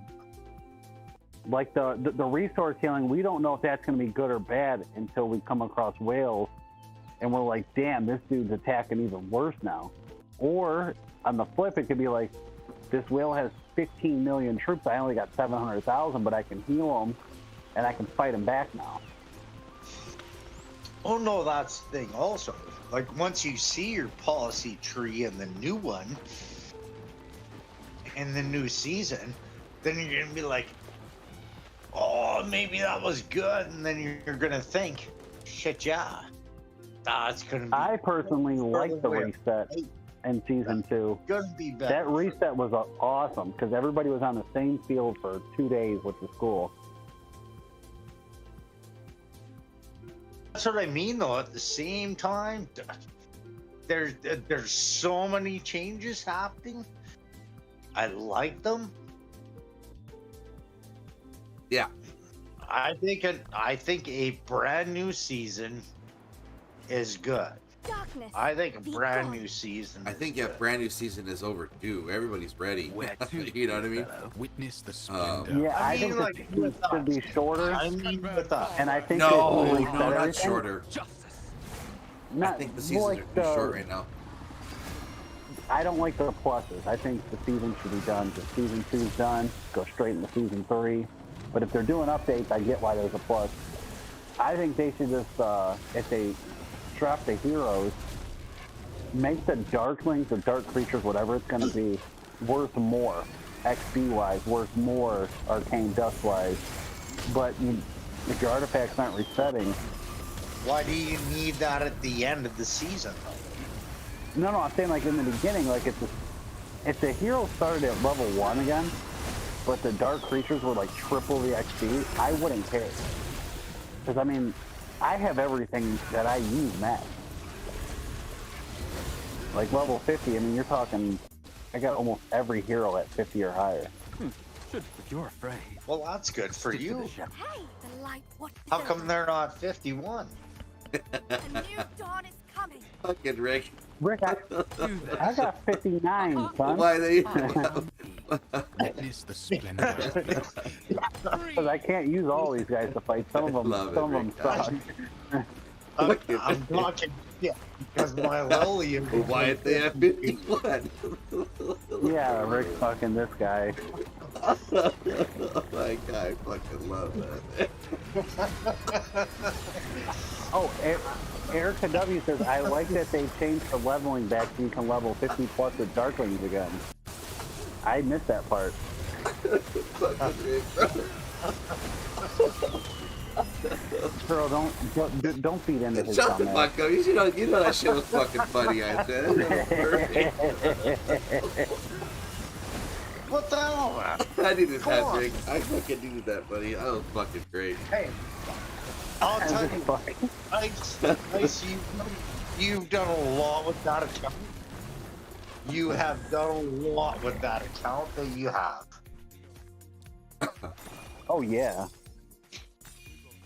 Like the resource healing, we don't know if that's going to be good or bad until we come across whales, and we're like, damn, this dude's attacking even worse now. Or on the flip, it could be like, this whale has 15 million troops. I only got 700,000, but I can heal them, and I can fight them back now. Oh no, that's the thing also. Like once you see your policy tree in the new one, in the new season, then you're gonna be like, oh, maybe that was good, and then you're gonna think, shit, yeah, that's gonna be. I personally like the reset in season 2. Gonna be better. That reset was awesome because everybody was on the same field for 2 days, which was cool. That's what I mean, though. At the same time, there's so many changes happening. I like them. Yeah. I think a brand new season is good. Darkness. I think a be brand gone. new season. I think is a good. brand new season is overdue. Everybody's ready. Where to, You know what I mean? fellow? Witness the splendor. Yeah, I, I think mean, the like, season with should be shorter, I mean, with us. and I think No, it no, reset not everything. shorter. Not, I think the more seasons like are too short right now. I don't like the pluses. I think the season should be done. Just season 2's done. Go straight into season 3. But if they're doing updates, I get why there's a plus. I think they should just, if they drop the heroes, make the darklings or dark creatures, whatever it's going to be, worth more. XP-wise, worth more arcane dust-wise. But if your artifacts aren't resetting... Why do you need that at the end of the season, though? No, I'm saying like in the beginning, like if the heroes started at level 1 again, but the dark creatures were like triple the XP, I wouldn't care. Because I mean, I have everything that I use max. Like level 50, I mean, you're talking, I got almost every hero at 50 or higher. Should, if you're afraid. Well, that's good for Stick to you. the ship. Hey, the light. What? How come they're not 51? A new dawn is coming. Fucking Rick. Rick, I got 59, son. Why they? Witness the splendor. Because I can't use all these guys to fight. Some of them, Love it, some of them Rick. suck. I'm talking shit because my lily is. Why did they have 51? Yeah, Rick fucking this guy. My God, I fucking love that. Oh, Erica W says, I like that they changed the leveling back so you can level 50 plus with Darklings again. I missed that part. Fucking Rick. Girl, don't feed into his Shut the dumbass. fuck up. You know that shit was fucking funny, I said. Perfect. What the hell, man? I needed Come that, on. Rick. I fucking needed that, buddy. That was fucking great. Hey, I'll tell you, you've done a lot with that account. You have done a lot with that account that you have. Oh yeah.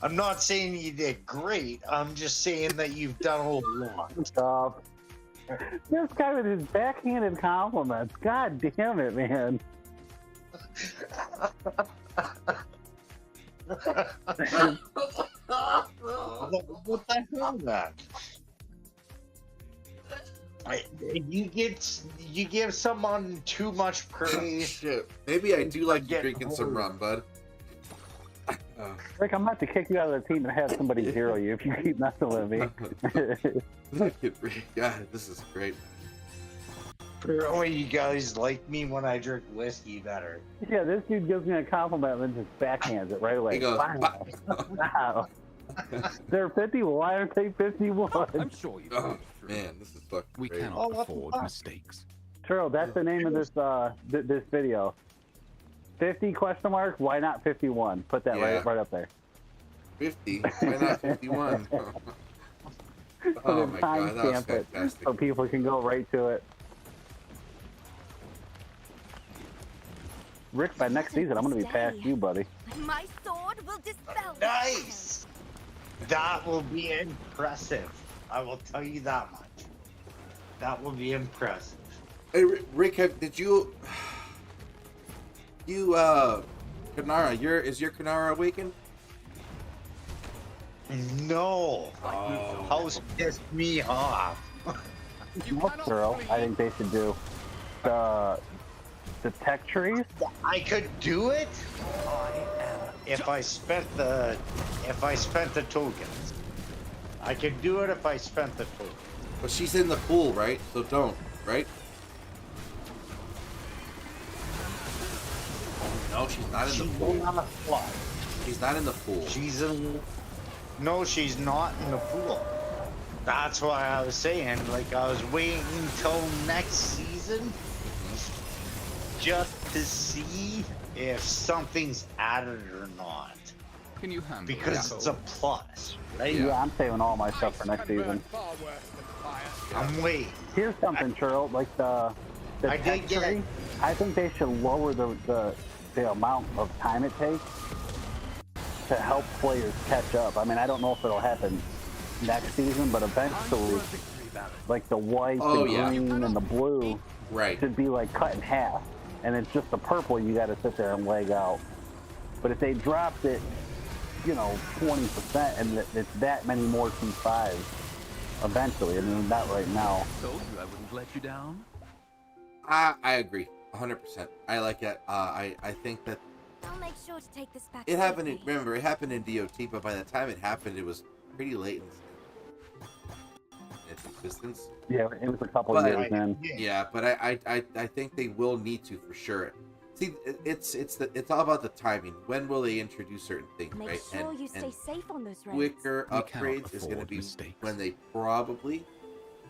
I'm not saying you did great. I'm just saying that you've done a lot. Stop. This guy with his backhanded compliments. God damn it, man. What the hell, man? You give someone too much praise. Shit. Maybe I do like you Get drinking some hold. rum, bud. Rick, I'm about to kick you out of the team and have somebody zero you if you keep messing with me. God, this is great. Apparently, you guys like me when I drink whiskey better. Yeah, this dude gives me a compliment and just backhands it right away. He goes, Wow. Wow. They're 50. Why aren't they 51? I'm sure you know oh, it's true. man, this is fucking We great. cannot Oh, what the afford fuck? mistakes. Churro, that's the name of this this video. 50 question mark? Why not 51? Put that Yeah. right up there. 50? Why not 51? Oh my god, that was Timestamp it fantastic. so people can go right to it. Rick, by next season, I'm going to be past you, buddy. My sword will dispel. Nice! That will be impressive. I will tell you that much. That will be impressive. Hey, Rick, did you... Kanara, is your Kanara awakened? No. Oh. House pissed me off. Churro, I think they should do the tech trees. I could do it if I spent the tokens. I could do it if I spent the tokens. But she's in the pool, right? So don't, right? No, she's not in She's the pool. not fly. She's not in the pool. No, she's not in the pool. That's why I was saying, like, I was waiting until next season just to see if something's added or not. Can you handle Because that? it's a plus, right? Yeah, I'm saving all my stuff for next season. I'm waiting. Here's something, Churro, like the I tech did get- tree. I think they should lower the amount of time it takes to help players catch up. I mean, I don't know if it'll happen next season, but eventually, like the white, Oh, the yeah. green, and the blue Right. should be like cut in half, and it's just the purple you got to sit there and leg out. But if they dropped it, 20%, and it's that many more T5s eventually. I mean, not right now. Told you I wouldn't let you down. I agree. 100%. I like it. I think that I'll make sure to take this back. it happened. safely. Remember, it happened in DOT, but by the time it happened, it was pretty late in its existence. Yeah, it was a couple But- years in. Yeah, but I think they will need to for sure. See, it's all about the timing. When will they introduce certain things, Make right? sure you stay safe on those roads. Quicker We cannot upgrades is going to afford be mistakes. when they probably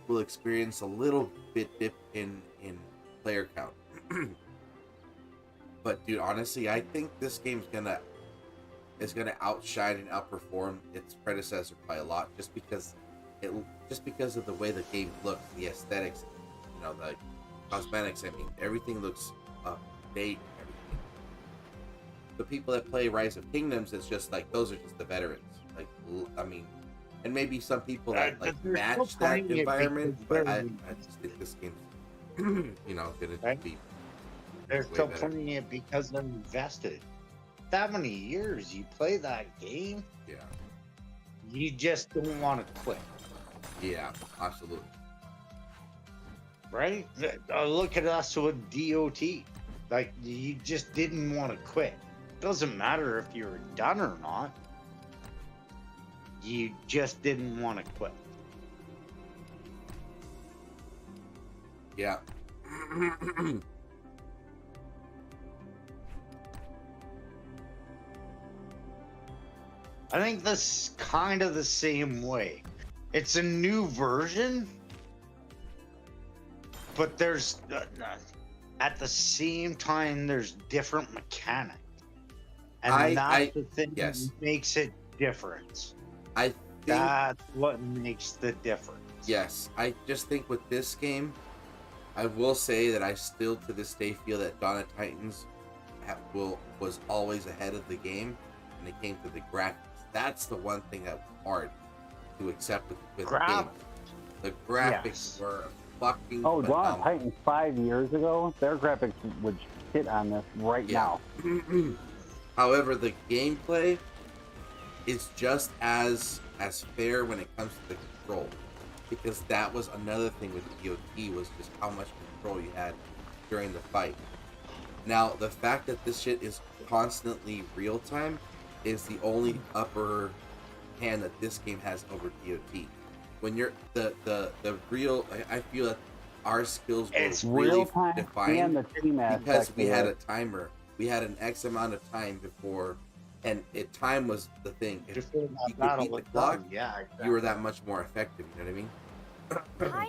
will experience a little bit dip in player count. But dude, honestly, I think this game's gonna outshine and outperform its predecessor by a lot, just because of the way the game looks, the aesthetics, the cosmetics. I mean, everything looks update. Everything. The people that play Rise of Kingdoms, it's just like those are just the veterans. Like, I mean, and maybe some people that like There's match no that playing it environment, because but I they're- just think this game's gonna Right. be They're way still better. playing it because they're invested. That many years you play that game, Yeah, you just don't want to quit, yeah, absolutely. right? Look at us with DOT. Like, you just didn't want to quit. Doesn't matter if you were done or not. You just didn't want to quit. Yeah. I think this kind of the same way. It's a new version, but there's at the same time there's different mechanics, and that's the thing that makes it different. I think that's what makes the difference. Yes, I just think with this game, I will say that I still to this day feel that Dawn of Titans was always ahead of the game when it came to the graphics. That's the one thing that was hard to accept with the game. The graphics were fucking Dawn of phenomenal. Titans 5 years ago, their graphics would shit on this right now. However, the gameplay is just as fair when it comes to the control, because that was another thing with DOT was just how much control you had during the fight. Now, the fact that this shit is constantly real time is the only upper hand that this game has over DOT. When you're the real, I feel that our skills were really defined because we had a timer. We had an X amount of time before, and time was the thing. If you could beat the clock, you were that much more effective. You know what I mean?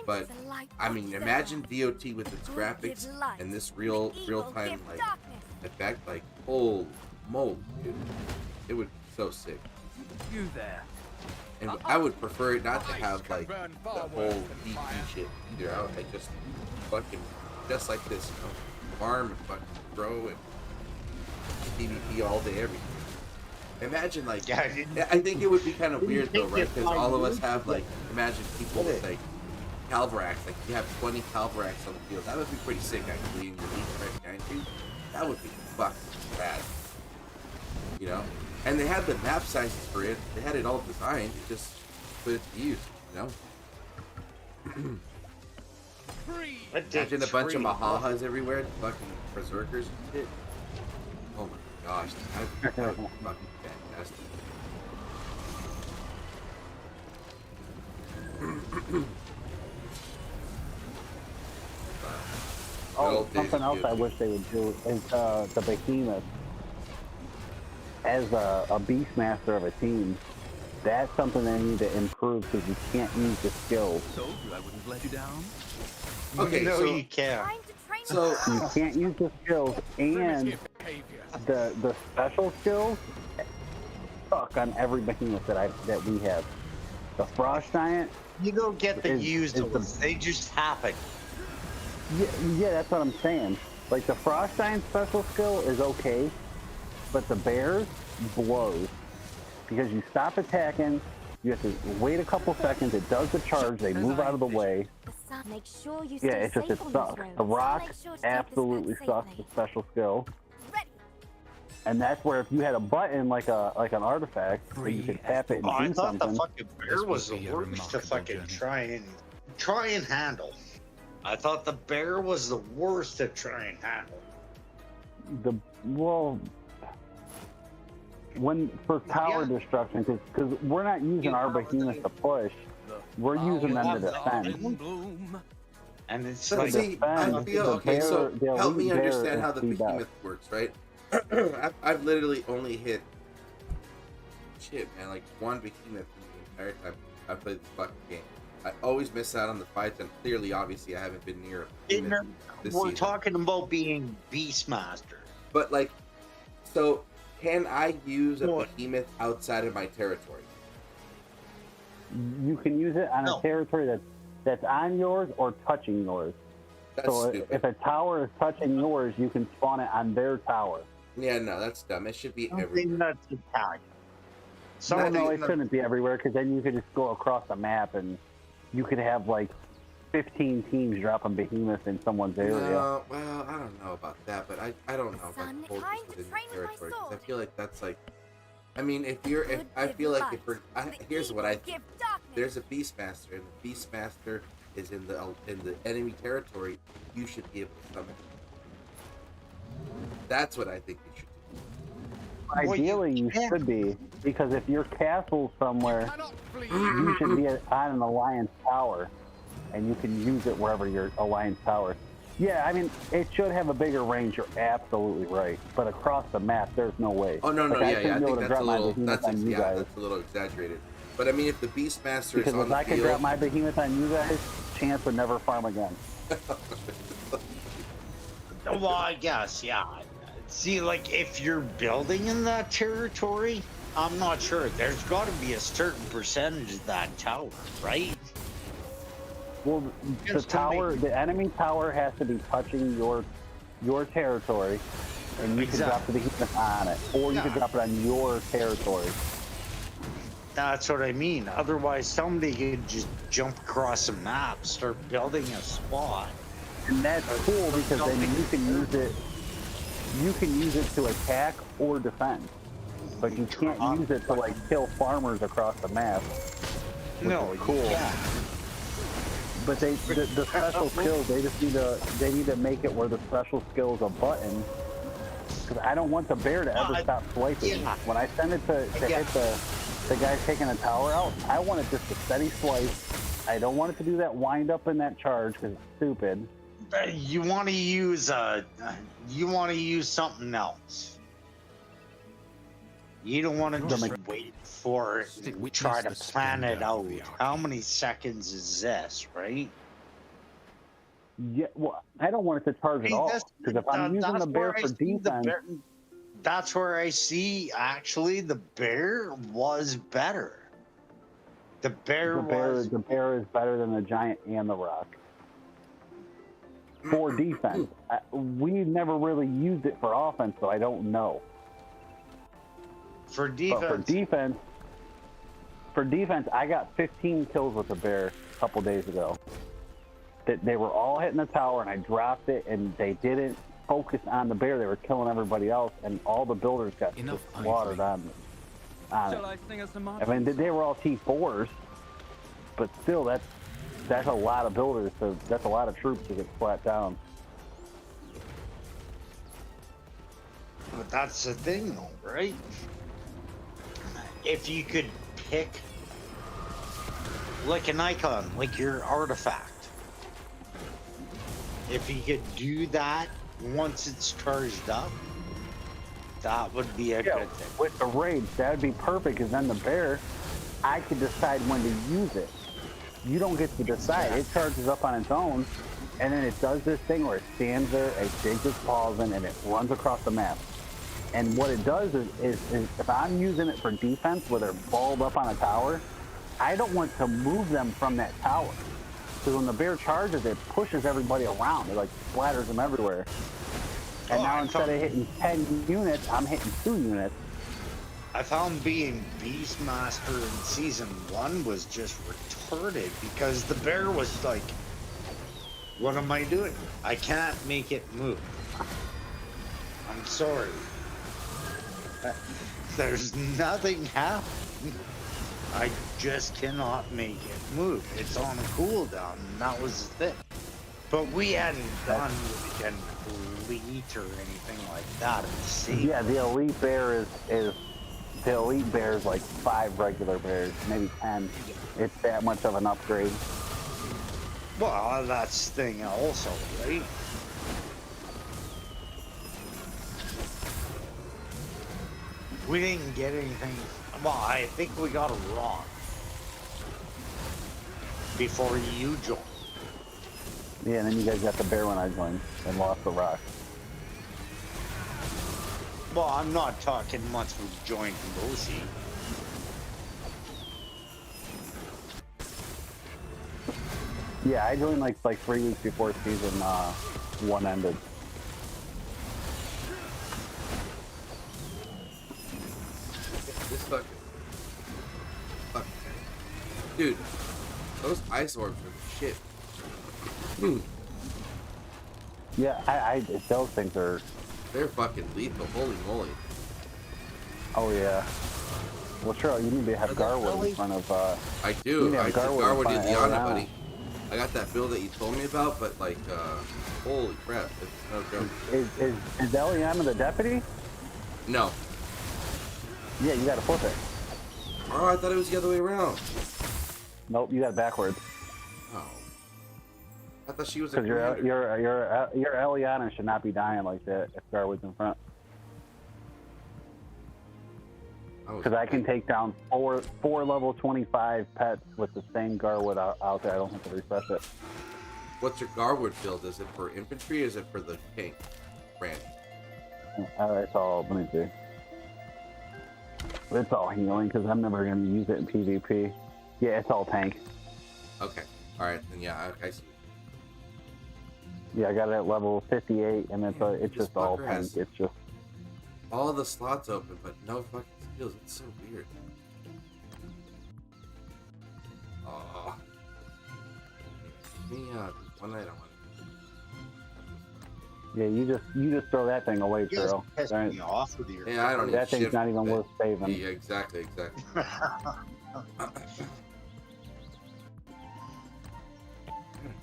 But I mean, imagine DOT with its graphics and this real time like effect. Like, holy moly, dude! It would be so sick. You there? And I would prefer it not to have like the whole DP shit either. I just fucking just like this, you know, farm and fucking throw and PvP all day, every day. Imagine like, I think it would be kind of weird though, right? Because all of us have like, imagine people with like Calvarax, like you have 20 Calvarax on the field. That would be pretty sick actually in your League Red 93. That would be fucking rad, you know. And they had the map sizes for it. They had it all designed. You just put it to use, you know. Imagine a bunch of Mahahas everywhere, fucking berserkers and shit. Oh my gosh, that would be fucking fantastic. Something else I wish they would do is the Behemoth as a Beastmaster of a team. That's something they need to improve because you can't use the skills. Told you I wouldn't let you down. Okay, no, so you can't. So you can't use the skills, and the special skills suck on every Behemoth that we have. The Frost Giant. You don't get to use those. They just happen. Yeah, that's what I'm saying. Like the Frost Giant special skill is okay, but the bears blows because you stop attacking. You have to wait a couple seconds. It does the charge. They move out of the way. Yeah, it sucks. The rock absolutely sucks. The special skill. And that's where if you had a button like an artifact, where you could tap it and do something. I thought the fucking bear was the worst to fucking try and handle. I thought the bear was the worst to try and handle. For tower destruction, because we're not using our Behemoth to push, we're using them to defend. And it's so like, see, I feel okay. So help me understand how the Behemoth works, right? I've literally only hit like one Behemoth in the entire time I've played this fucking game. I always miss out on the fights, and clearly, obviously, I haven't been near a Behemoth this season. Talking about being Beastmaster. But like, so can I use a Behemoth outside of my territory? You can use it on a territory that's on yours or touching yours. That's so stupid. If a tower is touching yours, you can spawn it on their tower. Yeah, no, that's dumb. It should be everywhere. I think that's Italian. No, it shouldn't be everywhere, because then you could just go across the map and you could have like 15 teams dropping Behemoth in someone's area. No, well, I don't know about that, but I don't know if I can hold this within your territory. I feel like that's like, I mean, I feel like if we're, here's what I think. There's a Beastmaster, and the Beastmaster is in the enemy territory. You should be able to summon it. That's what I think you should do. Ideally, you should be, because if you're castled somewhere, you should be on an Alliance tower, and you can use it wherever your Alliance tower. Yeah, I mean, it should have a bigger range. You're absolutely right. But across the map, there's no way. Oh no, Like, yeah, I yeah. I shouldn't be able think to that's drop a my little. behemoth on you guys. That's a little exaggerated. But I mean, if the Beastmaster Because is on if the I could field, drop my behemoth on you guys, Chance would never farm again. Well, I guess, yeah. See, like, if you're building in that territory, I'm not sure. There's got to be a certain percentage of that tower, right? Well, the Just to tower, make- the enemy tower has to be touching your territory, and you can drop the behemoth on it, or you can drop it on your territory. That's what I mean. Otherwise, somebody could just jump across a map, start building a spot. And that's cool because then you can use it. You can use it to attack or defend, but you can't use it to like kill farmers across the map. No, cool. Yeah. But the special skills, they need to make it where the special skill is a button. Because I don't want the bear to ever stop swiping. Yeah. When I send it to hit the guy taking a tower out, I want it just a steady swipe. I don't want it to do that wind up in that charge because it's stupid. You want to use something else. You don't want to just wait for it, try to plan it out. How many seconds is this, right? Yeah, well, I don't want it to charge at all. Because if I'm using the bear for defense, that's where I see actually the bear was better. The bear is better than the giant and the rock. For defense, we never really used it for offense, so I don't know. For defense, but for defense, I got 15 kills with the bear a couple days ago. They were all hitting the tower, and I dropped it, and they didn't focus on the bear. They were killing everybody else, and all the builders got slaughtered on it. I mean, they were all T4s, but still, that's a lot of builders. So that's a lot of troops to get flat down. But that's the thing, though, right? If you could pick, like an icon, like your artifact, if you could do that once it's charged up, that would be a good thing. With the rage, that would be perfect, because then the bear, I could decide when to use it. You don't get to decide. It charges up on its own, and then it does this thing where it stands there, it digs its paws in, and it runs across the map. And what it does is if I'm using it for defense, where they're balled up on a tower, I don't want to move them from that tower. Because when the bear charges, it pushes everybody around. It like splatters them everywhere. And now instead of hitting 10 units, I'm hitting 2 units. I found being Beastmaster in Season 1 was just retarded because the bear was like, what am I doing? I can't make it move. I'm sorry. There's nothing happening. I just cannot make it move. It's on a cooldown, and that was the thing. But we hadn't done like an elite or anything like that in the sea. Yeah, the elite bear is the elite bear is like 5 regular bears, maybe 10. It's that much of an upgrade. Well, that's the thing also, right? We didn't get anything. Well, I think we got a rock before you joined. Yeah, and then you guys got the bear when I joined and lost the rock. Well, I'm not talking once we joined Mosi. Yeah, I joined like 3 weeks before season 1 ended. This fucking dude, those ice orbs are the shit. Yeah, those things are. They're fucking lethal. Holy moly. Oh yeah. Well, sure. You need to have Garwood in front of. I do. I took Garwood in Liana, Eliana. buddy. I got that build that you told me about, but like, holy crap, it's no joke. Is Eliana the deputy? No. Yeah, you gotta flip it. Oh, I thought it was the other way around. Nope, you got it backwards. Oh. I thought she was a Because commander. your Eliana should not be dying like that if Garwood's in front. Because I can take down four level 25 pets with the same Garwood out there. I don't have to refresh it. What's your Garwood build? Is it for infantry or is it for the tank branch? It's all, let me see. It's all healing because I'm never going to use it in PvP. Yeah, it's all tank. Okay. Alright, then yeah, I see. Yeah, I got it at level 58, and it's just all tank. It's just all the slots open, but no fucking skills. It's so weird. Oh. Me, one night I want. Yeah, you just throw that thing away, Churro. Piss me off with your. Yeah, I don't. That thing's not even worth saving. Yeah, exactly.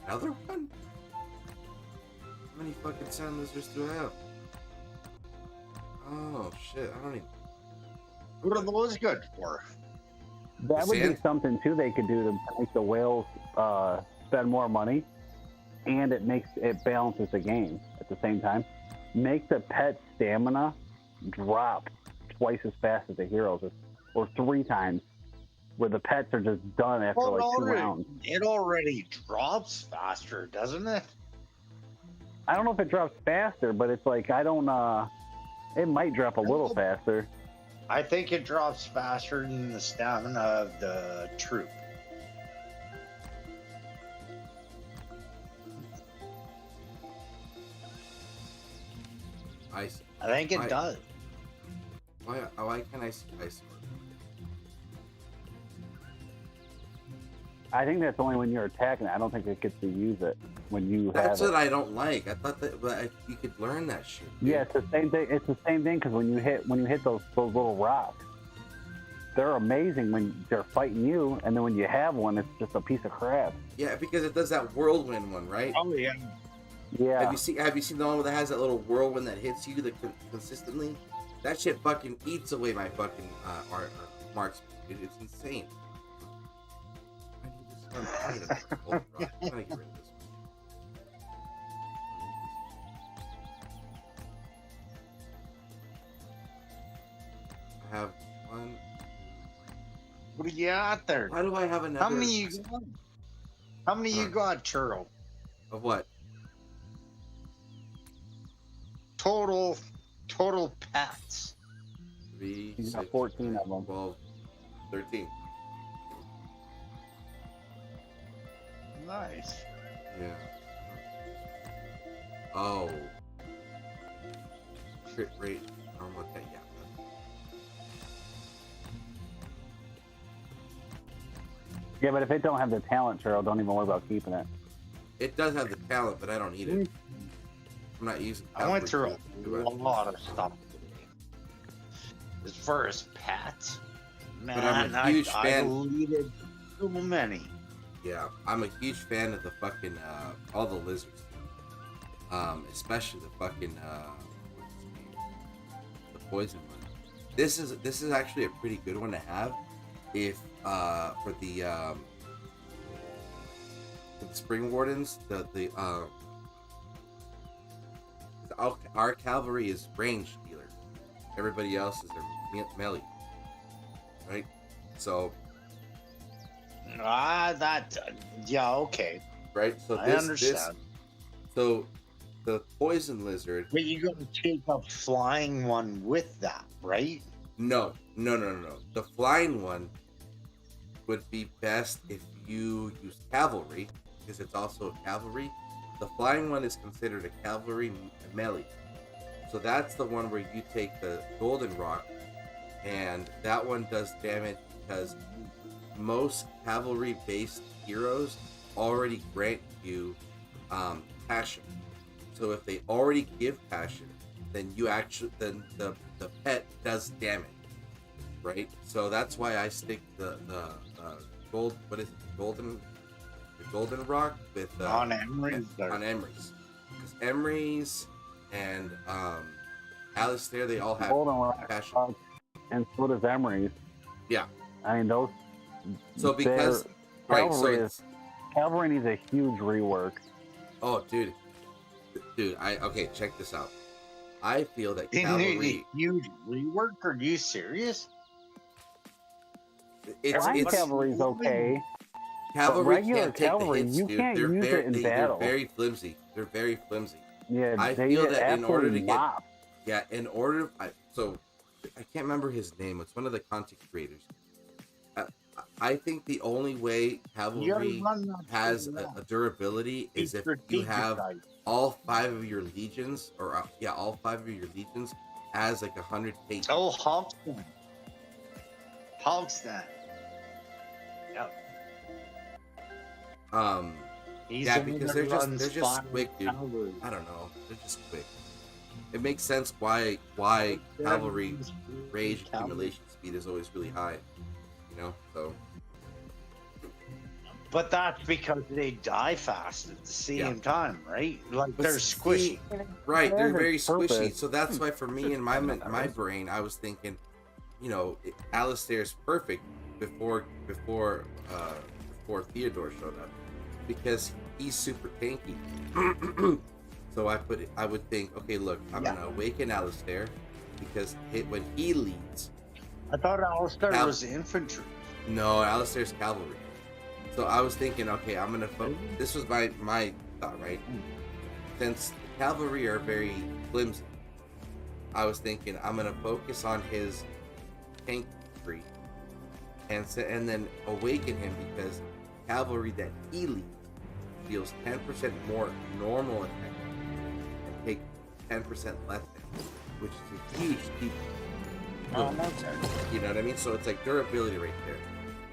Another one? How many fucking sand lizards do I have? Oh shit! I don't even. What are those good for? That would be something too they could do to make the whales spend more money, and it balances the game at the same time. Make the pet stamina drop twice as fast as the heroes, or 3 times, where the pets are just done after like 2 rounds. It already drops faster, doesn't it? I don't know if it drops faster, but it's like it might drop a little faster. I think it drops faster than the stamina of the troop. I think it does. Why can't I see ice? I think that's only when you're attacking it. I don't think it gets to use it when you have it. That's what I don't like. I thought that you could learn that shit. Dude. Yeah, it's the same thing. It's the same thing because when you hit those little rocks, they're amazing when they're fighting you, and then when you have one, it's just a piece of crap. Yeah, because it does that whirlwind one, right? Oh yeah. Yeah. Have you seen the one that has that little whirlwind that hits you consistently? That shit fucking eats away my fucking marks. Dude. It's insane. I'm tired of this old rock. I'm gonna get rid of this one. I have one. What do you got there? Why do I have another? How many you got? How many you got, Churro? Of what? Total pets. 3, You got 6, 14 of them. 12, 13. Nice. Yeah. Oh. Crit rate. I don't want that yet. Yeah, but if it don't have the talent, Churro, don't even worry about keeping it. It does have the talent, but I don't need it. I'm not using. I went through a lot of stuff today. As far as pets, man, But I'm a huge I fan. deleted so many. Yeah, I'm a huge fan of the fucking all the lizards, especially the fucking what's his name? The poison one. This is actually a pretty good one to have if for the spring wardens. Our cavalry is range healer. Everybody else is their melee, right? So. Yeah, okay. Right, so I understand. So the poison lizard. But you got to take a flying one with that, right? No. The flying one would be best if you use cavalry, because it's also a cavalry. The flying one is considered a cavalry melee. So that's the one where you take the golden rock, and that one does damage because most cavalry-based heroes already grant you passion. So if they already give passion, then the pet does damage, right? So that's why I stick the gold. What is it? The golden rock with on Emery's. On Emery's, because Emery's and Alistair, they all have Golden rock, passion, and so does Emery's. Yeah. I mean those. So because right, so Cavalry needs a huge rework. Oh, dude. Okay. Check this out. I feel that Didn't need cavalry. a huge rework. Are you serious? Flying cavalry's okay. Cavalry regular can't take the cavalry, hits, you dude. can't They're use it in battle. They're very flimsy. They're very flimsy. Yeah, I they feel get that in order to absolutely mopped. so I can't remember his name. It's one of the content creators. I think the only way cavalry has a durability is if you have all 5 of your legions, or all 5 of your legions has like 100 pages. Oh, Hogston. Yep. Yeah, because they're just quick, dude. Cavalry. I don't know. They're just quick. It makes sense why cavalry rage accumulation speed is always really high. You know, so. But that's because they die fast at the same time, right? Like they're squishy. Right, they're very Purpose. squishy. So that's why for me in my brain, I was thinking, you know, Alistair's perfect before Theodore showed up, because he's super tanky. So I would think, okay, look, I'm gonna awaken Alistair, because when he leads. I thought Alistair was infantry. No, Alistair's cavalry. So I was thinking, okay, I'm gonna this was my thought, right? Since the cavalry are very flimsy, I was thinking I'm gonna focus on his tank tree and then awaken him, because cavalry that he leads deals 10% more normal attack and take 10% less damage, which is a huge difference. You know what I mean? So it's like durability right there.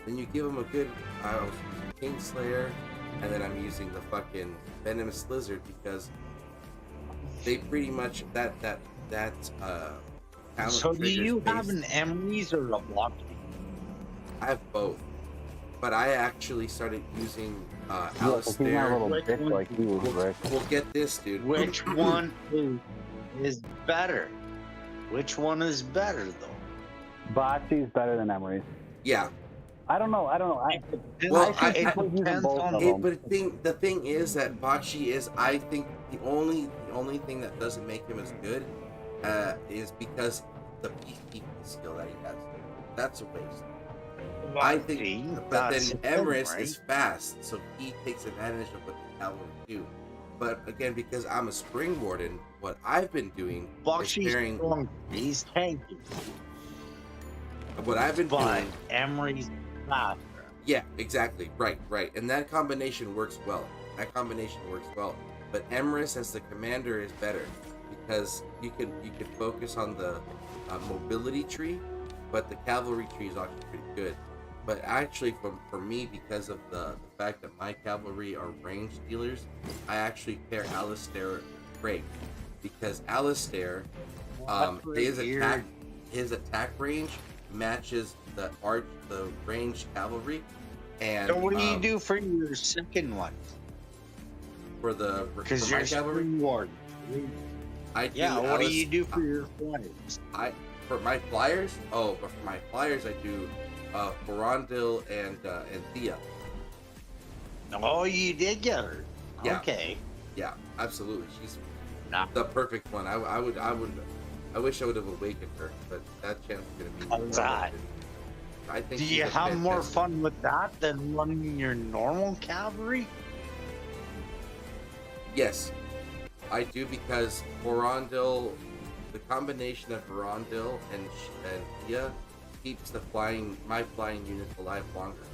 Then you give him a good Kingslayer, and then I'm using the fucking Venomous Lizard, because they pretty much that talent. So do you have an Emery's or a block? I have both, but I actually started using He's not Alistair. a little bitch like you, Rick. We'll get this, dude. Which one is better? Which one is better, though? Bocce's better than Emery's. Yeah. I don't know. Well, I think people use them both of them. But the thing is that Bocce is, I think, the only thing that doesn't make him as good is because the peacekeeping skill that he has. That's a waste. I think, but then Emrys is fast, so he takes advantage of what the cavalry do. But again, because I'm a spring warden, what I've been doing is pairing. Strong. He's tanky. What I've been doing. Emery's faster. Yeah, exactly. Right. And that combination works well. But Emrys as the commander is better, because you can focus on the mobility tree, but the cavalry tree is actually pretty good. But actually, for me, because of the fact that my cavalry are range dealers, I actually pair Alistair Craig, because Alistair, his attack range matches the ranged cavalry. And so what do you do for your second one? For my cavalry ward. What do you do for your flyers? For my flyers? Oh, but for my flyers, I do Ferondil and Thea. Oh, you did get her. Yeah. Okay. Yeah, absolutely. She's the perfect one. I wish I would have awakened her, but that chance is going to be. I think. Do you have more fun with that than running your normal cavalry? Yes, I do, because Ferondil, the combination of Ferondil and Thea keeps my flying units alive longer.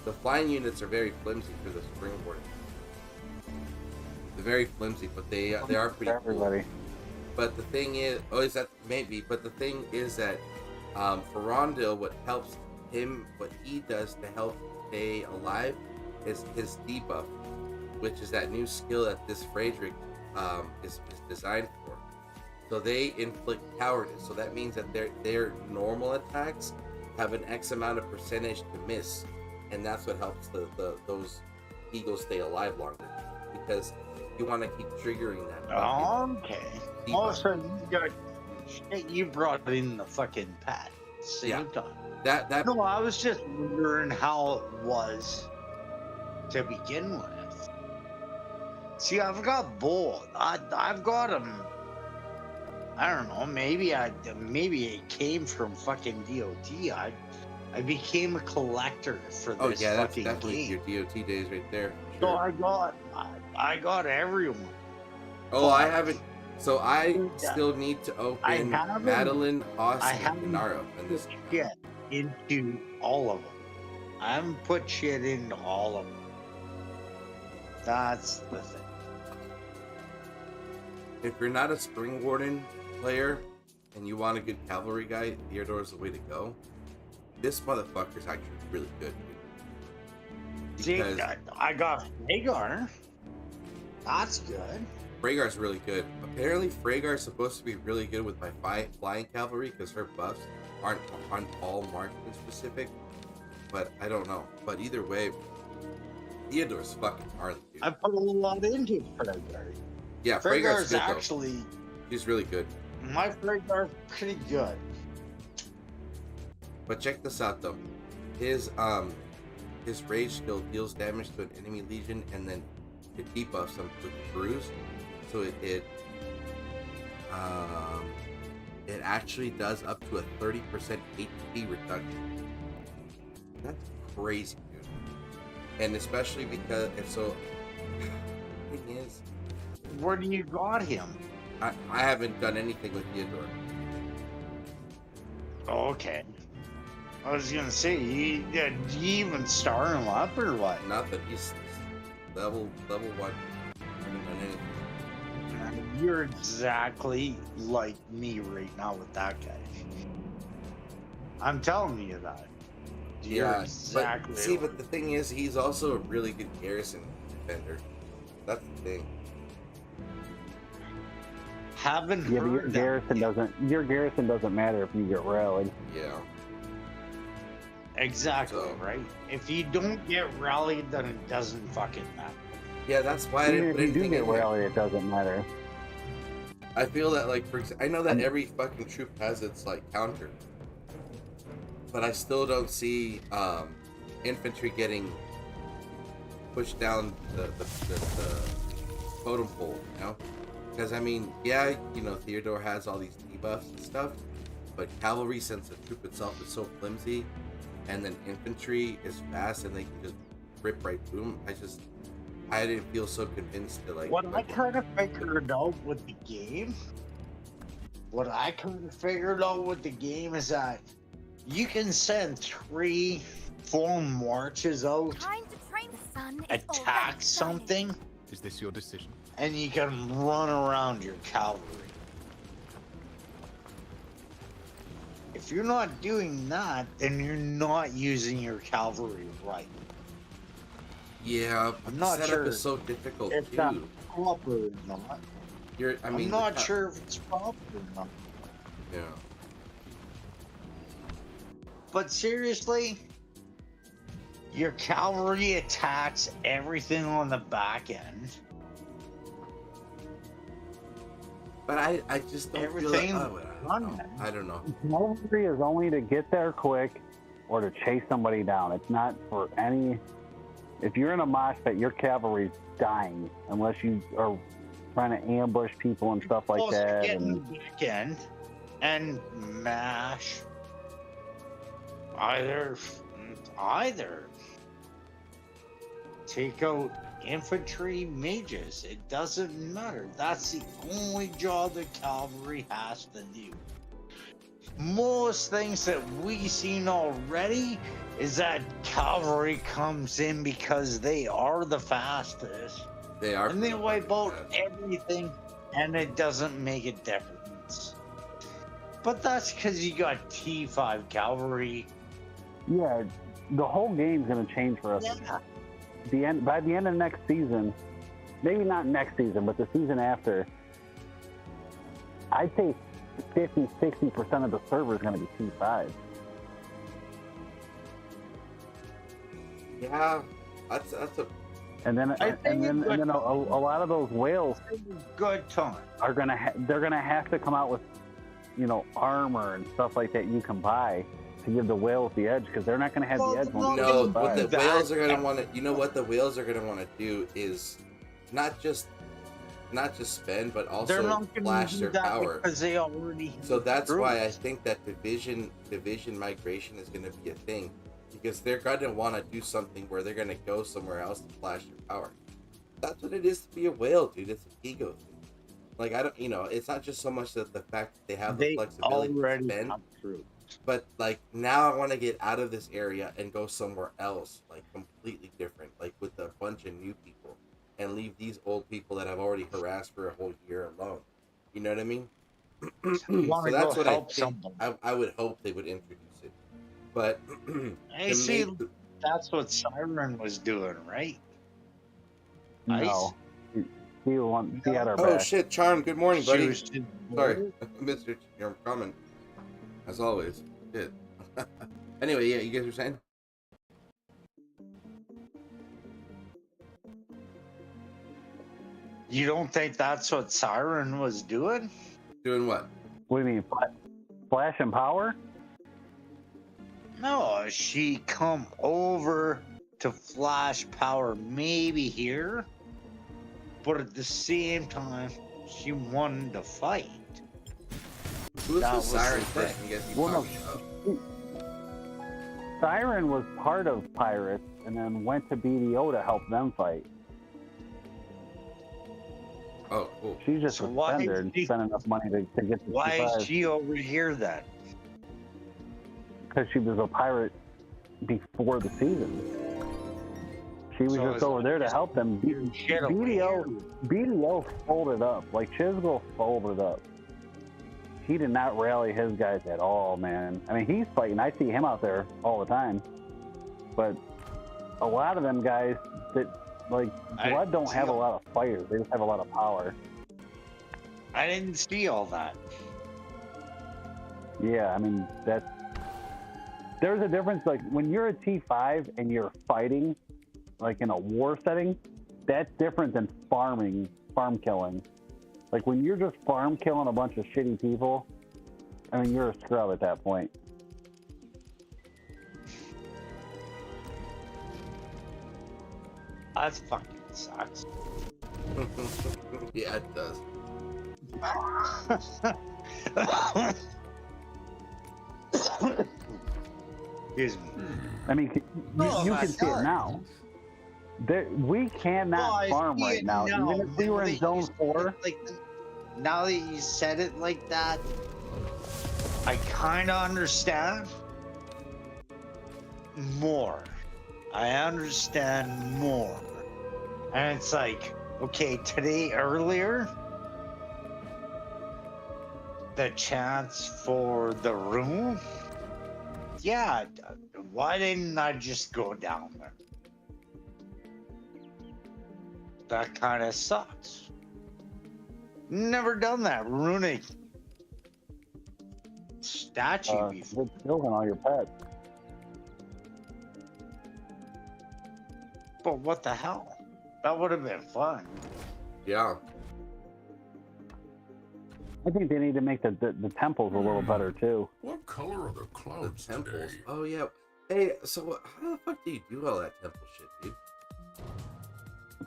The flying units are very flimsy for the springboard. They're very flimsy, but they are pretty cool. But the thing is, but the thing is that Ferondil, what he does to help stay alive is his debuff, which is that new skill that this Friedrich is designed for. So they inflict cowardice. So that means that their normal attacks have an X amount of percentage to miss, and that's what helps those eagles stay alive longer, because you want to keep triggering that. Okay. All of a sudden you brought in the fucking pad at the same time. No, I was just wondering how it was to begin with. See, I've got both. I've got them. I don't know. Maybe it came from fucking DOT. I became a collector for this Oh yeah, that's fucking definitely game. your DOT days right there. So Sure. I got everyone. Oh, I But haven't. So I still need to open haven't- Madeline, Austin, I and haven't Naro in this. put shit into all of them. I haven't put shit into all of them. That's the thing. If you're not a Spring Warden player and you want a good cavalry guy, Theodore's the way to go. This motherfucker's actually really good, dude. See, Because I got Hagar. That's good. Freygar's really good. Apparently, Freygar's supposed to be really good with my flying cavalry because her buffs aren't all marksman specific. But I don't know. But either way, Theodore's fucking gnarly, dude. I put a lot into Freygar. Yeah, Freygar's Freygar's good, actually, though. He's really good. my Freygar's pretty good. But check this out though. His rage skill deals damage to an enemy legion and then it debuffs them with bruise. So it actually does up to a 30% HP reduction. That's crazy, dude. And especially because the thing is, Where do you got him? I haven't done anything with Theodore. Okay. I was gonna say, did you even star him up or what? Nothing. He's level 1. I haven't done anything. You're exactly like me right now with that guy. I'm telling you that. You're Yeah, exactly. but see, but the thing is, he's also a really good garrison defender. That's the thing. Haven't Yeah, but heard that. your garrison doesn't matter if you get rallied. Yeah. Exactly, So- right? If you don't get rallied, then it doesn't fucking matter. Yeah, that's why I Even didn't if put you do anything get in there. rallied, it doesn't matter. I feel that, like, I know that every fucking troop has its, like, counter. But I still don't see infantry getting pushed down the totem pole, you know? Because, I mean, yeah, you know, Theodore has all these debuffs and stuff, but cavalry, since the troop itself is so flimsy, and then infantry is fast and they can just rip right through them, I didn't feel so convinced to, like... What I kind of figured out with the game, is that you can send 3 full marches out, Time to train the sun. is attack already shining. something, Is this your decision? and you can run around your cavalry. If you're not doing that, then you're not using your cavalry right. Yeah, but I'm the not setup sure is so difficult, It's too. not- Proper or not. I'm not sure if it's proper or not. Yeah. But seriously, your cavalry attacks everything on the back end. But I just don't Everything feel like... I don't know. Cavalry is only to get there quick or to chase somebody down. It's not for any... If you're in a mosh pit, your cavalry's dying unless you are trying to ambush people and stuff like Supposed to that. get in And the back end and mash either take out infantry mages. It doesn't matter. That's the only job the cavalry has to do. Most things that we've seen already is that cavalry comes in because they are the fastest They are. and they pretty wipe fucking out bad. everything and it doesn't make a difference. But that's because you got T5 cavalry. yeah, the whole game's going to change for us. Yeah. By the end of next season, maybe not next season, but the season after, I'd say 50-60% of the server is going to be T5. Yeah, that's a... And then I think a lot of those whales Good time. are they're gonna have to come out with, you know, armor and stuff like that you can buy to give the whales the edge, because they're not gonna have Well, the edge when no, we No, get what the that- whales are gonna want to... You know what the whales are gonna want to do is not just spend, but They're also not going flash to do their that power. because they already. So that's through why I it. think that division migration is going to be a thing, because they're going to want to do something where they're going to go somewhere else to flash their power. That's what it is to be a whale, dude. It's an ego thing. Like, I don't, it's not just so much that the fact that they have the flexibility to spend, but like now I want to get out of this area and go somewhere else, like completely different, like with a bunch of new people, and leave these old people that I've already harassed for a whole year alone. You know what I mean? So that's what I think. I would hope they would introduce it, but I see. That's what Siren was doing, right? No. He had our Oh back. shit, Charm, good morning, buddy. She Sorry, Mr. You're coming. As always. Shit. Anyway, yeah, you guys were saying? You don't think that's what Siren was doing? Doing what? What do you mean? Flash and power? No, she come over to flash power maybe here, but at the same time, she wanted to fight. Who's That the was siren the person thing. you guys keep Well, no. talking about? Siren was part of Pirates and then went to BDO to help them fight. Oh, cool. She's just So a why spender is and she- spent enough money to get to Why is 55 she over here then? because she was a pirate before the season. She was So just is over it there to just help them. Shit over here. BDO folded up. Like Chisel folded up. He did not rally his guys at all, man. I mean, he's fighting. I see him out there all the time. But a lot of them guys that like Blood don't have a lot of fighters. They just have a lot of power. I didn't see all that. Yeah, I mean there's a difference. Like when you're a T5 and you're fighting, like in a war setting, that's different than farm killing. Like when you're just farm killing a bunch of shitty people, I mean you're a scrub at that point. That fucking sucks. Yeah, it does. Excuse me. I mean, you my can see it God. now. We cannot I farm see right it now. Even if we were in Zone 4, Now that you said it like that, I kind of understand more. I understand more. And it's like, okay, today earlier, the chance for the room, yeah, why didn't I just go down there? That kind of sucks. Never done that runic statue before. it's killing all your pets. But what the hell? That would have been fun. Yeah. I think they need to make the temples a little better too. What color are the The clouds temples. today? Oh, yeah. Hey, so how the fuck do you do all that temple shit, dude?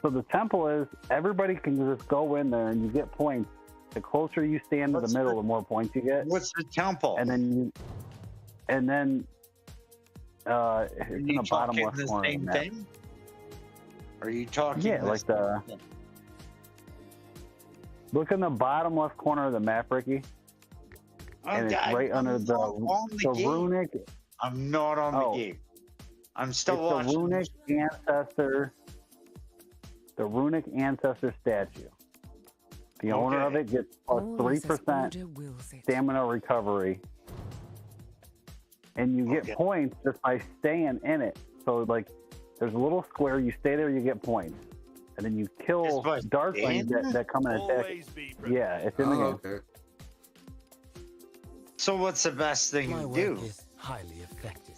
So the temple is everybody can just go in there and you get points. The closer you stand to the middle, the more points you get. What's the temple? And then it's in the bottom talking left the corner. same of the map. thing? Are you talking? Yeah, like look in the bottom left corner of the map, Ricky. And it's right under the runic. I'm not on the game. I'm still It's watching. the runic ancestor statue. The owner of it gets plus 3% stamina recovery. And you get points just by staying in it. So like there's a little square, you stay there, you get points. And then you kill darklings that come and attack. Yeah, it's in the game. Okay. So what's the best thing My to work do? is highly effective.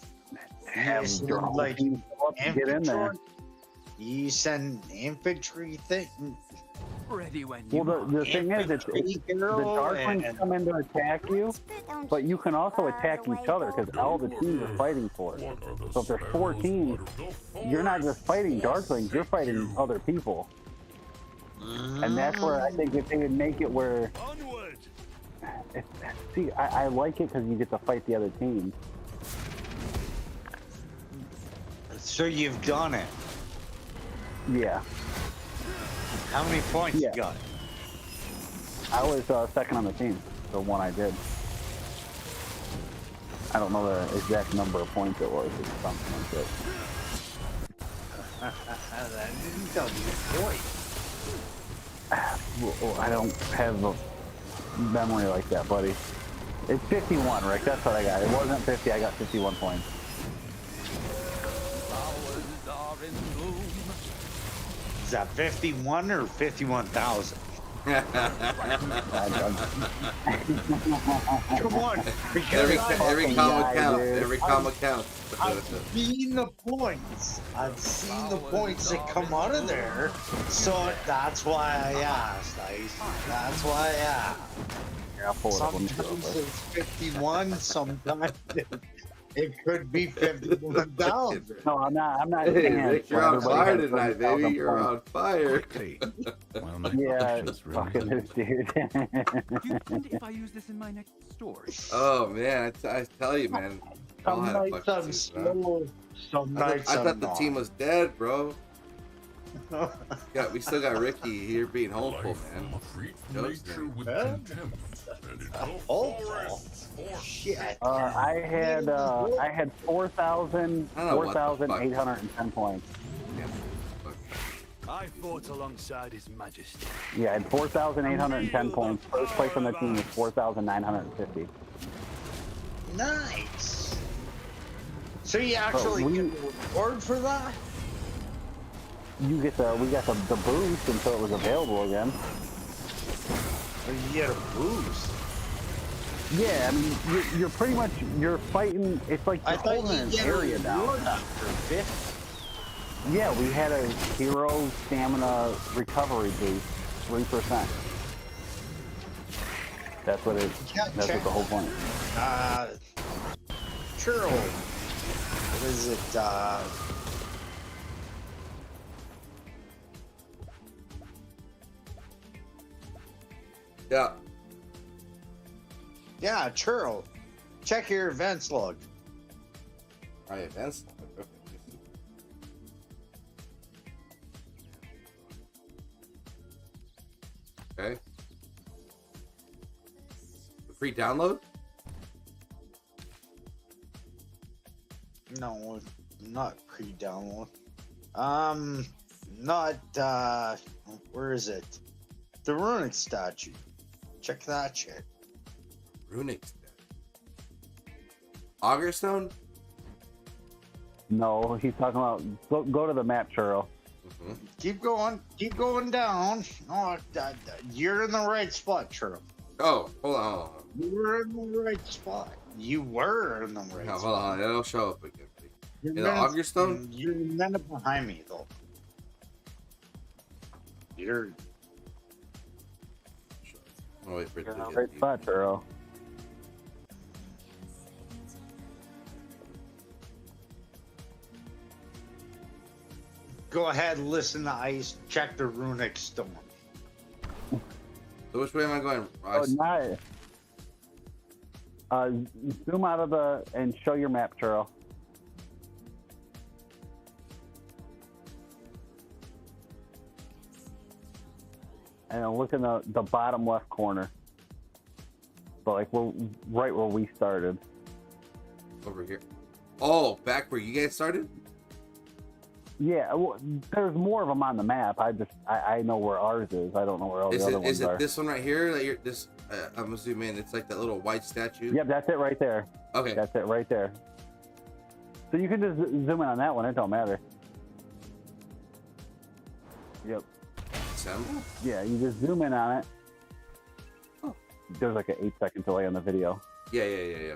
Have You your send, whole like, team go up and get in there. infantry? You send infantry thing. Ready when you Well, the thing is, the darklings come in to attack you, but you can also attack each other because all the teams are fighting for it. So if there's 4 teams, you're not just fighting darklings, you're fighting other people. And that's where I think if they would make it where, Onward. see, I like it because you get to fight the other team. So you've done it. Yeah, How many points Yeah. you got? I was second on the team, the one I did. I don't know the exact number of points it was. It's something like that. That didn't tell me the point. Well, I don't have a memory like that, buddy. It's 51, Rick. That's what I got. It wasn't 50. I got 51 points. Flowers are in bloom. Is that 51 or 51,000? Come on. Every fucking comma guy, counts. dude. Every comma counts. I've seen the points. I've seen the points that come out of there. So that's why I asked. That's why I asked. Here, I'll pull it up. Let me see Sometimes real quick. it's 51, sometimes it could be 51,000. No, I'm not Hey, saying Rick, you're on everybody fire has tonight, 30,000 baby. You're points. on fire. Well, my Yeah, options really fucking this dude. Do you mind if I use this in my next story? Oh man, I tell you, man. We all Some had a nights fucking I'm season, huh? slow, some nights I I'm thought the not. team was dead, bro. Yeah, we still got Ricky here being hopeful, man. Jokes, man. Hopeful. Shit. I had 4,810 points. I fought alongside His Majesty. Yeah, I had 4,810 points. First place on the team was 4,950. Nice. So you actually we- get a reward for that? We got the boost until it was available again. Or you get a boost? Yeah, I mean, you're pretty much, you're fighting, it's like I you're thought holding you an get area a down. reward after 50. Yeah, we had a hero stamina recovery boost, 3%. That's what that's what the whole point is. Churro. What is it? Yeah. Yeah, Churro. Check your events log. My events. Okay. The free download? No, not pre-download. Not, where is it? The runic statue. Check that shit. Runic statue. Augerstone? No, he's talking about, go to the map, Churro. Mm-hmm. Keep going down. Oh, you're in the right spot, Churro. Oh, hold on. You were in the right spot. You were in the right No, spot. hold on. It'll show up again. You're In the Augerstone? You're a minute behind me, though. You're Oh, wait for it You're to in the get right deep. spot, Churro. go ahead, listen to ice. Check the runic stone. So which way am I going? Oh, nice. Zoom out of and show your map, Churro. And look in the bottom left corner. But like we're right where we started. Over here. Oh, back where you guys started? Yeah, well, there's more of them on the map. I know where ours is. I don't know where all the other ones Is it are. this one right here? That you're this? I'm gonna zoom in. It's like that little white statue. Yep, that's it right there. Okay. That's it right there. So you can just zoom in on that one. It don't matter. Yep. Assemble? Yeah, you just zoom in on it. Oh. There's like an 8-second delay on the video. Yeah.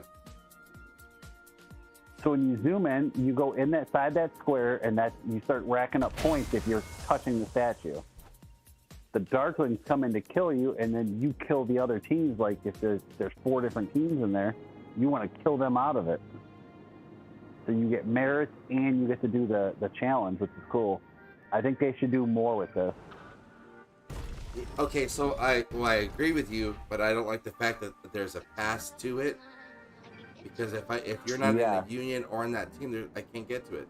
So when you zoom in, you go in that square, and you start racking up points if you're touching the statue. The Darklings come in to kill you, and then you kill the other teams. Like if there's 4 different teams in there, you want to kill them out of it. So you get merits, and you get to do the challenge, which is cool. I think they should do more with this. Okay, so I agree with you, but I don't like the fact that there's a pass to it. Because if you're not in a union or in that team, I can't get to it.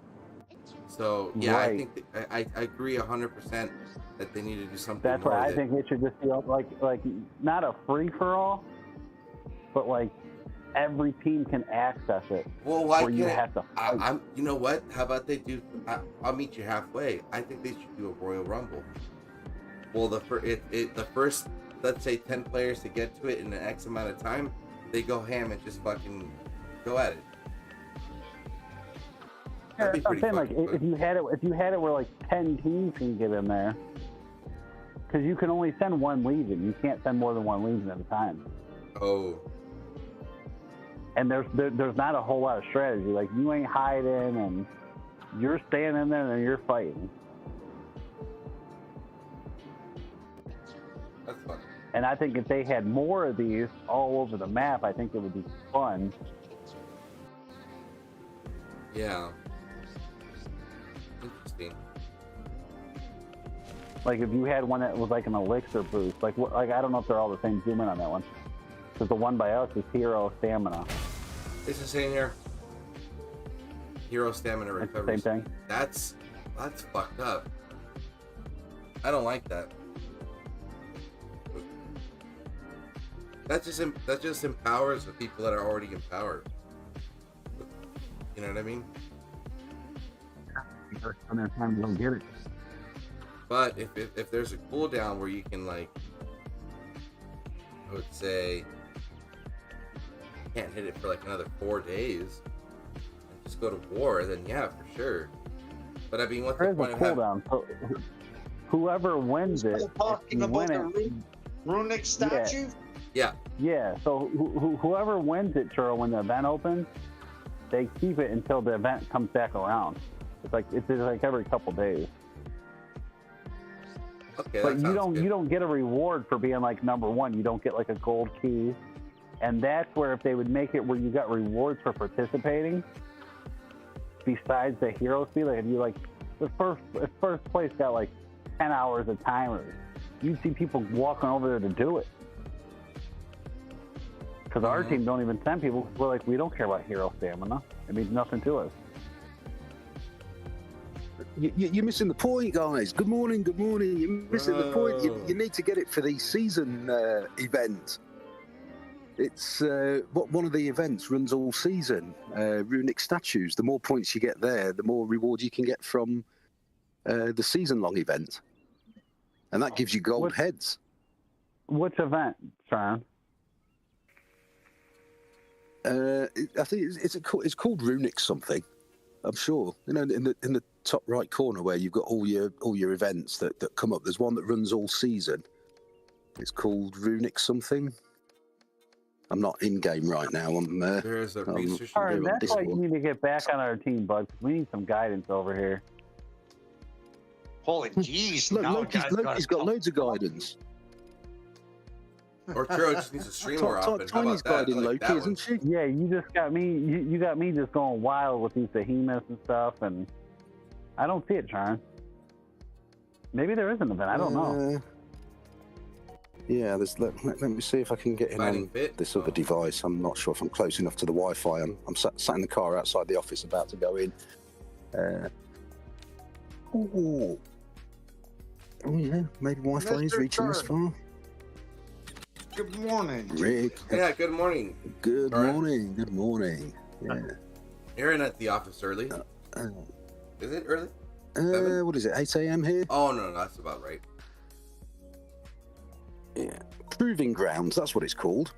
So yeah, Right. I think I agree 100% that they need to do something. That's more why I with think it should just be like not a free for all, but like every team can access it. Well, why or you can't have to fight. I'm? You know what? How about they do? I'll meet you halfway. I think they should do a Royal Rumble. Well, the first, let's say 10 players to get to it in an X amount of time, they go ham and just fucking go at it. Yeah, That'd be that's what I'm saying. Like fucking if you had it where like 10 teams can get in there, because you can only send one legion. You can't send more than one legion at a time. Oh. And there's not a whole lot of strategy. Like you ain't hiding and you're staying in there and you're fighting. That's fun. And I think if they had more of these all over the map, I think it would be fun. Yeah. Interesting. Like if you had one that was like an elixir boost, like I don't know if they're all the same. Zoom in on that one, because the one by us is hero stamina. It's the same here. Hero stamina It's the recovery. same thing. That's fucked up. I don't like that. That just empowers the people that are already empowered. You know what I mean? On their time, you don't get it. But if there's a cooldown where you can, like, I would say, you can't hit it for like another 4 days and just go to war, then yeah, for sure. But I mean, what's the There is a point of having... cooldown. So whoever wins it, talking if you about win the it, runic statue? Yeah. yeah. So whoever wins it, Churro, when the event opens, they keep it until the event comes back around. It's like every couple days. Okay, But that you sounds good. don't get a reward for being like number one. You don't get like a gold key, and that's where if they would make it where you got rewards for participating, besides the hero speed, like if you like the first place got like 10 hours of timers, you'd see people walking over there to do it. Because our team don't even send people. We're like, we don't care about hero stamina. It means nothing to us. You're missing the point, guys. Good morning, good morning. You're missing the point. You need to get it for the season event. It's one of the events runs all season. Runic statues. The more points you get there, the more reward you can get from the season-long event, and that gives you gold heads. Which event, Sharon? I think it's called Runic something. I'm sure. You know, in the top right corner where you've got all your events that come up. There's one that runs all season. It's called Runic something. I'm not in game right now. There's a research. All right, that's why you need to get back on our team, Bud. We need some guidance over here. Holy jeez! Look, now Loki's got loads of guidance. Or Churro just needs to stream more often. How Tiny's about that? guiding I like Loki, that isn't one. she? Yeah, you just got me. You got me just going wild with these behemoths and stuff, and I don't see it, Sharon. Maybe there is an event. I don't know. Yeah, let me see if I can get in on this other device. I'm not sure if I'm close enough to the Wi-Fi. I'm sat in the car outside the office about to go in. Oh yeah, maybe Wi-Fi is Mr. reaching this far. Good morning, Rick. Yeah, good morning. Good All right. morning. Good morning. Yeah. Aaron at the office early. Is it early? What is it? 8 a.m. here? Oh no, that's about right. Yeah. Proving grounds. That's what it's called.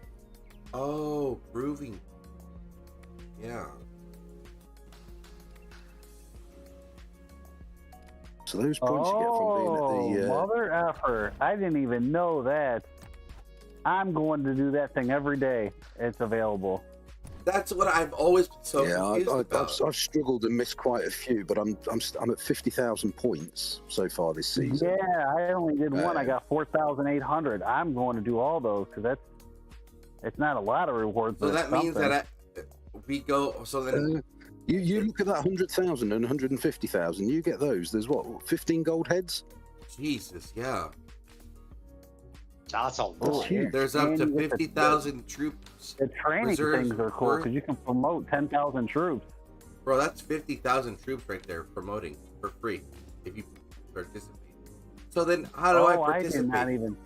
Oh, proving. Yeah. So those points you get from being at the. Mother effer! I didn't even know that. I'm going to do that thing every day. It's available. That's what I've always been so confused about. I've struggled and missed quite a few, but I'm at 50,000 points so far this season. Yeah, I only did one. I got 4,800. I'm going to do all those because it's not a lot of rewards. So that means that we go. So then you look at that 100,000 and 150,000. You get those. There's what 15 gold heads. Jesus, yeah. That's a Oh, lot. yeah. There's up And to you get 50,000 troops. The training reserves things are cool per- because you can promote 10,000 troops. Bro, that's 50,000 troops right there promoting for free if you participate. So then, how do I participate? did not even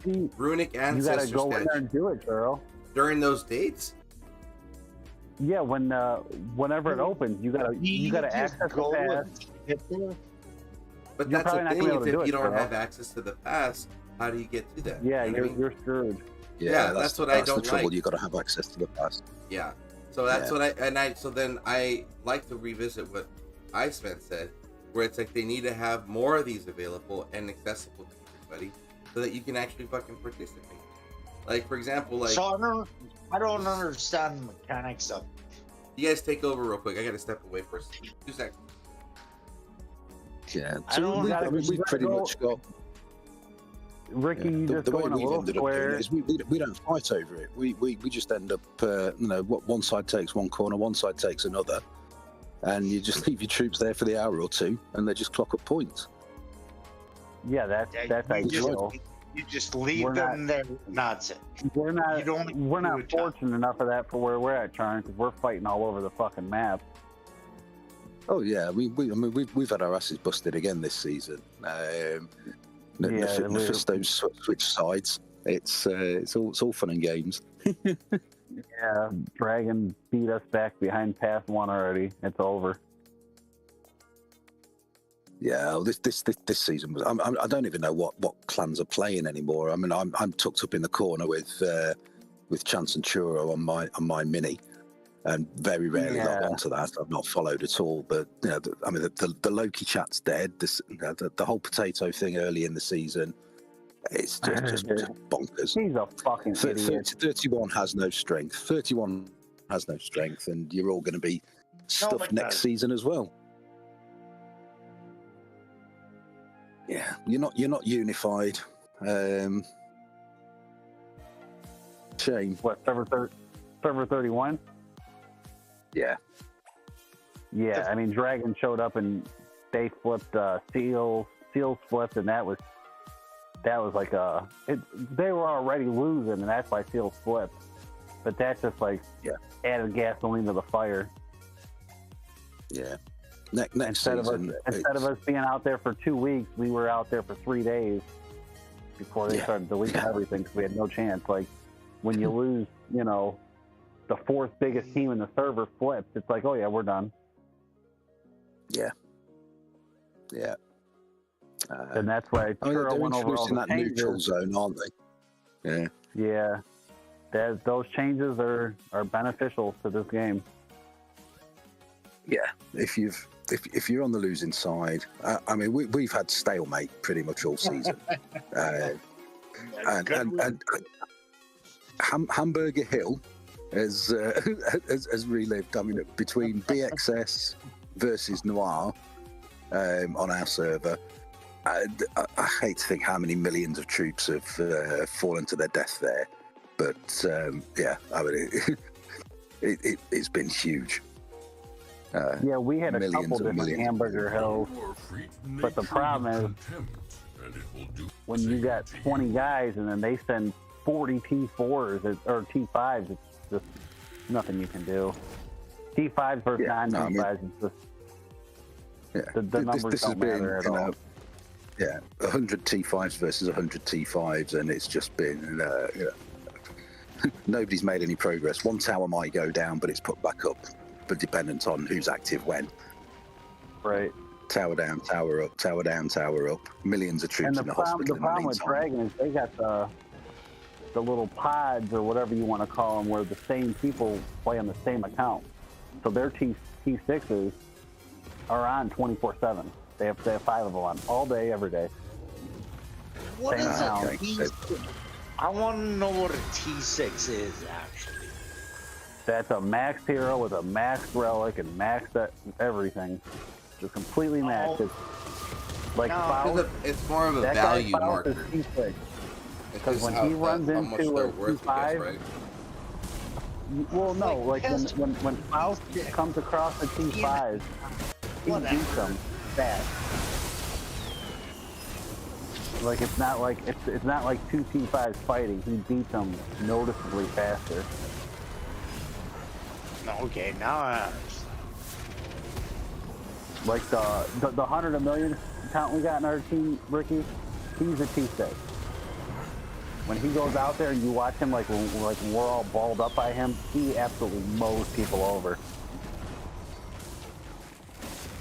see. Runic You gotta Ancestor go in there statue and do it, Churro. during those dates? Yeah, whenever it opens, you gotta access the pass. But You're that's probably the not thing. gonna be able If to do you it, don't Churro. have access to the pass, how do you get to that? Yeah, You know what I mean? you're screwed. Yeah, that's what I That's don't the trouble. like. You got to have access to the past. Yeah. So that's what so then I like to revisit what Iceman said, where it's like they need to have more of these available and accessible to everybody so that you can actually fucking participate. Like, for example, like... So I don't understand the mechanics of... You guys take over real quick. I gotta step away for 2 seconds. Yeah. I don't- We've pretty much got... Ricky, you the just go way in a we've little ended up doing square. it is we don't fight over it. We just end up, one side takes one corner, one side takes another, and you just leave your troops there for the hour or two, and they just clock up points. Yeah, that's ideal. You just leave We're them there, and that's it. We're not You don't we're do not it, fortunate enough of that for where we're at, Charn, because we're fighting all over the fucking map. Oh yeah, we've had our asses busted again this season. Mephisto switch sides. It's all fun and games. Yeah, Dragon beat us back behind pass 1 already. It's over. Yeah, this season was. I don't even know what clans are playing anymore. I mean, I'm tucked up in the corner with Chance and Churro on my mini, and very rarely log onto that. I've not followed at all. But you know, the Loki chat's dead. The whole potato thing early in the season, it's just bonkers. He's a fucking idiot. 31 has no strength. 31 has no strength, and you're all going to be stuffed next season as well. Yeah, you're not unified. Shame. What, server 31? Yeah. Yeah, I mean, Dragon showed up and they flipped Seal flipped, and that was like they were already losing, and that's why Seal flipped. But that just added gasoline to the fire. Yeah. Next instead season, of us being out there for 2 weeks, we were out there for 3 days before they started deleting everything because we had no chance. Like when you lose, the 4th biggest team in the server flips, it's like, oh yeah, we're done. Yeah. Yeah. And that's why they're went over all introducing the that changes. neutral zone, aren't they? Yeah. Yeah. Those changes are beneficial to this game. Yeah. If you're on the losing side, I mean, we've had stalemate pretty much all season. and Hamburger Hill has relived. I mean, between BXS versus Noir on our server, I hate to think how many millions of troops have fallen to their death there. But yeah, I mean, it's been huge. Yeah, we had a couple different Hamburger Hills, but the problem is when you got 20 guys and then they send 40 T4s or T5s, it's just nothing you can do. T5s versus non-T5s, it's just the numbers don't matter at all. Yeah, 100 T5s versus 100 T5s, and it's just been nobody's made any progress. One tower might go down, but it's put back up, but dependent on who's active when. Right. Tower down, tower up, tower down, tower up. Millions of troops in the hospital. The problem with Dragon is they got the little pods or whatever you want to call them, where the same people play on the same account. So their T6s are on 24/7. They have 5 of them on all day, every day. What same is account. a T6? I want to know what a T6 is actually. That's a max hero with a max relic and max everything. Just completely maxed. It's like Faust, it's more of a that value guy Faust marker. is T6. Because when he runs into a T5, right? well, no, like when Faust comes across a T5, he beats them fast. Like it's not like it's not like two T5s fighting. He beats them noticeably faster. Okay, now I understand. Like the 100 a million count we got in our team, Ricky, he's a T6. When he goes out there and you watch him like we're all balled up by him, he absolutely mows people over.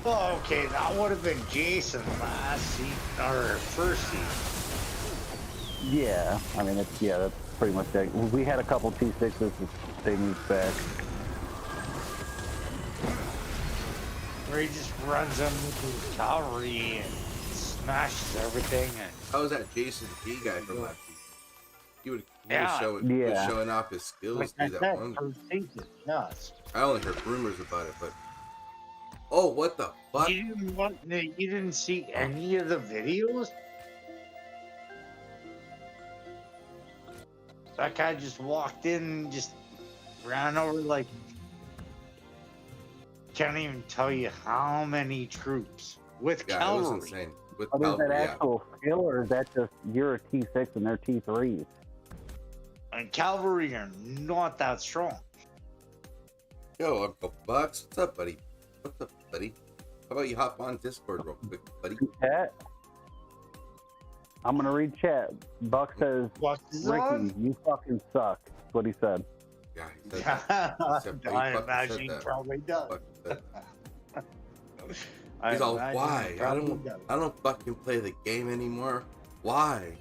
Oh, okay, that would have been Jason last season or first season. Yeah, I mean that's pretty much that. We had a couple T6s, they moved back. Where he just runs in with his cavalry and smashes everything. And How was that Jason G guy from last season? He was Yeah. showing off his skills like through I that said, one. first season, yes. I only heard rumors about it, but oh, what the fuck? You didn't see any of the videos? That guy just walked in and just ran over like can't even tell you how many troops with Yeah, it cavalry. was insane. With But is that cavalry, yeah. actual skill, or is that just you're a T6 and they're T3s? And cavalry are not that strong. Yo, Uncle Bucks, what's up, buddy? What's up, buddy? How about you hop on Discord real quick, buddy? Chat. I'm gonna read chat. Buck says, What's "Ricky, on? you fucking suck." That's what he said. Yeah, he said that. He said- he I fucking imagine said he that. probably does. Fucking said that. I He's all, imagine he why? probably does. I don't fucking play the game anymore. Why?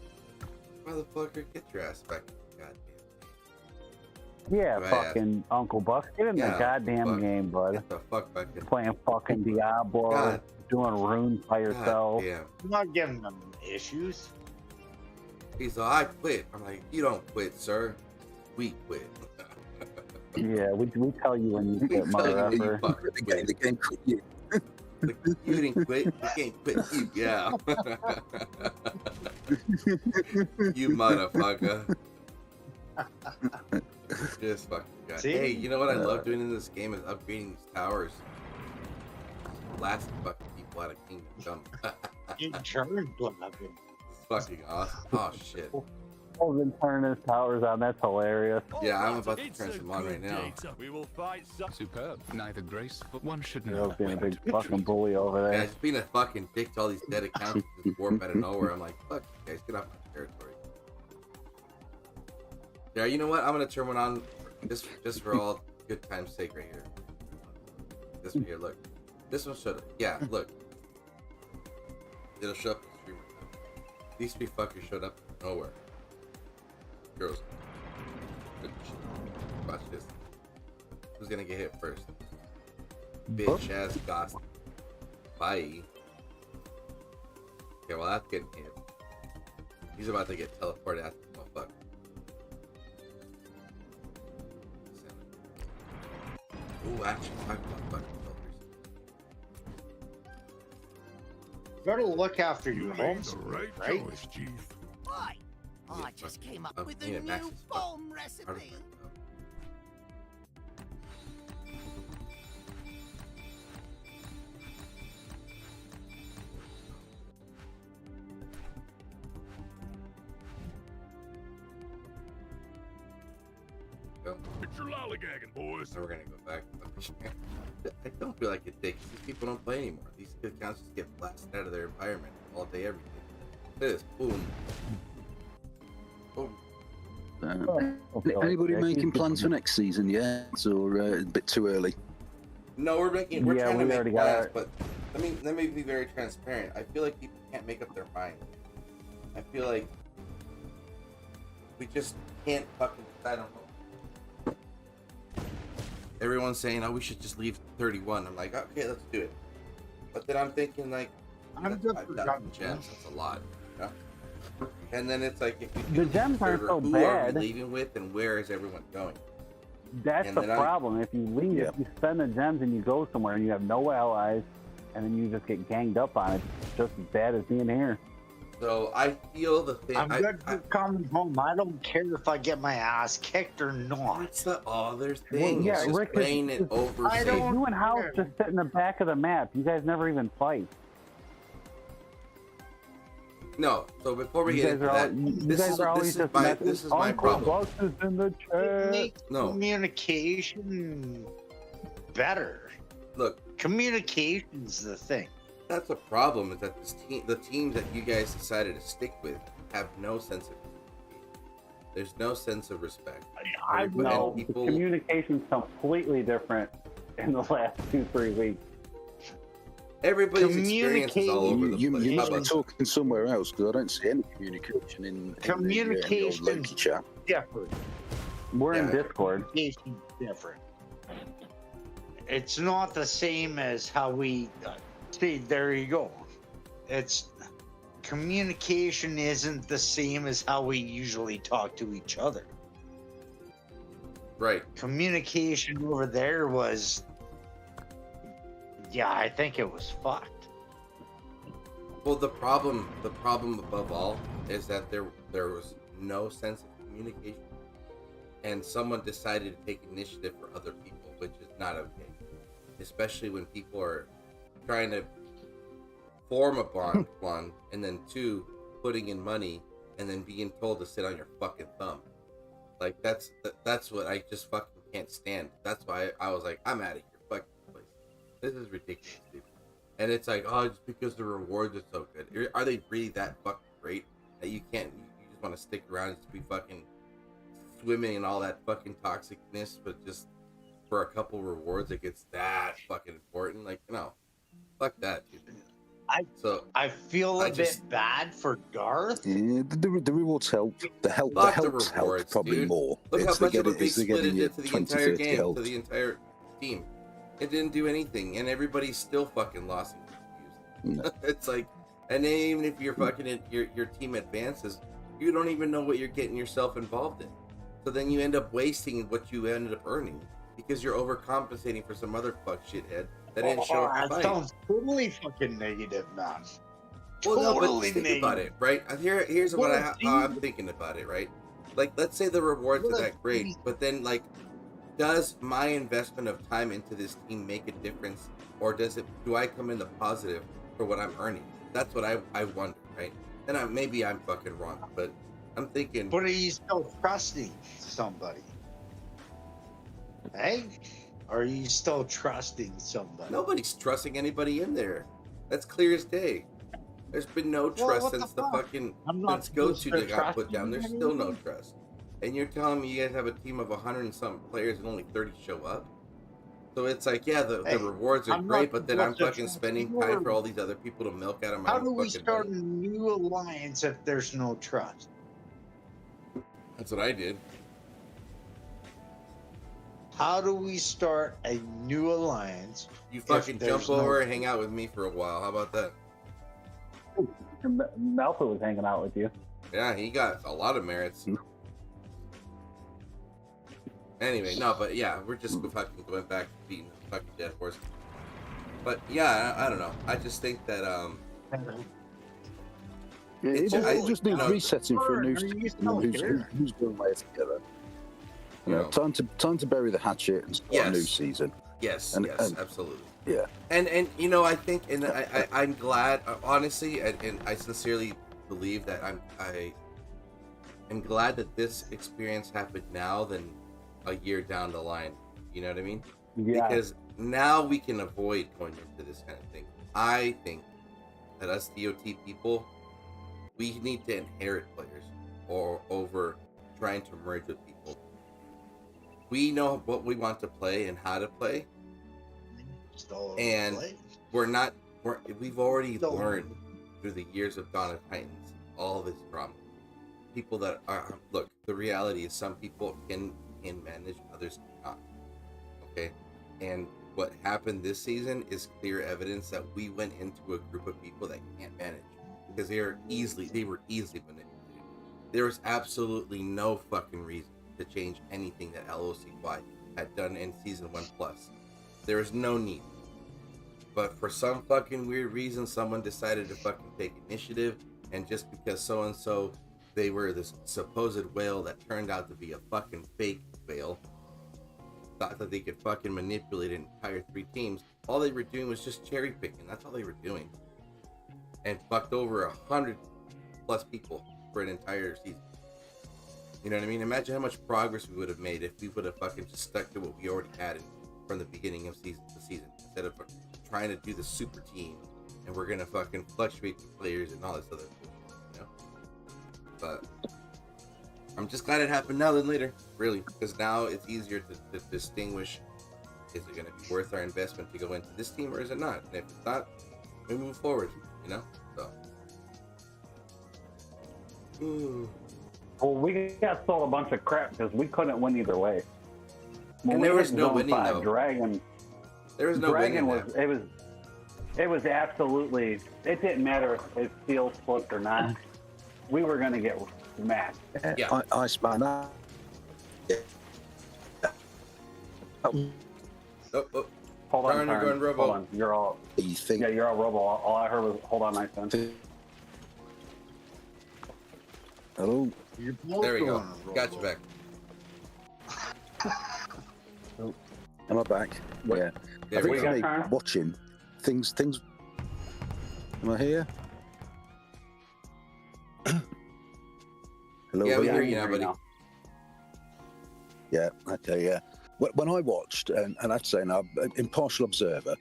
Motherfucker, get your ass back. Goddamn. Yeah, Right, fucking Uncle Buck. Get in Yeah, the Uncle goddamn Buck. game, bud. Get the fuck back in. Playing fucking Diablo, God. doing runes by yourself. Damn. I'm not giving them issues. He's like, I quit. I'm like, you don't quit, sir. We quit. Yeah, we tell you when you We quit, tell mother you when you effer. fucking quit. The game quit you. Like, you didn't quit. The game quit you. Yeah. You motherfucker. Just fucking god. See? Hey, you know what I love doing in this game is upgrading these towers. Last fucking people out of Kingdom Come. You turned weapon. It's fucking awesome. Oh shit. Oh, been turning his towers on. That's hilarious. Yeah, I'm about to turn some on right now. We will fight Superb. Neither grace, but one should You're know being a when big to fucking retreat. bully over Yeah, there. just being a fucking dick to all these dead accounts just warp out of nowhere. I'm like, fuck you guys, get off my territory. Yeah, you know what? I'm gonna turn one on just for all good time's sake right here. This one here, look. This one should, yeah, look. It'll show up in the stream. These three fuckers showed up nowhere. Girls. Good shit. Watch this. Who's gonna get hit first? Bitch ass Gost. Bye. Okay, well that's getting hit. He's about to get teleported after the motherfucker. Ooh, actually, talk about fucking filters. You gotta look after You your made homes, the right right? choice, Chief. Why? Yeah, I just fucking- came up with yeah, a Max new is fucking bomb recipe. Go. Get your lollygagging, boys. So we're gonna go back. I don't feel like it takes. These people don't play anymore. These accounts just get blasted out of their environment all day, every day. Look at this. Boom. Boom. Anybody Yeah, making keep- plans for next season yet, or a bit too early? No, we're Yeah, trying to we make already got plans, our- but let me be very transparent. I feel like people can't make up their mind. I feel like we just can't fucking decide on what. Everyone's saying, "Oh, we should just leave 31." I'm like, okay, let's do it. But then I'm thinking, like, I'm that's good 5,000 for gems. That's a lot. You know? And then it's like, if we The do gems aren't server, so who bad. are we leaving with, and where is everyone going? That's And the then I'm- problem. If you leave, Yeah. if you spend the gems and you go somewhere and you have no allies, and then you just get ganged up on it, it's just as bad as being here. So I feel the thing. I'm good for coming home. I don't care if I get my ass kicked or not. What's the other thing? yeah, It's just Rick, playing it over. I saying, don't- You and House care. just sit in the back of the map. You guys never even fight. No. So before we You get guys into are that, all, you guys are always just this is my Uncle problem. Bucks is in the chat. Make No. communication better. Look, Communication's the thing. that's a problem. Is that the teams that you guys decided to stick with have no sense of communication. There's no sense of respect. I know the communication's completely different in the last 2-3 weeks. Everybody's experience is all over the You place. How must be about that? talking somewhere else because I don't see any communication in the Communication Loki chat. different. We're in Discord. Communication's different. It's not the same as how we see. There you go. It's communication isn't the same as how we usually talk to each other. Right. Communication over there was, yeah, I think it was fucked. Well, the problem above all is that there was no sense of communication, and someone decided to take initiative for other people, which is not okay. Especially when people are trying to form a bond, one, and then two, putting in money, and then being told to sit on your fucking thumb. Like that's what I just fucking can't stand. That's why I was like, I'm out of here, fucking place. This is ridiculous, dude. And it's like, oh, just because the rewards are so good. Are they really that fucking great that you can't? You just want to stick around and just be fucking swimming in all that fucking toxicness, but just for a couple rewards, it gets that fucking important. Like, no, fuck that, dude. I feel a bit bad for Garth. Yeah, the rewards help. The helps rewards, help probably dude. more. Look how It's much they of a get big it's they split get it did to the 20, entire 30 game, health. to the entire team. It didn't do anything, and everybody still fucking lost and confused. It's like, and then even if you're fucking your team advances, you don't even know what you're getting yourself involved in. So then you end up wasting what you ended up earning because you're overcompensating for some other fuck shithead that didn't show up to That fight. sounds totally fucking negative, man. Well, no, but Totally think about it, right? Here's what how I'm thinking about it, right? Like, let's say the rewards are that great, but then, like, does my investment of time into this team make a difference, or do I come in the positive for what I'm earning? That's what I wonder, right? And maybe I'm fucking wrong, but I'm thinking. But are you still trusting somebody? Hey, are you still trusting somebody? Nobody's trusting anybody in there. That's clear as day. There's been no trust since the fucking since GoTo got put down. There's still no trust. And you're telling me you guys have a team of 100 and something players and only 30 show up? So it's like, yeah, the rewards are great, but then I'm fucking spending time for all these other people to milk out of my How own do we fucking start money. a new alliance if there's no trust? That's what I did. How do we start a new alliance? You fucking jump over and hang out with me for a while. How about that? Malfa was hanging out with you. Yeah, he got a lot of merits. Anyway, no, but yeah, we're just fucking going back to beating the fucking dead horse. But yeah, I don't know. I just think that It just needs no, resetting for a new season. Who's going where together? You know, time to bury the hatchet and start a new season. Yes, absolutely. Yeah. And you know, I think, and I'm glad, honestly, and I sincerely believe that I'm glad that this experience happened now than a year down the line. You know what I mean? Yeah. Because now we can avoid going into this kind of thing. I think that us DOT people, we need to inherit players or over trying to merge with people. We know what we want to play and how to play. And we've already learned through the years of Dawn of Titans all this drama. People that are, look, the reality is some people can manage, others cannot. Okay? And what happened this season is clear evidence that we went into a group of people that can't manage because they were easily manipulated. There was absolutely no fucking reason to change anything that LOCY had done in season 1+. There was no need. But for some fucking weird reason, someone decided to fucking take initiative, and just because so-and-so, they were this supposed whale that turned out to be a fucking fake whale, thought that they could fucking manipulate an entire 3 teams. All they were doing was just cherry picking. That's all they were doing. And fucked over 100 plus people for an entire season. You know what I mean? Imagine how much progress we would have made if we would have fucking just stuck to what we already had from the beginning of the season instead of trying to do the super team and we're gonna fucking fluctuate the players and all this other bullshit, you know? But I'm just glad it happened now than later, really, because now it's easier to distinguish, is it going to be worth our investment to go into this team or is it not? And if it's not, we move forward, you know? So. Ooh. Well, we got sold a bunch of crap because we couldn't win either way. And there was no winning, though. Dragon. There was no Dragon winning. It was absolutely. It didn't matter if Steel flipped or not. We were going to get smacked. Yeah. Iceman. Yeah. Oh. Hold on, Turn, you're going robo. Hold on. You're all. You think? Yeah, you're all robo. All I heard was, "Hold on, Iceman." Hello. There we go. Got you back. Am I back? Yeah. There I think we for go. me, watching things. Am I here? Hello. Yeah, we hear you now, buddy. Yeah. Okay. Yeah. When I watched, and I have to say now, impartial observer,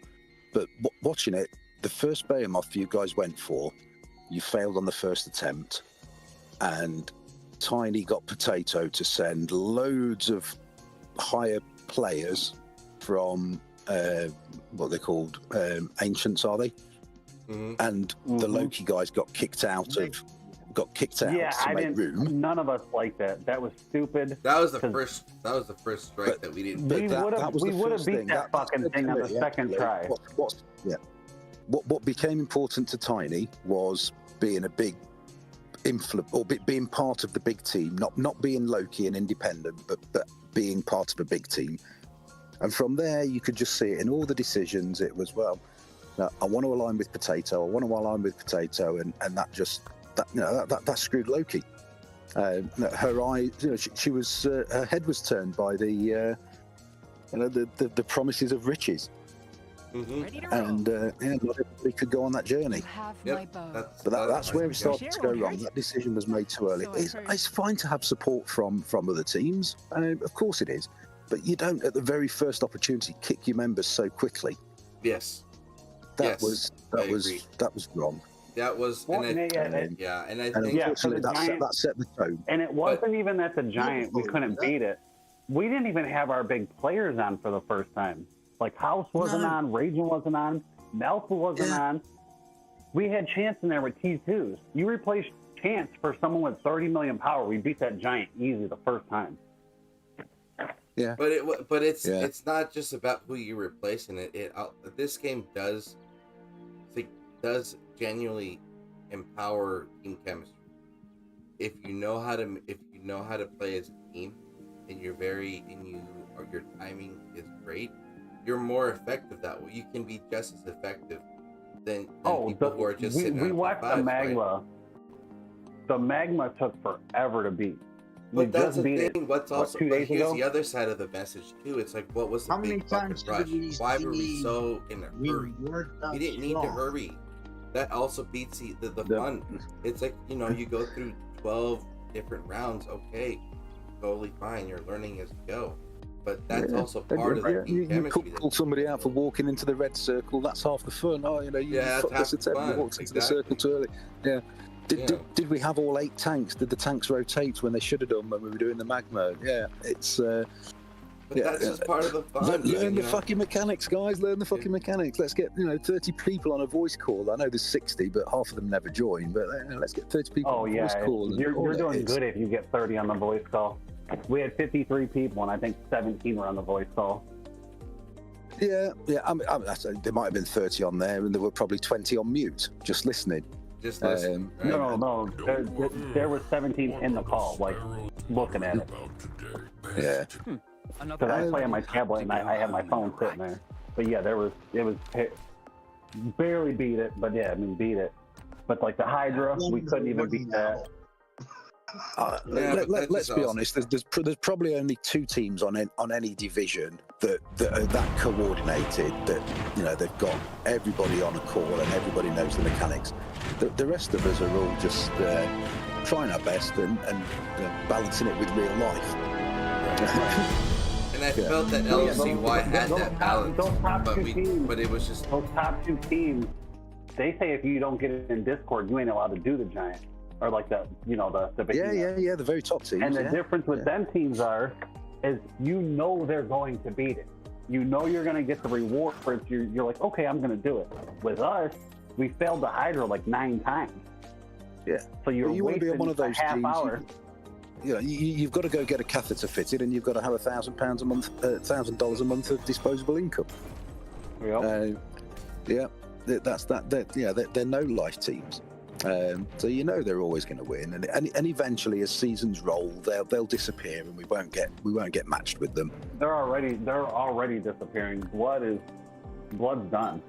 but watching it, the first behemoth you guys went for, you failed on the first attempt, and Tiny got Potato to send loads of higher players from what they're called, ancients, are they? Mm-hmm. And the Loki guys got kicked out to make room. None of us liked that. That was stupid. That was the first. That was the first strike that we didn't. We would have beat that fucking thing on the second try. What became important to Tiny was being a big influence, or being part of the big team, not being Loki and independent, but being part of a big team. And from there, you could just see it in all the decisions. It was, well, no, I want to align with Potato. I want to align with Potato, and that just that screwed Loki. Her eyes, she was her head was turned by the promises of riches. Mm-hmm. And not everybody could go on that journey. Yep. That's where it started to go wrong. That decision was made too early. It's fine to have support from other teams, of course it is, but you don't at the very first opportunity kick your members so quickly. Yes. That was wrong. That was, Well, and I think that set the tone. And it wasn't even that the Giant we couldn't beat it. We didn't even have our big players on for the first time. Like House wasn't on, Raging wasn't on, Melfa wasn't on. We had Chance in there with T2s. You replaced Chance for someone with 30 million power. We beat that Giant easy the first time. Yeah. But it's not just about who you're replacing. This game does genuinely empower team chemistry. If you know how to play as a team, and your timing is great, you're more effective that way. You can be just as effective than people who are just sitting we on watched the Magma. Right? The Magma took forever to beat. But that's the thing. What's also 2 days ago? The other side of the message too. It's like, what was the big fucking rush? Why were we so in a hurry? We didn't need to hurry. That also beats the fun. It's like, you go through 12 different rounds. Okay, totally fine. You're learning as you go. But that's also part of the team chemistry. You pull somebody out for walking into the red circle. That's half the fun. You fucked this attempt. You walked into the circle too early. Yeah. Did we have all 8 tanks? Did the tanks rotate when they should have done when we were doing the Magma? Yeah, it's. But that's just part of the fun. Learn the fucking mechanics, guys. Learn the fucking mechanics. Let's get 30 people on a voice call. I know there's 60, but half of them never join. But let's get 30 people on a voice call. You're doing good if you get 30 on the voice call. We had 53 people, and I think 17 were on the voice call. Yeah. I mean, there might have been 30 on there, and there were probably 20 on mute, just listening. Just listening. Right? No. There were 17 in the call, like looking at it. Yeah. Because I play on my tablet and I have my phone sitting there. But yeah, it was barely beat it, but beat it. But like the Hydra, we couldn't even beat that. Let's be honest. There's probably only 2 teams on any division that are that coordinated. That they've got everybody on a call and everybody knows the mechanics. The rest of us are all just trying our best and balancing it with real life. And I felt that LCY had that balance, but it was just those top 2 teams. They say if you don't get it in Discord, you ain't allowed to do the giant or like the big the very top teams. And the difference with them teams is they're going to beat it. You're going to get the reward for it. You're like, okay, I'm going to do it. With us, we failed the Hydra like 9 times. Yeah. So you want to be one of those half teams. Hour. You've got to go get a catheter fitted, and you've got to have £1,000 a month, $1,000 a month of disposable income. Yep. That's that. They're no life teams. So they're always going to win, and eventually, as seasons roll, they'll disappear, and we won't get matched with them. They're already disappearing. Blood's done.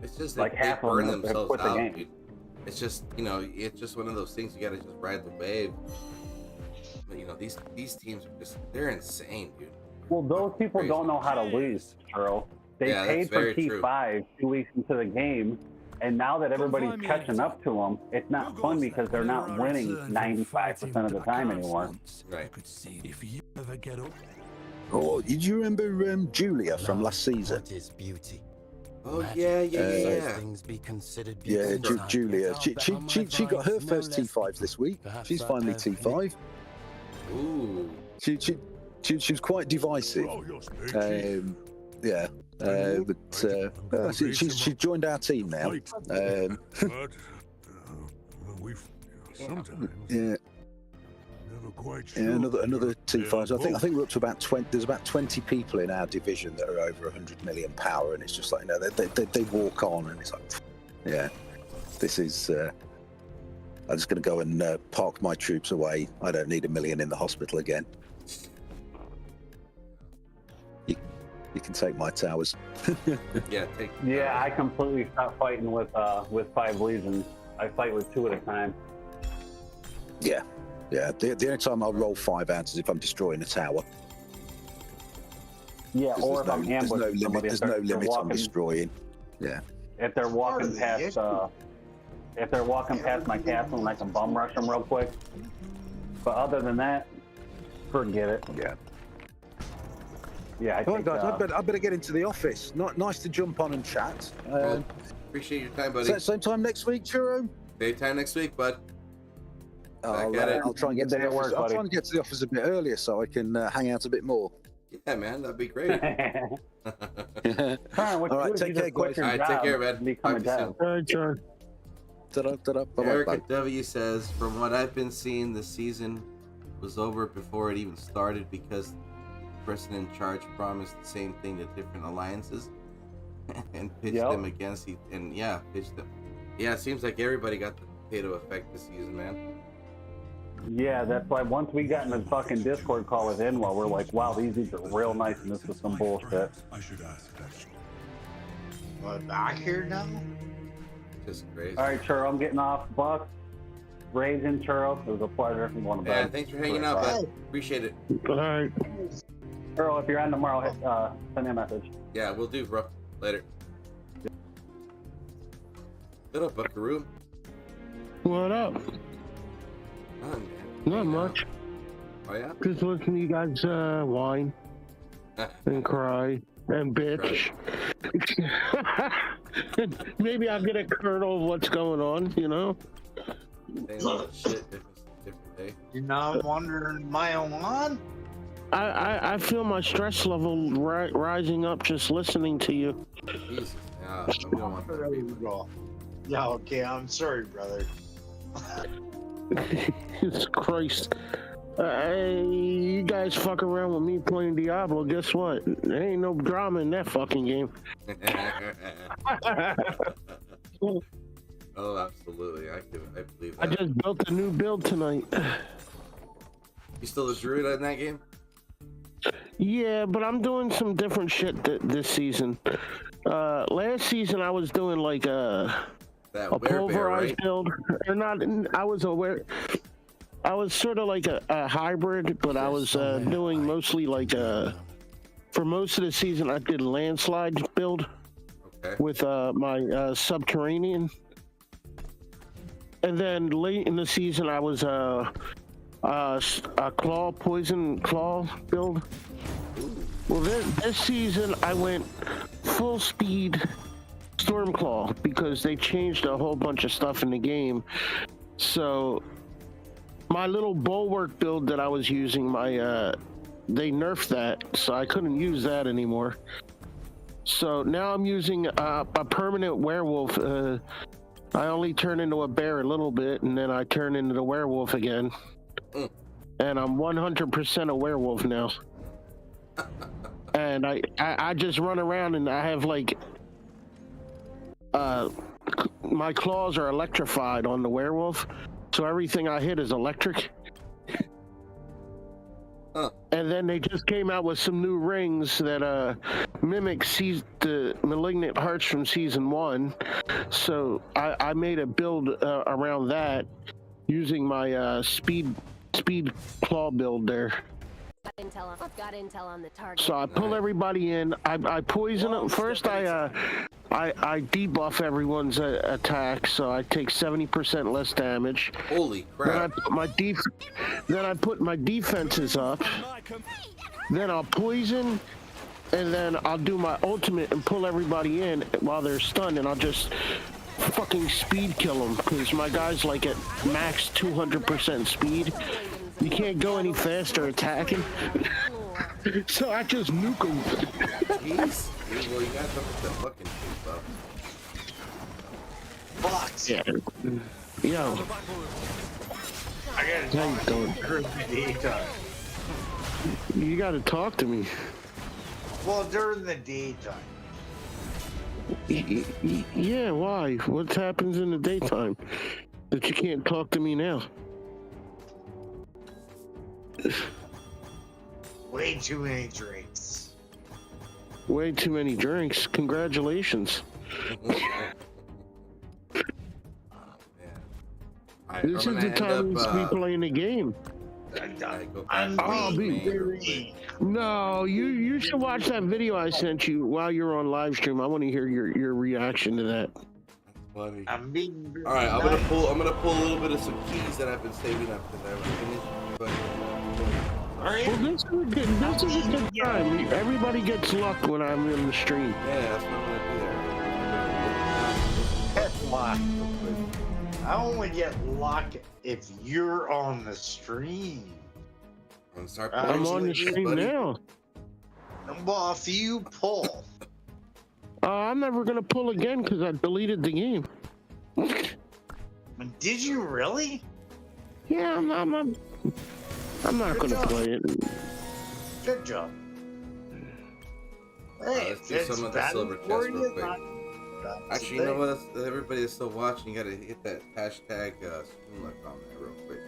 It's just like half burn of them themselves quit the out. game. Dude. It's just it's just one of those things you got to just ride the wave. But these teams are they're insane, dude. Well, those people don't know how to lose, Churro. They paid for T5 2 weeks into the game. And now that everybody's catching up to them, it's not fun because they're not winning 95% of the time anymore. Right. Oh, did you remember Julia from last season? Oh yeah. Julia. She got her first T5s this week. She's finally T5. Ooh. She was quite divisive. But she's joined our team now. Another T5s. I think we're up to about 20. There's about 20 people in our division that are over 100 million power, and it's just like they walk on, and it's like, this is. I'm just going to go and park my troops away. I don't need $1 million in the hospital again. You can take my towers. I completely stopped fighting with 5 legions. I fight with 2 at a time. Yeah. The only time I'll roll 5 out is if I'm destroying a tower. Yeah, or if I'm ambushing somebody. There's no limit on destroying. Yeah. If they're walking past, my castle, and I can bum rush them real quick. But other than that, forget it. Yeah. Yeah, guys, I better get into the office. Nice to jump on and chat. Appreciate your time, buddy. Same time next week, Churro? Same time next week, bud. I'll try and get to the office. I'll try and get to the office a bit earlier so I can hang out a bit more. Yeah, man, that'd be great. All right, take care, guys. All right, take care, man. Talk to you soon. All right, John. Erica W says, from what I've been seeing, the season was over before it even started because the person in charge promised the same thing to different alliances and pitched them against pitched them. Yeah, it seems like everybody got the potato effect this season, man. Yeah, that's why once we got in the fucking Discord call with Inwa, we're like, wow, these dudes are real nice and this is some bullshit. I should ask that. What, back here now? Just crazy. All right, Churro, I'm getting off. Buck, Raging, Churro, it was a pleasure. If you want to thanks for hanging out, bud. Appreciate it. All right. Churro, if you're on tomorrow, send me a message. Yeah, we'll do, bro. Later. What up, Buckaroo? What up? Not much. Oh, yeah? Just listening to you guys whine and cry and bitch. Maybe I'll get a kernel of what's going on, Shit, different day. You're not wondering my own lawn? I feel my stress level rising up just listening to you. Jesus, yeah, we don't want that to be. Yeah, okay, I'm sorry, brother. Jesus Christ. You guys fuck around with me playing Diablo, guess what? There ain't no drama in that fucking game. Oh, absolutely. I believe that. I just built a new build tonight. You still a druid in that game? Yeah, but I'm doing some different shit this season. Last season I was doing like a pulverized build. Or not, I was aware. I was sort of like a hybrid, but I was doing mostly like for most of the season I did landslide build with my subterranean, and then late in the season I was a poison claw build. Well, this season I went full speed Stormclaw because they changed a whole bunch of stuff in the game. So my little bulwark build that I was using, they nerfed that, so I couldn't use that anymore. So now I'm using a permanent werewolf. I only turn into a bear a little bit, and then I turn into the werewolf again. And I'm 100% a werewolf now. And I just run around and I have like my claws are electrified on the werewolf, so everything I hit is electric. And then they just came out with some new rings that mimic the malignant hearts from season 1. So I made a build around that using my speed claw build there. Got intel on the target. So I pull everybody in. I poison them. First I debuff everyone's attack, so I take 70% less damage. Holy crap! Then I put my defenses up. Then I'll poison, and then I'll do my ultimate and pull everybody in while they're stunned, and I'll just fucking speed kill them because my guy's like at max 200% speed. You can't go any faster attacking. So I just nuke them. Jeez. Well, you gotta put the fucking shit up. Box. Yeah. Yo. I gotta talk You gotta talk to me. Well, during the daytime. Yeah, why? What happens in the daytime that you can't talk to me now? Way too many drinks. Way too many drinks. Congratulations. This is the time to be playing the game. No, you should watch that video I sent you while you're on live stream. I want to hear your reaction to that. Funny. All right, I'm gonna pull a little bit of some keys that I've been saving up because I was finished. But well, this is a good time. Everybody gets luck when I'm in the stream. Yeah, that's what I'm gonna do there. Pet luck. I only get luck if you're on the stream. I'm on the stream now. Well, if you pull. I'm never gonna pull again because I deleted the game. Did you really? Yeah, I'm not gonna play it. Good job. Hey, let's do some of the silver chest real quick. Actually, you know what? Everybody that's still watching, you gotta hit that hashtag Spoonluck on there real quick.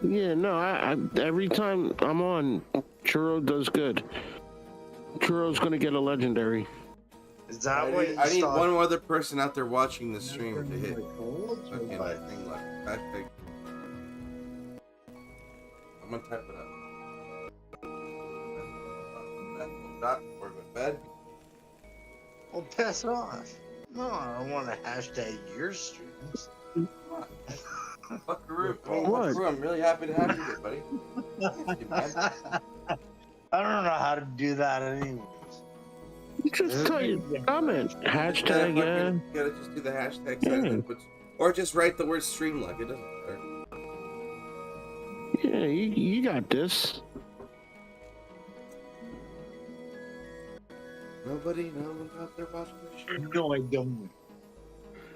Yeah, no, I every time I'm on, Churro does good. Churro's gonna get a legendary. Is that I need one other person out there watching the stream to hit. Okay, hashtag. I'm gonna type it up. Stop before I go to bed. Well, piss off. No, I don't want to hashtag your streams. Buckaroo. Buckaroo, I'm really happy to have you here, buddy. I don't know how to do that anyways. Just tell you comment. Hashtag, yeah. You gotta just do the hashtag sign, or just write the word Streamluck. It doesn't matter. Yeah, you got this. Nobody, no one's out there watching the show. No, I don't.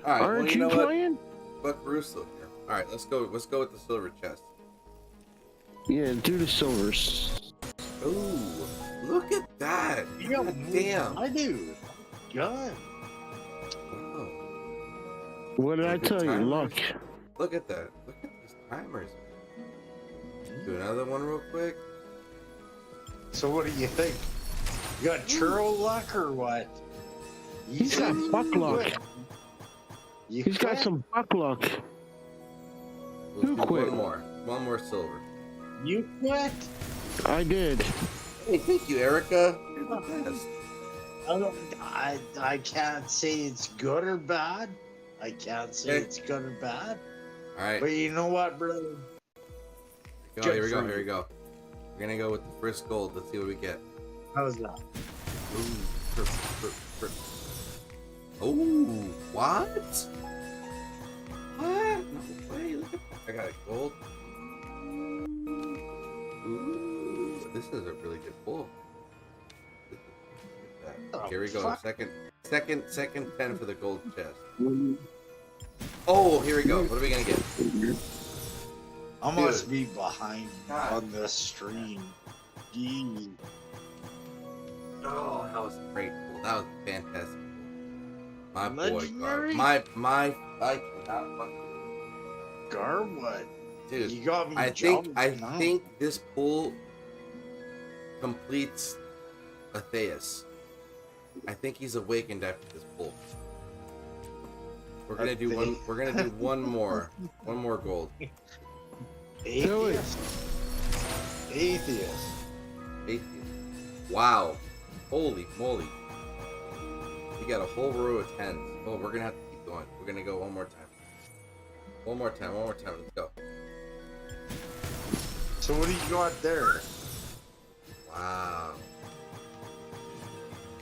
All right, aren't you playing? Buckaroo's still here. All right, let's go. Let's go with the silver chest. Yeah, do the silvers. Ooh, look at that! God damn! I do. God. Wow. What did I tell you? Luck. Look at that. Look at these timers. Do another one real quick. So what do you think? You got churro luck or what? He's got buck luck. He's got some buck luck. We'll Who do quit? One more silver. You quit? I did. Hey, thank you, Erica. You're the best. I can't say it's good or bad. I can't say it's good or bad. All right. But you know what, brother? Here we go. We're gonna go with the first gold. Let's see what we get. How's that? Oh, what? What? No way. Look at that. I got a gold. Ooh, this is a really good pull. Here we go. Second 10 for the gold chest. Oh, here we go. What are we gonna get? I must be behind on the stream. Gee. Oh, that was a great pull. That was fantastic. My Legendary? boy, I cannot fucking. Garwood. Dude, You got me I jumped think now. this pull completes Atheus. I think he's awakened after this pull. We're gonna do one. We're gonna do one more gold. Atheist. Atheist. Wow. Holy moly. You got a whole row of 10s. Oh, we're gonna have to keep going. We're gonna go one more time. One more time. Let's go. So what do you got there? Wow.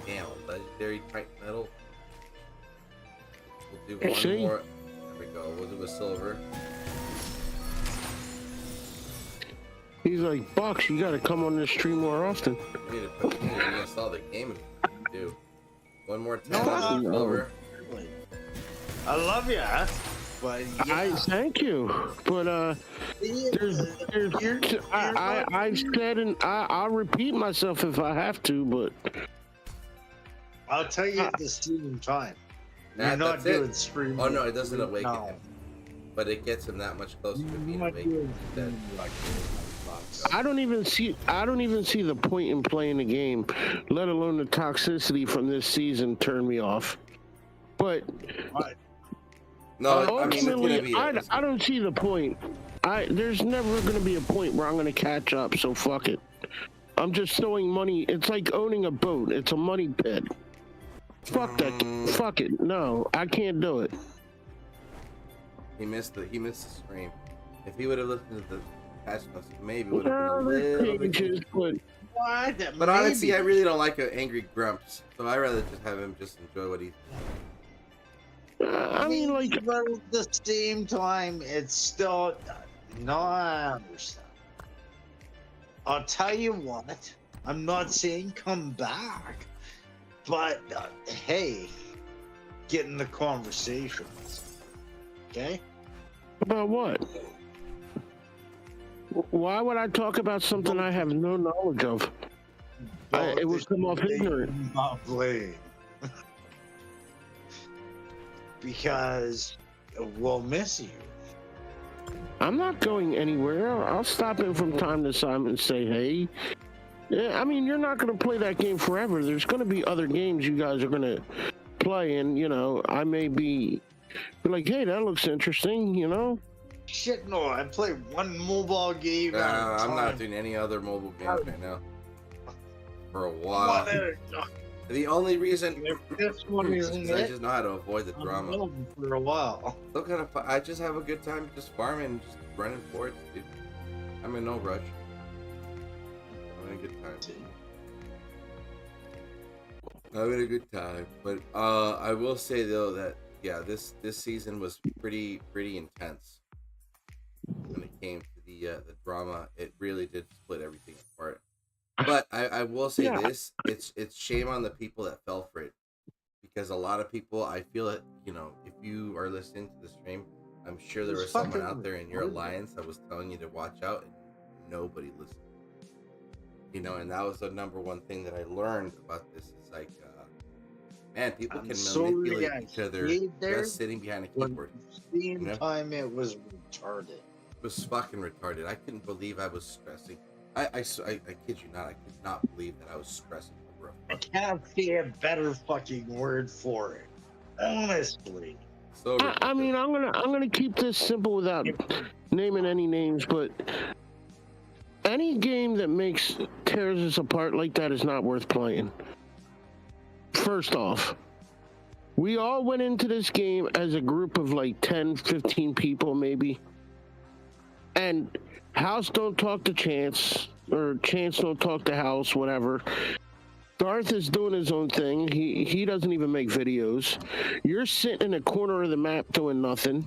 Damn, legendary Titan metal. We'll do one more. There we go. We'll do a silver. He's like, Bucks, you gotta come on this stream more often. We need to put you to install the game if you do. One more time. No. Silver. I love ya, but yeah. I thank you, but I've said, and I'll repeat myself if I have to, but I'll tell you at the same time. You're That's not doing it. stream. Oh no, it doesn't awaken No. him, but it gets him that much closer to being Not awakened. doing Instead. I don't even see the point in playing the game, let alone the toxicity from this season turn me off. But No, ultimately, I don't see the point. There's never going to be a point where I'm going to catch up, so fuck it. I'm just throwing money. It's like owning a boat. It's a money pit. Fuck that. Fuck it. No, I can't do it. He missed the stream. If he would have listened to the patch notes, maybe would have been a little bit. But honestly, I really don't like angry grumps, so I'd rather just have him just enjoy what he's. I mean, like, but at the same time, it's still no. I understand. I'll tell you what. I'm not saying come back, but hey, get in the conversations. Okay. About what? Why would I talk about something I have no knowledge of? It would come off ignorant. Not blame. Because we'll miss you. I'm not going anywhere. I'll stop in from time to time and say, hey. Yeah, I mean, you're not going to play that game forever. There's going to be other games you guys are going to play, and, you know, I may be like, hey, that looks interesting, you know? Shit, no. I play one mobile game at a time. I'm not doing any other mobile games right now. For a while. The only reason this one isn't I just know how to avoid the drama. For a while. Still kind of, I just have a good time just farming, just running forwards, dude. I'm in no rush. I'm having a good time. Having a good time, but I will say though that yeah, this season was pretty intense when it came to the drama. It really did split everything apart. But I will say this: it's shame on the people that fell for it, because a lot of people, I feel that, you know, if you are listening to the stream, I'm sure there was someone out there in your alliance that was telling you to watch out, and nobody listened. You know, and that was the number one thing that I learned about this. Is like, man, people can manipulate each other just sitting behind a keyboard. The same time, it was retarded. It was fucking retarded. I couldn't believe I was stressing. I kid you not. I could not believe that I was stressing over I can't see a better fucking word for it. Honestly. So I mean, I'm gonna keep this simple without naming any names, but any game that tears us apart like that is not worth playing. First off, we all went into this game as a group of like 10, 15 people maybe, and House don't talk to Chance, or Chance don't talk to House, whatever. Darth is doing his own thing. He doesn't even make videos. You're sitting in a corner of the map doing nothing,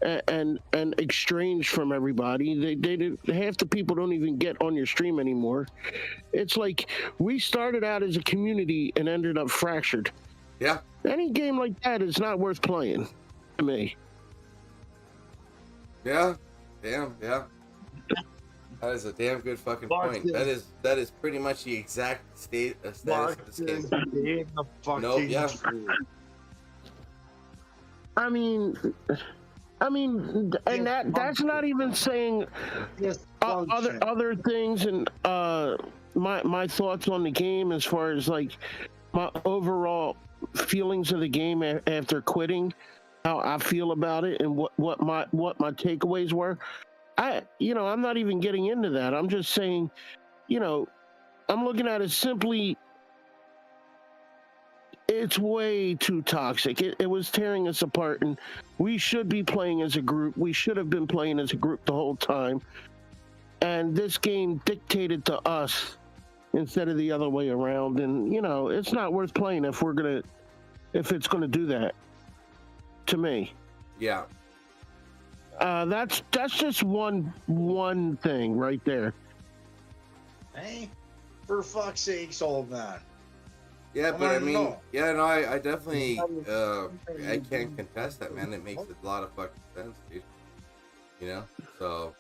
and estranged from everybody. They half the people don't even get on your stream anymore. It's like we started out as a community and ended up fractured. Yeah. Any game like that is not worth playing to me. Yeah. Damn. Yeah. That is a damn good fucking point. That is pretty much the exact status of this game. Nope, yeah. I mean, and that's not even saying other things and my thoughts on the game as far as like my overall feelings of the game after quitting, how I feel about it, and what my takeaways were. I'm not even getting into that. I'm just saying, I'm looking at it simply. It's way too toxic. It was tearing us apart, and we should be playing as a group. We should have been playing as a group the whole time. And this game dictated to us instead of the other way around. And, it's not worth playing if it's gonna do that to me. Yeah. That's just one thing right there. Hey, for fuck's sakes, old man. Yeah, but I mean, I definitely, I can't contest that, man. It makes a lot of fucking sense, dude. So,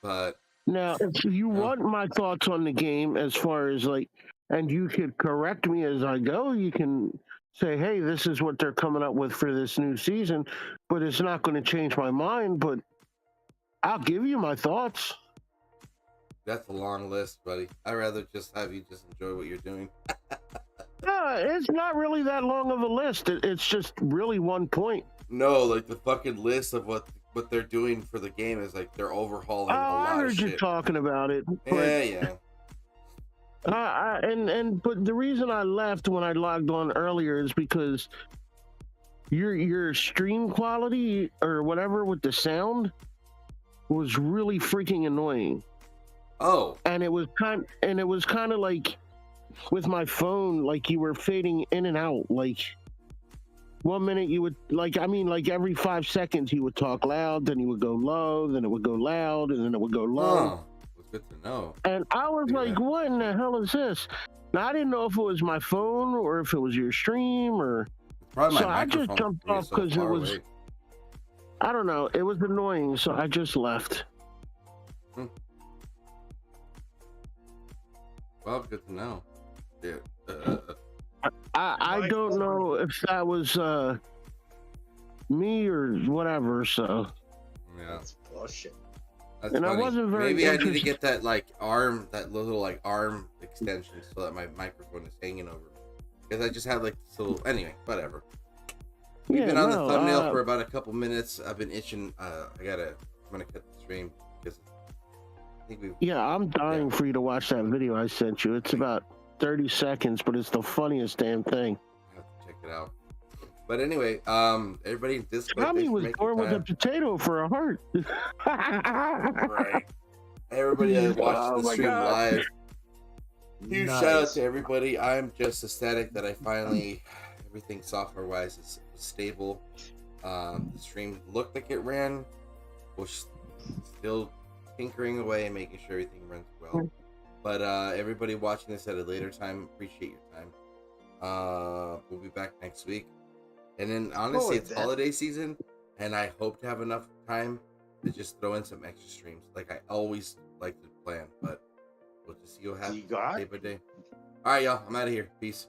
but. Now, if you want my thoughts on the game as far as like, and you could correct me as I go, you can say, hey, this is what they're coming up with for this new season, but it's not going to change my mind, but I'll give you my thoughts. That's a long list, buddy. I'd rather just have you just enjoy what you're doing. It's not really that long of a list. It's just really one point. No, like the fucking list of what they're doing for the game is like they're overhauling a lot of shit. I heard you talking about it. Yeah. But the reason I left when I logged on earlier is because your stream quality or whatever with the sound was really freaking annoying. Oh. And it was kind of like with my phone, like you were fading in and out. Like 1 minute you would like every 5 seconds he would talk loud, then he would go low, then it would go loud, and then it would go low. It's good to know. And I was like, what in the hell is this? Now I didn't know if it was my phone or if it was your stream or probably so I just jumped off because it was away. I don't know, it was annoying, so I just left. Well, good to know. Yeah. I don't know if that was me or whatever, so. Yeah. That's bullshit. That's and funny. I wasn't very Maybe I need to get that little arm extension so that my microphone is hanging over. Because I just have this little, anyway, whatever. We've been on the thumbnail for about a couple minutes. I've been itching. I'm gonna cut the stream because I think I'm dying for you to watch that video I sent you. It's about 30 seconds, but it's the funniest damn thing. I have to check it out. But anyway, everybody in Discord. Tommy was born with a potato for a heart. Right. Everybody that watched the stream live. Huge shout out to everybody. I'm just ecstatic that I finally, everything software wise is stable. The stream looked like it ran. Was still tinkering away and making sure everything runs well. But everybody watching this at a later time, appreciate your time. We'll be back next week. And then honestly, it's holiday season, and I hope to have enough time to just throw in some extra streams. Like I always like to plan, but we'll just see what happens day by day. All right, y'all. I'm out of here. Peace.